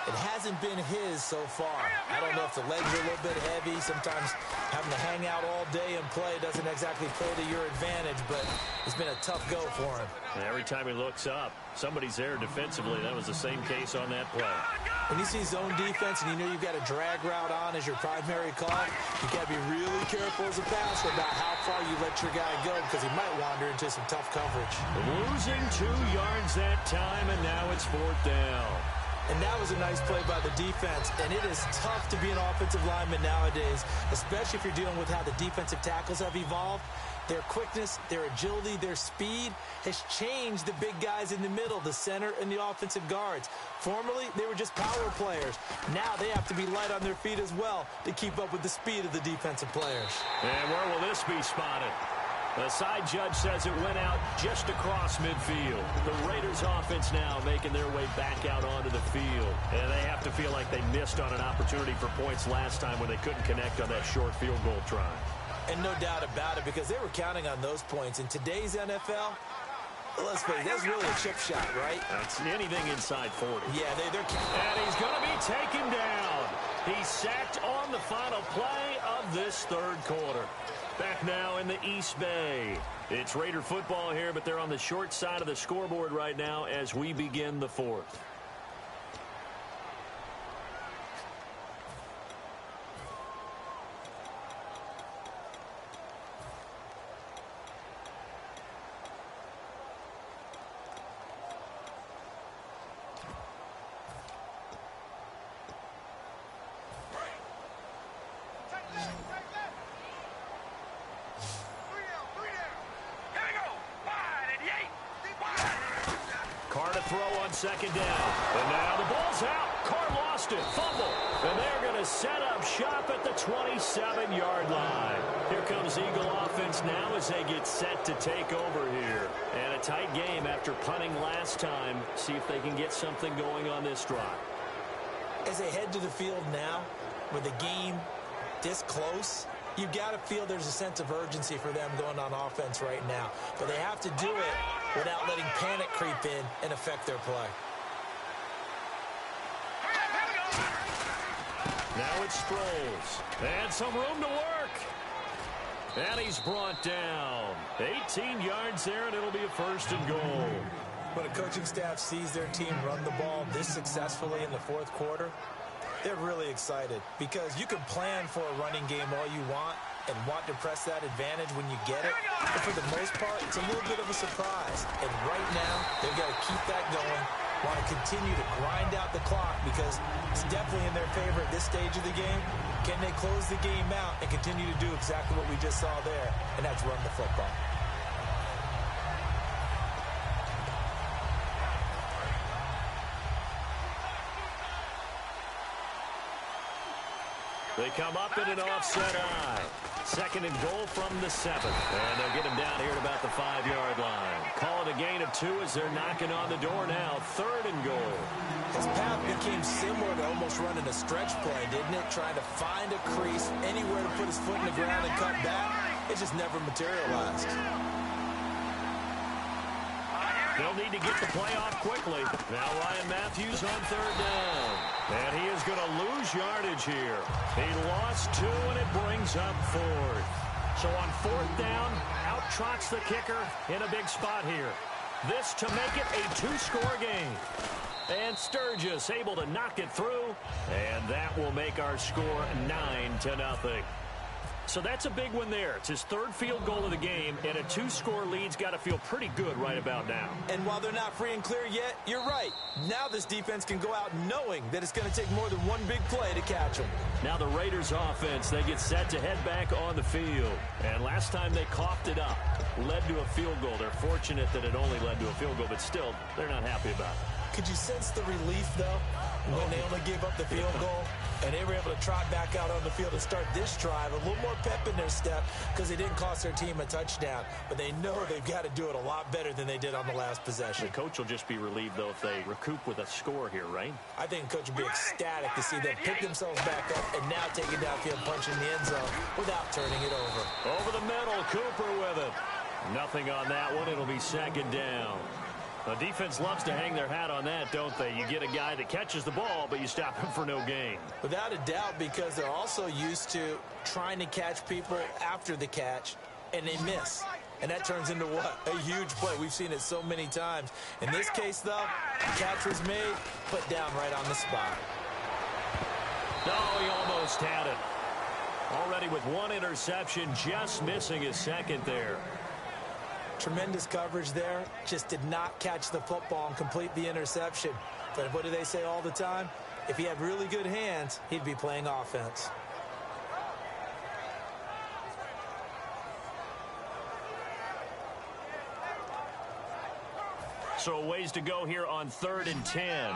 It hasn't been his so far. I don't know if the legs are a little bit heavy. Sometimes having to hang out all day and play doesn't exactly play to your advantage, but it's been a tough go for him. And every time he looks up, somebody's there defensively. That was the same case on that play. When you see zone defense and you know you've got a drag route on as your primary call, you've got to be really careful as a passer about how far you let your guy go because he might wander into some tough coverage. Losing 2 yards that time, and now it's 4th down. And that was a nice play by the defense. And it is tough to be an offensive lineman nowadays, especially if you're dealing with how the defensive tackles have evolved. Their quickness, their agility, their speed has changed the big guys in the middle, the center and the offensive guards. Formerly, they were just power players. Now they have to be light on their feet as well to keep up with the speed of the defensive players. And where will this be spotted? The side judge says it went out just across midfield. The Raiders offense now making their way back out onto the field. And they have to feel like they missed on an opportunity for points last time when they couldn't connect on that short field goal try. And no doubt about it, because they were counting on those points. In today's NFL, let's face it, that's really a chip shot, right? That's anything inside 40. Yeah, they're counting. And he's going to be taken down. He's sacked on the final play of this 3rd quarter. Back now in the East Bay. It's Raider football here, but they're on the short side of the scoreboard right now as we begin the 4th. throw on second down. And now the ball's out. Carr lost it. Fumble. And they're going to set up shop at the 27-yard line. Here comes Eagle offense now as they get set to take over here. And a tight game after punting last time. See if they can get something going on this drive. As they head to the field now, with the game this close, you've got to feel there's a sense of urgency for them going on offense right now. But they have to do it without letting panic creep in and affect their play. Now it's Sproles. And some room to work. And he's brought down. 18 yards there, and it'll be a first and goal. When a coaching staff sees their team run the ball this successfully in the fourth quarter, they're really excited because you can plan for a running game all you want and want to press that advantage when you get it. But for the most part, it's a little bit of a surprise. And right now, they've got to keep that going, want to continue to grind out the clock because it's definitely in their favor at this stage of the game. Can they close the game out and continue to do exactly what we just saw there, and that's run the football. They come up in an offset eye. Second and goal from the 7. And they'll get him down here at about the 5-yard line. Call it a gain of 2 as they're knocking on the door now. Third and goal. His path became similar to almost running a stretch play, didn't it? Trying to find a crease, anywhere to put his foot in the ground and cut back. It just never materialized. They'll need to get the play off quickly. Now Ryan Matthews on third down. And he is going to lose yardage here. He lost 2, and it brings up 4th. So on 4th down, out trots the kicker in a big spot here. This to make it a 2-score game. And Sturgis able to knock it through. And that will make our score 9-0. So that's a big one there. It's his 3rd field goal of the game, and a 2-score lead's got to feel pretty good right about now. And while they're not free and clear yet, you're right. Now this defense can go out knowing that it's going to take more than one big play to catch them. Now the Raiders offense, they get set to head back on the field. And last time they coughed it up, led to a field goal. They're fortunate that it only led to a field goal, but still, they're not happy about it. Could you sense the relief, though, when they only gave up the field goal? And they were able to trot back out on the field and start this drive. A little more pep in their step because they didn't cost their team a touchdown. But they know they've got to do it a lot better than they did on the last possession. The coach will just be relieved, though, if they recoup with a score here, right? I think the coach will be ecstatic to see them pick themselves back up and now take it downfield, punching the end zone without turning it over. Over the middle, Cooper with it. Nothing on that one. It'll be second down. The defense loves to hang their hat on that, don't they? You get a guy that catches the ball, but you stop him for no gain. Without a doubt, because they're also used to trying to catch people after the catch, and they miss. And that turns into what? A huge play. We've seen it so many times. In this case, though, the catch was made, put down right on the spot. Oh, he almost had it. Already with 1 interception, just missing his 2nd there. Tremendous coverage there. Just did not catch the football and complete the interception. But what do they say all the time? If he had really good hands, he'd be playing offense. So a ways to go here on 3rd and 10.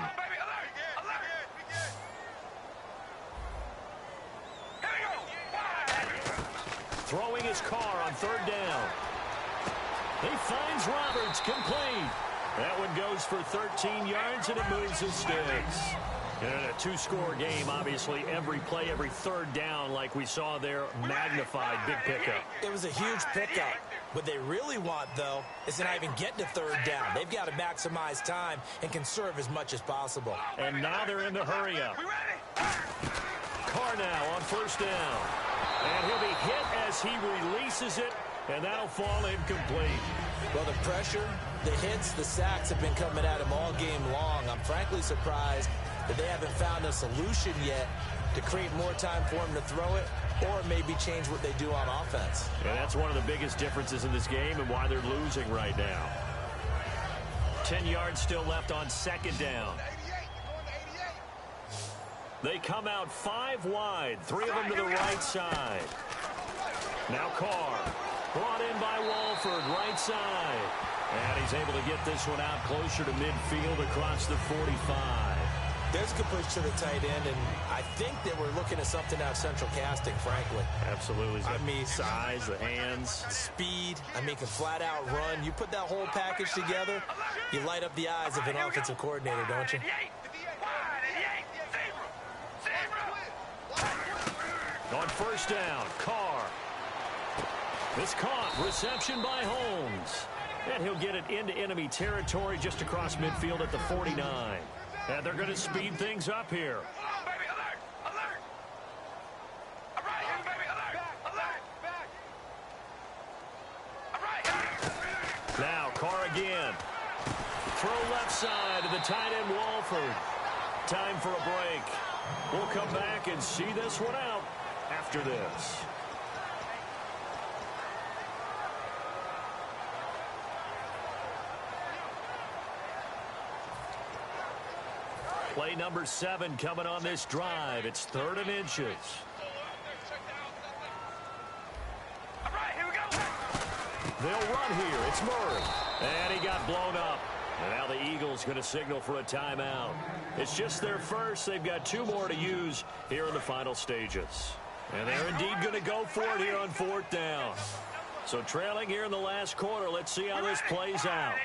Throwing his car on 3rd down. He finds Roberts, complete. That one goes for 13 yards, and it moves the sticks. And in a 2-score game, obviously, every play, every 3rd down, like we saw there, magnified, big pickup. It was a huge pickup. What they really want, though, is to not even get to 3rd down. They've got to maximize time and conserve as much as possible. And now they're in the hurry-up. Carr now on 1st down. And he'll be hit as he releases it. And that'll fall incomplete. Well, the pressure, the hits, the sacks have been coming at him all game long. I'm frankly surprised that they haven't found a solution yet to create more time for him to throw it or maybe change what they do on offense. And that's one of the biggest differences in this game and why they're losing right now. 10 yards still left on 2nd down. They come out 5 wide, 3 of them to the right side. Now Carr. Brought in by Walford, right side. And he's able to get this one out closer to midfield across the 45. There's a good push to the tight end, and I think that we're looking at something out of central casting, frankly. Absolutely. I mean, size, the hands. the speed. I mean, can flat out run. You put that whole package together, you light up the eyes of an offensive coordinator, don't you? On first down, Carr. It's caught. Reception by Holmes. And he'll get it into enemy territory just across midfield at the 49. And they're going to speed things up here. Now Carr again. Throw left side to the tight end Walford. Time for a break. We'll come back and see this one out after this. Play number 7 coming on this drive. It's 3rd and inches. All right, here we go. They'll run here. It's Murray. And he got blown up. And now the Eagles going to signal for a timeout. It's just their first. They've got 2 more to use here in the final stages. And they're indeed going to go for it here on 4th down. So trailing here in the last quarter. Let's see how this plays out.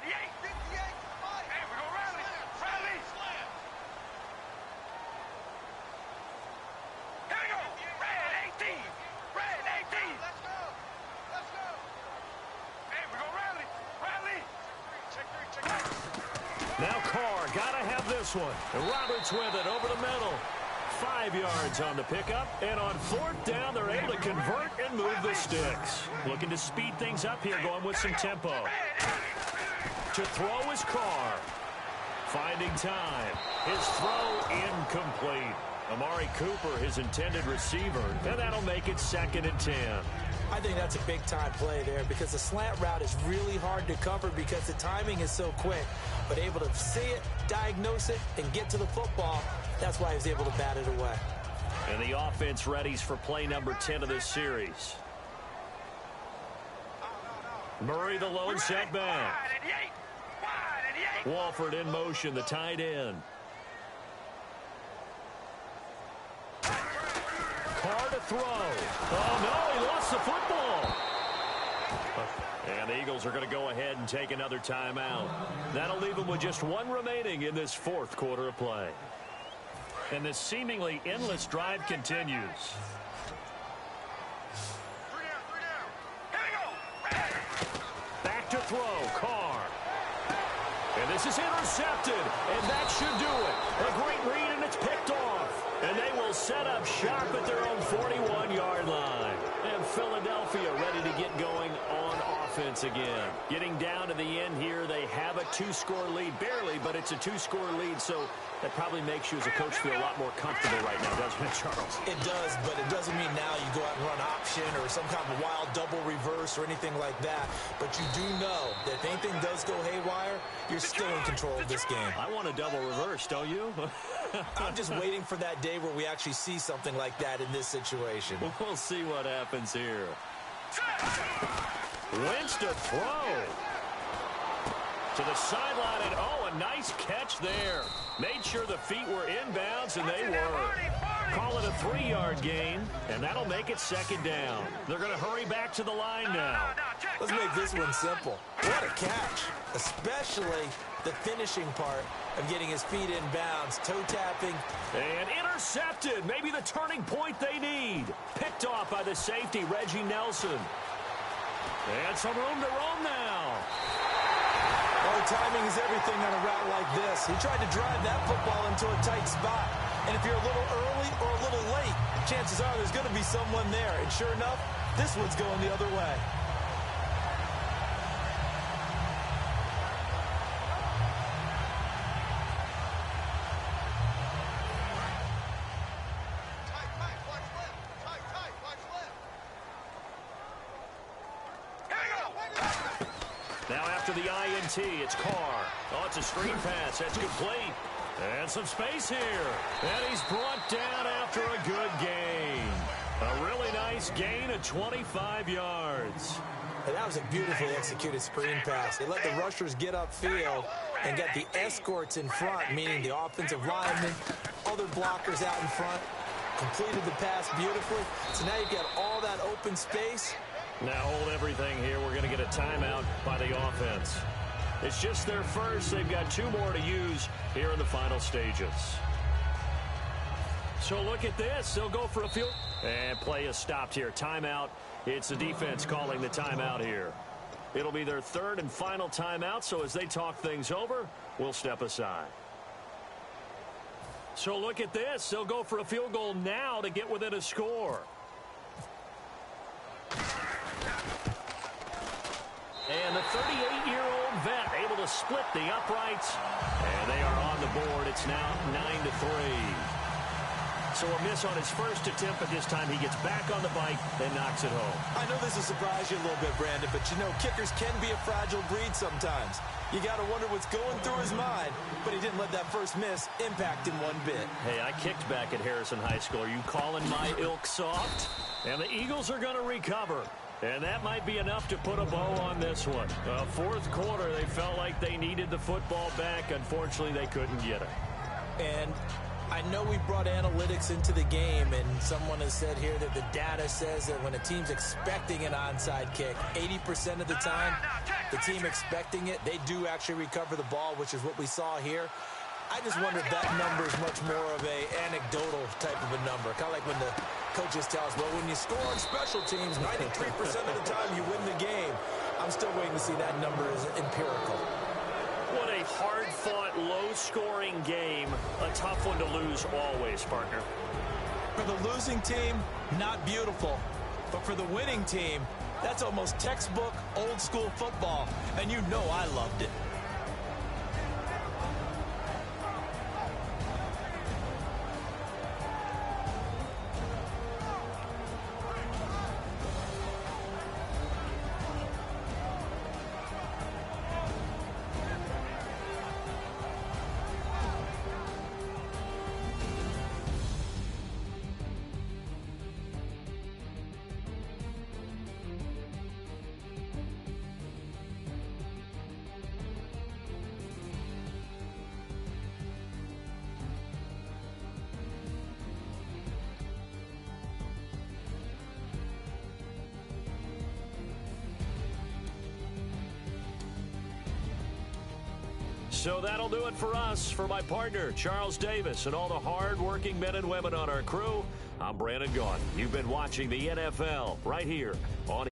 Now Carr got to have this one. And Roberts with it over the middle. 5 yards on the pickup. And on 4th down, they're able to convert and move the sticks. Looking to speed things up here, going with some tempo. To throw is Carr. Finding time. His throw incomplete. Amari Cooper, his intended receiver. And that'll make it 2nd and 10. I think that's a big-time play there because the slant route is really hard to cover because the timing is so quick. But able to see it, diagnose it, and get to the football, that's why he was able to bat it away. And the offense readies for play number 10 of this series. Murray, the lone setback. Walford in motion, the tight end. Carr to throw. Oh, no, he lost the football. And the Eagles are going to go ahead and take another timeout. That'll leave them with just 1 remaining in this 4th quarter of play. And this seemingly endless drive continues. Back to throw, Carr. And this is intercepted, and that should do it. A great read, and it's picked off. And they will set up shop at their own 41-yard line. And Philadelphia ready to get going on offense again. Getting down to the end here, they have a 2-score lead. Barely, but it's a 2-score lead, so that probably makes you as a coach feel a lot more comfortable right now, doesn't it, Charles? It does, but it doesn't mean now you go out and run option or some kind of wild double reverse or anything like that. But you do know that if anything does go haywire, you're still in control of this game. I want a double reverse, don't you? I'm just waiting for that day where we actually see something like that in this situation. We'll see what happens here. Wentz to throw. To the sideline, and oh, a nice catch there. Made sure the feet were inbounds, and they were. Call it a 3-yard gain, and that'll make it 2nd down. They're going to hurry back to the line now. Let's make this one simple. What a catch, especially the finishing part of getting his feet in bounds, toe tapping. And intercepted, maybe the turning point they need. Picked off by the safety, Reggie Nelson. And some room to roam now. Oh, timing is everything on a route like this. He tried to drive that football into a tight spot. And if you're a little early or a little late, chances are there's going to be someone there. And sure enough, this one's going the other way. Now after the INT, it's Carr. Oh, it's a screen pass. That's complete. And some space here. And he's brought down after a good gain. A really nice gain of 25 yards. And that was a beautifully executed screen pass. They let the rushers get upfield and got the escorts in front, meaning the offensive linemen, other blockers out in front, completed the pass beautifully. So now you've got all that open space. Now hold everything here. We're going to get a timeout by the offense. It's just their first. They've got 2 more to use here in the final stages. So look at this. They'll go for a field. And play is stopped here. Timeout. It's the defense calling the timeout here. It'll be their 3rd and final timeout, so as they talk things over, we'll step aside. So look at this. They'll go for a field goal now to get within a score. And the 38-year-old vet able to split the uprights. And they are on the board. It's now 9-3. So a miss on his first attempt, but this time he gets back on the bike and knocks it home. I know this will surprise you a little bit, Brandon, but you know, kickers can be a fragile breed sometimes. You got to wonder what's going through his mind, but he didn't let that first miss impact him one bit. Hey, I kicked back at Harrison High School. Are you calling my ilk soft? And the Eagles are going to recover. And that might be enough to put a bow on this one. 4th quarter, they felt like they needed the football back. Unfortunately, they couldn't get it. And I know we brought analytics into the game, and someone has said here that the data says that when a team's expecting an onside kick, 80% of the time, the team expecting it, they do actually recover the ball, which is what we saw here. I just wonder if that number is much more of a anecdotal type of a number. Kind of like when the coaches tell us, well, when you score on special teams, 93% of the time you win the game. I'm still waiting to see that number as empirical. What a hard-fought, low-scoring game. A tough one to lose always, partner. For the losing team, not beautiful. But for the winning team, that's almost textbook old-school football. And you know I loved it. So that'll do it for us. For my partner, Charles Davis, and all the hard-working men and women on our crew, I'm Brandon Gaudin. You've been watching the NFL right here on